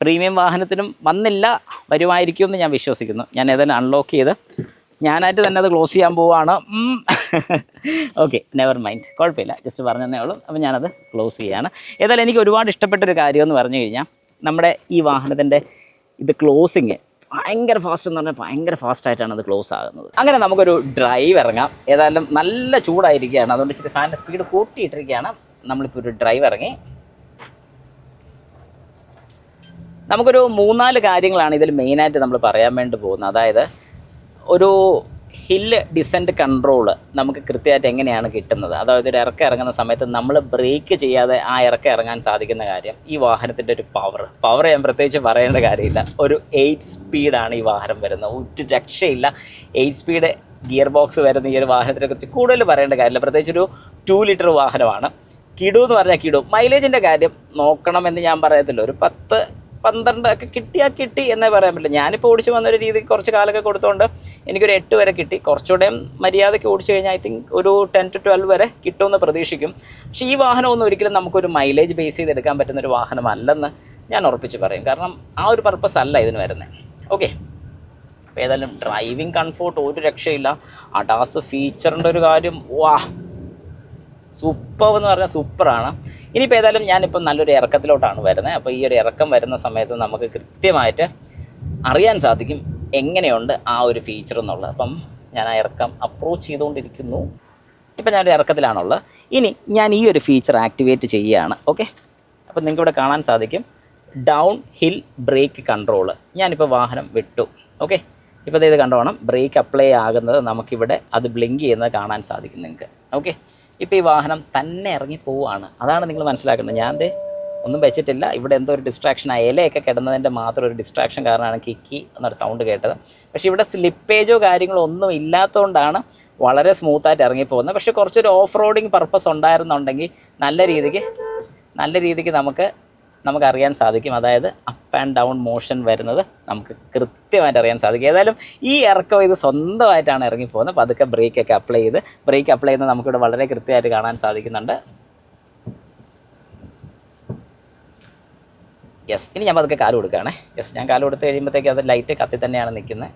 പ്രീമിയം വാഹനത്തിനും വന്നില്ല, വരുമായിരിക്കുമെന്ന് ഞാൻ വിശ്വസിക്കുന്നു. ഞാൻ ഏതായാലും അൺലോക്ക് ചെയ്ത് ഞാനായിട്ട് തന്നെ അത് ക്ലോസ് ചെയ്യാൻ പോവുകയാണ്. ഓക്കെ, നെവർ മൈൻഡ്, കുഴപ്പമില്ല, ജസ്റ്റ് പറഞ്ഞതേ ഉള്ളൂ. അപ്പോൾ ഞാനത് ക്ലോസ് ചെയ്യുകയാണ്. ഏതായാലും എനിക്ക് ഒരുപാട് ഇഷ്ടപ്പെട്ടൊരു കാര്യമെന്ന് പറഞ്ഞു കഴിഞ്ഞാൽ നമ്മുടെ ഈ വാഹനത്തിൻ്റെ ഇത് ക്ലോസിങ് ഭയങ്കര ഫാസ്റ്റ് എന്ന് പറഞ്ഞാൽ ഭയങ്കര ഫാസ്റ്റായിട്ടാണ് അത് ക്ലോസ് ആകുന്നത്. അങ്ങനെ നമുക്കൊരു ഡ്രൈവ് ഇറങ്ങാം. ഏതായാലും നല്ല ചൂടായിരിക്കുകയാണ്, അതുകൊണ്ട് ഇച്ചിരി ഫാനിൻ്റെ സ്പീഡ് കൂട്ടിയിട്ടിരിക്കുകയാണ്. നമ്മളിപ്പോൾ ഒരു ഡ്രൈവ് ഇറങ്ങി. നമുക്കൊരു 3-4 കാര്യങ്ങളാണ് ഇതിൽ മെയിനായിട്ട് നമ്മൾ പറയാൻ വേണ്ടി പോകുന്നത്. അതായത് ഒരു ഹില്ല് ഡിസെൻറ്റ് കൺട്രോൾ നമുക്ക് കൃത്യമായിട്ട് എങ്ങനെയാണ് കിട്ടുന്നത്. അതായത് ഒരു ഇറക്കം ഇറങ്ങുന്ന സമയത്ത് നമ്മൾ ബ്രേക്ക് ചെയ്യാതെ ആ ഇറക്കം ഇറങ്ങാൻ സാധിക്കുന്ന കാര്യം. ഈ വാഹനത്തിൻ്റെ ഒരു പവർ ഞാൻ പ്രത്യേകിച്ച് പറയേണ്ട കാര്യമില്ല. ഒരു 8 സ്പീഡാണ് ഈ വാഹനം വരുന്നത്, ഒരു രക്ഷയില്ല. 8 സ്പീഡ് ഗിയർ ബോക്സ് വരുന്ന ഈ ഒരു വാഹനത്തിനെ കുറിച്ച് കൂടുതൽ പറയേണ്ട കാര്യമില്ല. പ്രത്യേകിച്ച് ഒരു 2 ലിറ്റർ വാഹനമാണ്. കിടു എന്ന് പറഞ്ഞാൽ കിടു. മൈലേജിൻ്റെ കാര്യം നോക്കണമെന്ന് ഞാൻ പറയത്തില്ല. ഒരു 10-12 ഒക്കെ കിട്ടിയാൽ കിട്ടി എന്നേ പറയാൻ പറ്റില്ല. ഞാനിപ്പോൾ ഓടിച്ച് വന്നൊരു രീതിക്ക് കുറച്ച് കാലമൊക്കെ കൊടുത്തുകൊണ്ട് എനിക്കൊരു 8 വരെ കിട്ടി. കുറച്ചുകൂടെ മര്യാദയ്ക്ക് ഓടിച്ച് കഴിഞ്ഞാൽ ഐ തിങ്ക് ഒരു 10 to 12 വരെ കിട്ടുമെന്ന് പ്രതീക്ഷിക്കും. പക്ഷേ ഈ വാഹനമൊന്നും ഒരിക്കലും നമുക്കൊരു മൈലേജ് ബേസ് ചെയ്തെടുക്കാൻ പറ്റുന്നൊരു വാഹനമല്ലെന്ന് ഞാൻ ഉറപ്പിച്ച് പറയും. കാരണം ആ ഒരു പർപ്പസ് അല്ല ഇതിന് വരുന്നത്. ഓക്കെ, അപ്പോൾ ഏതായാലും ഡ്രൈവിംഗ് കംഫോർട്ട് ഒരു രക്ഷയില്ല. അഡാസ് ഫീച്ചറിൻ്റെ ഒരു കാര്യം സൂപ്പർ എന്ന് പറഞ്ഞാൽ സൂപ്പറാണ്. ഇനിയിപ്പോൾ ഏതായാലും ഞാനിപ്പം നല്ലൊരു ഇറക്കത്തിലോട്ടാണ് വരുന്നത്. അപ്പോൾ ഈ ഒരു ഇറക്കം വരുന്ന സമയത്ത് നമുക്ക് കൃത്യമായിട്ട് അറിയാൻ സാധിക്കും എങ്ങനെയുണ്ട് ആ ഒരു ഫീച്ചർ എന്നുള്ളത്. അപ്പം ഞാൻ ആ ഇറക്കം അപ്രോച്ച് ചെയ്തുകൊണ്ടിരിക്കുന്നു. ഇപ്പം ഞാനൊരു ഇറക്കത്തിലാണുള്ളത്. ഇനി ഞാൻ ഈ ഒരു ഫീച്ചർ ആക്ടിവേറ്റ് ചെയ്യുകയാണ്. ഓക്കെ, അപ്പം നിങ്ങൾക്ക് ഇവിടെ കാണാൻ സാധിക്കും ഡൗൺ ഹിൽ ബ്രേക്ക് കൺട്രോൾ. ഞാനിപ്പോൾ വാഹനം വിട്ടു. ഓക്കെ, ഇപ്പോൾ ഇത് കണ്ടോണം ബ്രേക്ക് അപ്ലൈ ആകുന്നത് നമുക്കിവിടെ അത് ബ്ലിങ്ക് ചെയ്യുന്നത് കാണാൻ സാധിക്കും നിങ്ങൾക്ക്. ഓക്കെ, ഇപ്പോൾ ഈ വാഹനം തന്നെ ഇറങ്ങി പോവുകയാണ്. അതാണ് നിങ്ങൾ മനസ്സിലാക്കേണ്ടത്. ഞാൻ ഒന്നും വെച്ചിട്ടില്ല. ഇവിടെ എന്തോ ഒരു ഡിസ്ട്രാക്ഷൻ, ആ ഇലയൊക്കെ കിടന്നതിൻ്റെ മാത്രം ഒരു ഡിസ്ട്രാക്ഷൻ കാരണമാണ് കിക്കി എന്നൊരു സൗണ്ട് കേട്ടത്. പക്ഷേ ഇവിടെ സ്ലിപ്പേജോ കാര്യങ്ങളോ ഒന്നും ഇല്ലാത്തതുകൊണ്ടാണ് വളരെ സ്മൂത്തായിട്ട് ഇറങ്ങിപ്പോകുന്നത്. പക്ഷേ കുറച്ചൊരു ഓഫ് റോഡിങ് പർപ്പസ് ഉണ്ടായിരുന്നുണ്ടെങ്കിൽ നല്ല രീതിക്ക് നമുക്ക് അറിയാൻ സാധിക്കും. അതായത് അപ്പ് ആൻഡ് ഡൗൺ മോഷൻ വരുന്നത് നമുക്ക് കൃത്യമായിട്ട് അറിയാൻ സാധിക്കും. ഏതായാലും ഈ ഇറക്കം ഇത് സ്വന്തമായിട്ടാണ് ഇറങ്ങിപ്പോകുന്നത്. പതുക്കെ ബ്രേക്ക് അപ്ലൈ ചെയ്യുന്നത് നമുക്കിവിടെ വളരെ കൃത്യമായിട്ട് കാണാൻ സാധിക്കുന്നുണ്ട്. യെസ്, ഇനി ഞാൻ പതുക്കെ കാല് കൊടുക്കുകയാണേ. യെസ്, ഞാൻ കാല് കൊടുത്ത് കഴിയുമ്പോഴത്തേക്ക് അത് ലൈറ്റ് കത്തി തന്നെയാണ് നിൽക്കുന്നത്.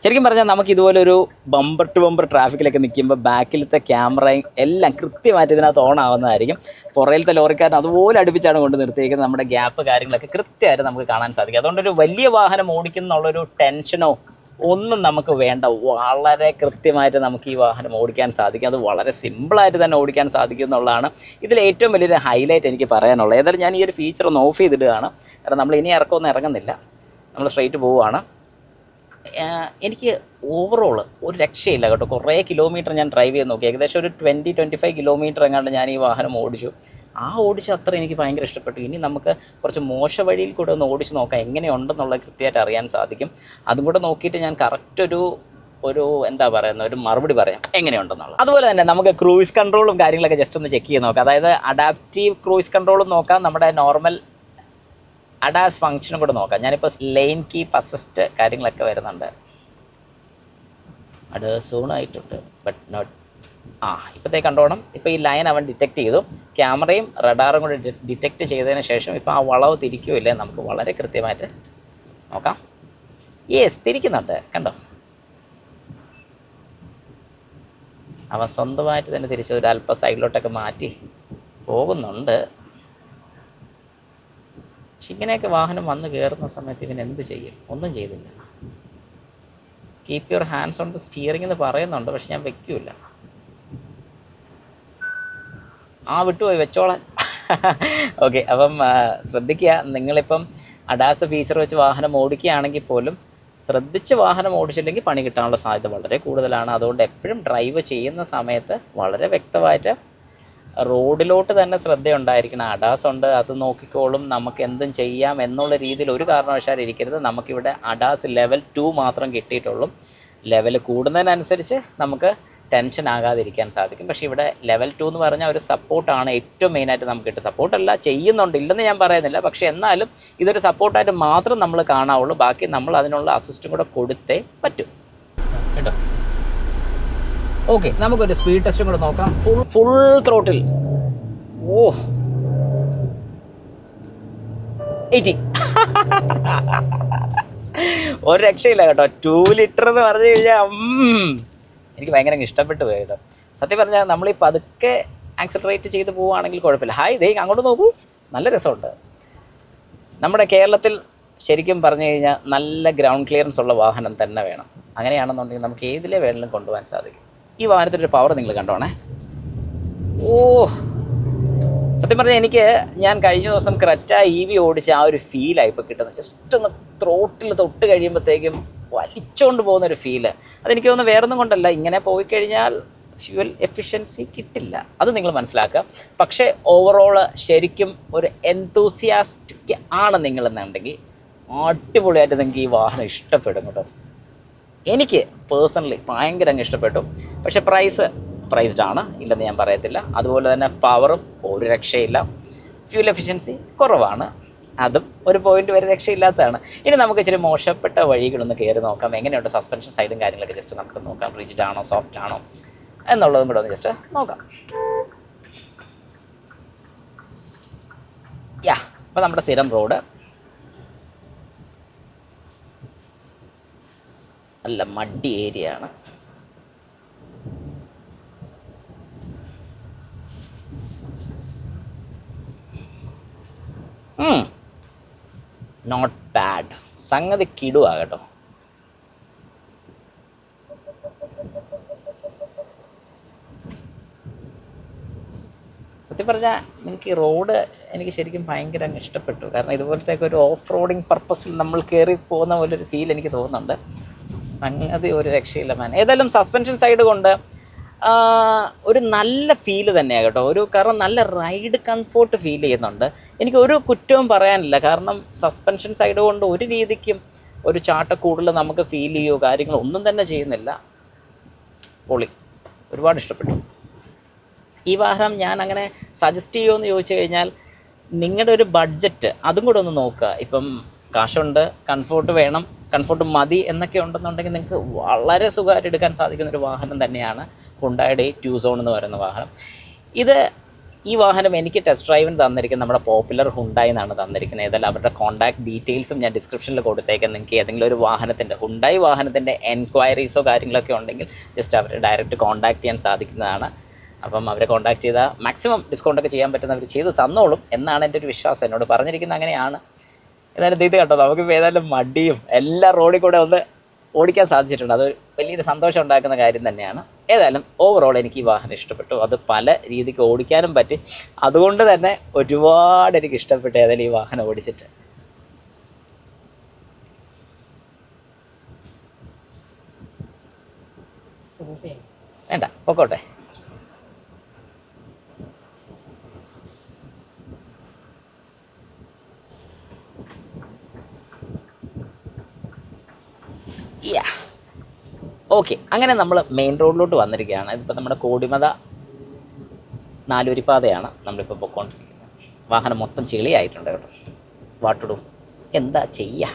ശരിക്കും പറഞ്ഞാൽ നമുക്ക് ഇതുപോലൊരു ബമ്പർ ടു ബമ്പർ ട്രാഫിക്കിലൊക്കെ നിൽക്കുമ്പോൾ ബാക്കിലത്തെ ക്യാമറയും എല്ലാം കൃത്യമായിട്ട് ഇതിനകത്ത് ഓൺ ആവുന്നതായിരിക്കും. പുറയിലത്തെ ലോറിക്കാരൻ അതുപോലെ അടുപ്പിച്ചാണ് കൊണ്ട് നിർത്തിയിരിക്കുന്നത്. നമ്മുടെ ഗ്യാപ്പ് കാര്യങ്ങളൊക്കെ കൃത്യമായിട്ട് നമുക്ക് കാണാൻ സാധിക്കും. അതുകൊണ്ടൊരു വലിയ വാഹനം ഓടിക്കുന്നുള്ളൊരു ടെൻഷനോ ഒന്നും നമുക്ക് വേണ്ട. വളരെ കൃത്യമായിട്ട് നമുക്ക് ഈ വാഹനം ഓടിക്കാൻ സാധിക്കും. അത് വളരെ സിമ്പിളായിട്ട് തന്നെ ഓടിക്കാൻ സാധിക്കും എന്നുള്ളതാണ് ഇതിൽ ഏറ്റവും വലിയൊരു ഹൈലൈറ്റ് എനിക്ക് പറയാനുള്ളത്. ഏതായാലും ഞാൻ ഈ ഒരു ഫീച്ചർ ഒന്ന് ഓഫ് ചെയ്തിടുകയാണ്. കാരണം നമ്മൾ ഇനി ഇറക്കമൊന്നും ഇറങ്ങുന്നില്ല, നമ്മൾ സ്ട്രെയിറ്റ് പോവുകയാണ്. എനിക്ക് ഓവറോൾ ഒരു രക്ഷയില്ല കേട്ടോ. കുറേ കിലോമീറ്റർ ഞാൻ ഡ്രൈവ് ചെയ്ത് നോക്കി. ഏകദേശം ഒരു 20-25 കിലോമീറ്റർ എങ്ങാണ്ട് ഞാൻ ഈ വാഹനം ഓടിച്ചു. അത്ര എനിക്ക് ഭയങ്കര ഇഷ്ടപ്പെട്ടു. ഇനി നമുക്ക് കുറച്ച് മോശ വഴിയിൽ കൂടെ ഒന്ന് ഓടിച്ച് നോക്കാം എങ്ങനെയുണ്ടെന്നുള്ളത് കൃത്യമായിട്ട് അറിയാൻ സാധിക്കും. അതും കൂടെ നോക്കിയിട്ട് ഞാൻ കറക്റ്റ് ഒരു എന്താ പറയുന്നത് ഒരു മറുപടി പറയാം എങ്ങനെയുണ്ടെന്നുള്ളത്. അതുപോലെ തന്നെ നമുക്ക് ക്രൂയിസ് കൺട്രോളും കാര്യങ്ങളൊക്കെ ജസ്റ്റ് ഒന്ന് ചെക്ക് ചെയ്ത് നോക്കാം. അതായത് അഡാപ്റ്റീവ് ക്രൂയിസ് കൺട്രോളും നോക്കാം, നമ്മുടെ നോർമൽ അഡാസ് ഫങ്ഷനും കൂടെ നോക്കാം. ഞാനിപ്പോൾ ലെയിൻ കീപ്പ് അസിസ്റ്റ് കാര്യങ്ങളൊക്കെ വരുന്നുണ്ട്. അഡാസ് ഓൺ ആയിട്ടുണ്ട്, ബട്ട് നോട്ട് ഇപ്പോഴത്തേക്ക് കണ്ടോണം. ഇപ്പോൾ ഈ ലൈൻ അവൻ ഡിറ്റക്റ്റ് ചെയ്തു. ക്യാമറയും റഡാറും കൂടെ ഡിറ്റക്റ്റ് ചെയ്തതിന് ശേഷം ഇപ്പോൾ ആ വളവ് തിരിക്കുകയില്ലേ നമുക്ക് വളരെ കൃത്യമായിട്ട് നോക്കാം. യെസ്, തിരിക്കുന്നുണ്ട്, കണ്ടോ. അവൻ സ്വന്തമായിട്ട് തന്നെ തിരിച്ച് ഒരു അല്പ സൈഡിലോട്ടൊക്കെ മാറ്റി പോകുന്നുണ്ട്. പക്ഷെ ഇങ്ങനെയൊക്കെ വാഹനം വന്ന് കയറുന്ന സമയത്ത് ഇവൻ എന്ത് ചെയ്യും? ഒന്നും ചെയ്തില്ല. Keep your hands on the steering എന്ന് പറയുന്നുണ്ട്, പക്ഷെ ഞാൻ വെക്കൂല. വിട്ടുപോയി, വെച്ചോളാൻ. ഓക്കെ, അപ്പം ശ്രദ്ധിക്കുക, നിങ്ങളിപ്പം അഡാസ് ഫീച്ചർ വെച്ച് വാഹനം ഓടിക്കുകയാണെങ്കിൽ പോലും ശ്രദ്ധിച്ച് വാഹനം ഓടിച്ചില്ലെങ്കിൽ പണി കിട്ടാനുള്ള സാധ്യത വളരെ കൂടുതലാണ്. അതുകൊണ്ട് എപ്പോഴും ഡ്രൈവ് ചെയ്യുന്ന സമയത്ത് വളരെ വ്യക്തമായിട്ട് റോഡിലോട്ട് തന്നെ ശ്രദ്ധയുണ്ടായിരിക്കണം. അഡാസ് ഉണ്ട്, അത് നോക്കിക്കോളും, നമുക്ക് എന്തും ചെയ്യാം എന്നുള്ള രീതിയിൽ ഒരു കാരണവശാലും ഇരിക്കരുത്. നമുക്കിവിടെ അഡാസ് ലെവൽ 2 മാത്രം കിട്ടിയിട്ടുള്ളൂ. ലെവൽ കൂടുന്നതിനനുസരിച്ച് നമുക്ക് ടെൻഷൻ ആകാതിരിക്കാൻ സാധിക്കും. പക്ഷേ ഇവിടെ ലെവൽ 2 എന്ന് പറഞ്ഞാൽ ഒരു സപ്പോർട്ടാണ് ഏറ്റവും മെയിനായിട്ട് നമുക്ക് കിട്ടും. സപ്പോർട്ടല്ല, ചെയ്യുന്നുണ്ട്, ഇല്ലെന്ന് ഞാൻ പറയുന്നില്ല. പക്ഷേ എന്നാലും ഇതൊരു സപ്പോർട്ടായിട്ട് മാത്രം നമ്മൾ കാണാവുള്ളൂ. ബാക്കി നമ്മൾ അതിനുള്ള അസിസ്റ്റും കൂടെ കൊടുത്തേ പറ്റും കേട്ടോ. ഓക്കെ, നമുക്കൊരു സ്പീഡ് ടെസ്റ്റും കൂടെ നോക്കാം. Full throttle 80. ഒരു രക്ഷയില്ല കേട്ടോ. 2 ലിറ്റർ എന്ന് പറഞ്ഞു കഴിഞ്ഞാൽ എനിക്ക് ഭയങ്കര ഇഷ്ടപ്പെട്ടു പോയി കേട്ടോ. സത്യം പറഞ്ഞാൽ നമ്മളീ പതുക്കെ ആക്സിലറേറ്റ് ചെയ്ത് പോവുകയാണെങ്കിൽ കുഴപ്പമില്ല. അങ്ങോട്ട് നോക്കൂ, നല്ല രസമുണ്ട്. നമ്മുടെ കേരളത്തിൽ ശരിക്കും പറഞ്ഞു കഴിഞ്ഞാൽ നല്ല ഗ്രൗണ്ട് ക്ലിയറൻസ് ഉള്ള വാഹനം തന്നെ വേണം. അങ്ങനെയാണെന്നുണ്ടെങ്കിൽ നമുക്ക് ഏതിലെ വേണമെങ്കിലും കൊണ്ടുപോകാൻ സാധിക്കും. ഈ വാഹനത്തിൻ്റെ ഒരു പവർ നിങ്ങൾ കണ്ടോണേ. സത്യം പറഞ്ഞാൽ ഞാൻ കഴിഞ്ഞ ദിവസം ക്രെറ്റ EV ഓടിച്ച് ആ ഒരു ഫീലാണ് ഇപ്പോൾ കിട്ടുന്നത്. ജസ്റ്റ് ഒന്ന് ത്രോട്ടിൽ തൊട്ട് കഴിയുമ്പോഴത്തേക്കും വലിച്ചുകൊണ്ട് പോകുന്നൊരു ഫീല്. അതെനിക്ക് തോന്നുന്നു വേറൊന്നും കൊണ്ടല്ല, ഇങ്ങനെ പോയി കഴിഞ്ഞാൽ ഫ്യൂവൽ എഫിഷ്യൻസി കിട്ടില്ല, അത് നിങ്ങൾ മനസ്സിലാക്കുക. പക്ഷേ ഓവറോൾ ശരിക്കും ഒരു എന്തൂസിയാസ്റ്റിക് ആണ് നിങ്ങളെന്നുണ്ടെങ്കിൽ അടിപൊളിയായിട്ട് നിങ്ങൾക്ക് ഈ വാഹനം ഇഷ്ടപ്പെടും കേട്ടോ. എനിക്ക് പേഴ്സണലി ഭയങ്കര ഇഷ്ടപ്പെട്ടു. പക്ഷേ പ്രൈസ്ഡ് ആണ്, ഇല്ലെന്ന് ഞാൻ പറയത്തില്ല. അതുപോലെ തന്നെ പവറും ഒരു രക്ഷയില്ല. ഫ്യൂൽ എഫിഷ്യൻസി കുറവാണ്, അതും ഒരു പോയിന്റ് വരെ രക്ഷയില്ലാത്തതാണ്. ഇനി നമുക്ക് ഇച്ചിരി മോശപ്പെട്ട വഴികളൊന്ന് കയറി നോക്കാം. എങ്ങനെയുണ്ട് സസ്പെൻഷൻ സൈഡും കാര്യങ്ങളൊക്കെ ജസ്റ്റ് നമുക്ക് നോക്കാം. റിജിഡ് ആണോ സോഫ്റ്റ് ആണോ എന്നുള്ളതും കൂടെ ഒന്ന് ജസ്റ്റ് നോക്കാം. അപ്പോൾ നമ്മുടെ സ്ഥിരം റോഡ് നല്ല മഡി ഏരിയ ആണ്. നോട്ട് ബാഡ്, സംഗതി കിടുവാ കേട്ടോ. സത്യം പറഞ്ഞാൽ എനിക്ക് ഈ റോഡ് എനിക്ക് ശരിക്കും ഭയങ്കര അങ്ങ് ഇഷ്ടപ്പെട്ടു. കാരണം ഇതുപോലത്തേക്ക് ഒരു ഓഫ് റോഡിങ് പർപ്പസിൽ നമ്മൾ കയറി പോകുന്ന പോലൊരു ഫീൽ എനിക്ക് തോന്നുന്നുണ്ട്. സംഗതി ഒരു രക്ഷയില്ല മാൻ. ഏതായാലും സസ്പെൻഷൻ സൈഡ് കൊണ്ട് ഒരു നല്ല ഫീല് തന്നെയാണ് കേട്ടോ. കാരണം നല്ല റൈഡ് കംഫോർട്ട് ഫീൽ ചെയ്യുന്നുണ്ട്. എനിക്ക് ഒരു കുറ്റവും പറയാനില്ല. കാരണം സസ്പെൻഷൻ സൈഡ് കൊണ്ട് ഒരു രീതിക്കും ഒരു ചാട്ടക്കൂടുതൽ നമുക്ക് ഫീൽ ചെയ്യുകയോ കാര്യങ്ങളൊന്നും തന്നെ ചെയ്യുന്നില്ല. പൊളി, ഒരുപാട് ഇഷ്ടപ്പെട്ടു. ഈ വാഹനം ഞാൻ അങ്ങനെ സജസ്റ്റ് ചെയ്യുമോ എന്ന് ചോദിച്ചു കഴിഞ്ഞാൽ നിങ്ങളുടെ ഒരു ബഡ്ജറ്റ് അതും കൂടെ ഒന്ന് നോക്കുക. ഇപ്പം കാശുണ്ട്, കംഫോർട്ട് വേണം, കംഫോർട്ട് മതി എന്നൊക്കെ ഉണ്ടെന്നുണ്ടെങ്കിൽ നിങ്ങൾക്ക് വളരെ സുഖമായിട്ട് എടുക്കാൻ സാധിക്കുന്നൊരു വാഹനം തന്നെയാണ് ഹുണ്ടായുടെ ട്യൂസോൺ എന്ന് പറയുന്ന വാഹനം. ഈ വാഹനം എനിക്ക് ടെസ്റ്റ് ഡ്രൈവിന് തന്നിരിക്കുന്നത് നമ്മുടെ പോപ്പുലർ ഹുണ്ടായി എന്നാണ് തന്നിരിക്കുന്നത്. ഏതായാലും അവരുടെ കോൺടാക്ട് ഡീറ്റെയിൽസും ഞാൻ ഡിസ്ക്രിപ്ഷനിൽ കൊടുത്തേക്കാം. നിങ്ങൾക്ക് ഏതെങ്കിലും ഒരു വാഹനത്തിൻ്റെ ഹുണ്ടായി വാഹനത്തിൻ്റെ എൻക്വയറീസോ കാര്യങ്ങളൊക്കെ ഉണ്ടെങ്കിൽ ജസ്റ്റ് അവരെ ഡയറക്റ്റ് കോൺടാക്ട് ചെയ്യാൻ സാധിക്കുന്നതാണ്. അപ്പം അവരെ കോൺടാക്ട് ചെയ്താൽ മാക്സിമം ഡിസ്കൗണ്ടൊക്കെ ചെയ്യാൻ പറ്റുന്നവർ ചെയ്ത് തന്നോളും എന്നാണ് എൻ്റെ ഒരു വിശ്വാസം. എന്നോട് പറഞ്ഞിരിക്കുന്നത് അങ്ങനെയാണ്. ഏതായാലും ഇത് കേട്ടോ, നമുക്കിപ്പോൾ ഏതായാലും മടിയും എല്ലാ റോഡിൽ കൂടെ ഒന്ന് ഓടിക്കാൻ സാധിച്ചിട്ടുണ്ട്. അത് വലിയൊരു സന്തോഷം ഉണ്ടാക്കുന്ന കാര്യം തന്നെയാണ്. ഏതായാലും ഓവറോൾ എനിക്ക് ഈ വാഹനം ഇഷ്ടപ്പെട്ടു. അത് പല രീതിക്ക് ഓടിക്കാനും പറ്റി. അതുകൊണ്ട് തന്നെ ഒരുപാട് എനിക്ക് ഇഷ്ടപ്പെട്ടു ഏതായാലും ഈ വാഹനം ഓടിച്ചിട്ട്. വേണ്ട, പൊക്കോട്ടെ. ഓക്കെ, അങ്ങനെ നമ്മൾ മെയിൻ റോഡിലോട്ട് വന്നിരിക്കുകയാണ്. ഇതിപ്പോൾ നമ്മുടെ കോടിമത നാലുവരിപ്പാതയാണ് നമ്മളിപ്പോൾ പൊയ്ക്കൊണ്ടിരിക്കുന്നത്. വാഹനം മൊത്തം ചെളിയായിട്ടുണ്ട് കേട്ടോ. വാട്ടുടു എന്താ ചെയ്യുക.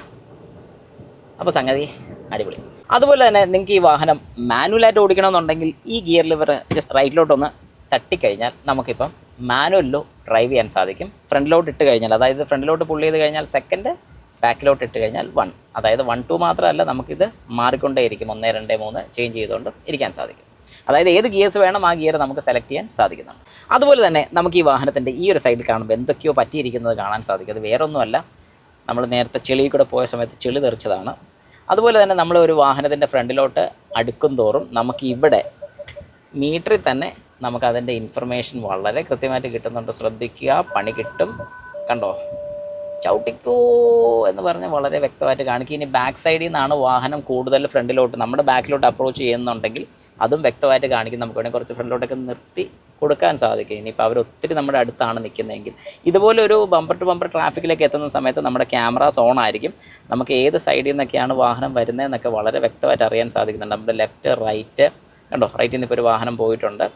അപ്പോൾ സംഗതി അടിപൊളി. അതുപോലെ തന്നെ നിങ്ങൾക്ക് ഈ വാഹനം മാനുവലായിട്ട് ഓടിക്കണമെന്നുണ്ടെങ്കിൽ ഈ ഗിയർ ലിവർ ജസ്റ്റ് റൈറ്റിലോട്ടൊന്ന് തട്ടിക്കഴിഞ്ഞാൽ നമുക്കിപ്പം മാനുവലിലോ ഡ്രൈവ് ചെയ്യാൻ സാധിക്കും. ഫ്രണ്ടിലോട്ട് ഇട്ട് കഴിഞ്ഞാൽ, അതായത് ഫ്രണ്ടിലോട്ട് പുള്ളി ചെയ്ത് കഴിഞ്ഞാൽ സെക്കൻഡ്, ബാക്കിലോട്ട് ഇട്ട് കഴിഞ്ഞാൽ 1. അതായത് 1, 2 മാത്രമല്ല, നമുക്കിത് മാറിക്കൊണ്ടേയിരിക്കും. 1, 2, 3 ചേഞ്ച് ചെയ്തുകൊണ്ട് ഇരിക്കാൻ സാധിക്കും. അതായത് ഏത് ഗിയേഴ്സ് വേണം ആ ഗിയർ നമുക്ക് സെലക്ട് ചെയ്യാൻ സാധിക്കുന്നതാണ്. അതുപോലെ തന്നെ നമുക്ക് ഈ വാഹനത്തിൻ്റെ ഈ ഒരു സൈഡിൽ കാണുമ്പോൾ എന്തൊക്കെയോ പറ്റിയിരിക്കുന്നത് കാണാൻ സാധിക്കും. അത് വേറൊന്നുമല്ല, നമ്മൾ നേരത്തെ ചെളിയിൽ കൂടെ പോയ സമയത്ത് ചെളി തെറിച്ചതാണ്. അതുപോലെ തന്നെ നമ്മൾ ഒരു വാഹനത്തിൻ്റെ ഫ്രണ്ടിലോട്ട് അടുക്കും തോറും നമുക്ക് ഇവിടെ മീറ്ററിൽ തന്നെ നമുക്കതിൻ്റെ ഇൻഫർമേഷൻ വളരെ കൃത്യമായിട്ട് കിട്ടുന്നുണ്ട്. ശ്രദ്ധിക്കുക, പണി കിട്ടും. കണ്ടോ, ചവിട്ടിക്കോ എന്ന് പറഞ്ഞ് വളരെ വ്യക്തമായിട്ട് കാണിക്കും. ഇനി ബാക്ക് സൈഡിൽ നിന്നാണ് വാഹനം കൂടുതൽ ഫ്രണ്ടിലോട്ട് നമ്മുടെ ബാക്കിലോട്ട് അപ്രോച്ച് ചെയ്യുന്നുണ്ടെങ്കിൽ അതും വ്യക്തമായിട്ട് കാണിക്കും. നമുക്ക് വേണമെങ്കിൽ കുറച്ച് ഫ്രണ്ടിലോട്ടൊക്കെ നിർത്തി കൊടുക്കാൻ സാധിക്കും. ഇനിയിപ്പോൾ അവർ ഒത്തിരി നമ്മുടെ അടുത്താണ് നിൽക്കുന്നതെങ്കിൽ. ഇതുപോലെ ഒരു ബമ്പർ ടു ബമ്പർ ട്രാഫിക്കിലേക്ക് എത്തുന്ന സമയത്ത് നമ്മുടെ ക്യാമറാസ് ഓൺ ആയിരിക്കും. നമുക്ക് ഏത് സൈഡിൽ നിന്നൊക്കെയാണ് വാഹനം വരുന്നതെന്നൊക്കെ വളരെ വ്യക്തമായിട്ട് അറിയാൻ സാധിക്കുന്നുണ്ട്. നമ്മുടെ ലെഫ്റ്റ്, റൈറ്റ് കണ്ടോ, റൈറ്റിൽ നിന്ന് ഇപ്പോൾ ഒരു വാഹനം പോയിട്ടുണ്ട്,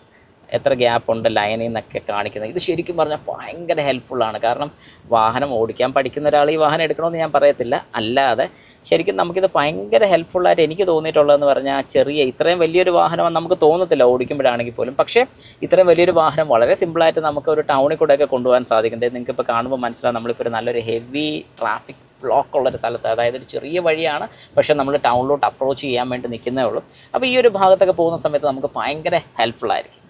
എത്ര ഗ്യാപ്പുണ്ട് ലൈനിൽ നിന്നൊക്കെ കാണിക്കുന്നത്. ഇത് ശരിക്കും പറഞ്ഞാൽ ഭയങ്കര ഹെൽപ്ഫുള്ളാണ്. കാരണം വാഹനം ഓടിക്കാൻ പഠിക്കുന്ന ഒരാൾ ഈ വാഹനം എടുക്കണമെന്ന് ഞാൻ പറയത്തില്ല. അല്ലാതെ ശരിക്കും നമുക്കിത് ഭയങ്കര ഹെൽപ്ഫുള്ളായിട്ട് എനിക്ക് തോന്നിയിട്ടുള്ളതെന്ന് പറഞ്ഞാൽ, ഇത്രയും വലിയൊരു വാഹനം നമുക്ക് തോന്നത്തില്ല ഓടിക്കുമ്പോഴാണെങ്കിൽ പോലും. പക്ഷേ ഇത്രയും വലിയൊരു വാഹനം വളരെ സിമ്പിളായിട്ട് നമുക്ക് ഒരു ടൗണിൽ കൂടെയൊക്കെ കൊണ്ടുപോകാൻ സാധിക്കുന്നത് നിങ്ങൾക്കിപ്പോൾ കാണുമ്പോൾ മനസ്സിലാവും. നമ്മളിപ്പോൾ ഒരു നല്ലൊരു ഹെവി ട്രാഫിക് ബ്ലോക്ക് ഉള്ളൊരു സ്ഥലത്ത്, അതായത് ഒരു ചെറിയ വഴിയാണ്, പക്ഷേ നമ്മൾ ടൗണിലോട്ട് അപ്രോച്ച് ചെയ്യാൻ വേണ്ടി നിൽക്കുന്നേ ഉള്ളൂ. അപ്പോൾ ഈ ഒരു ഭാഗത്തൊക്കെ പോകുന്ന സമയത്ത് നമുക്ക് ഭയങ്കര ഹെൽപ്ഫുള്ളായിരിക്കും.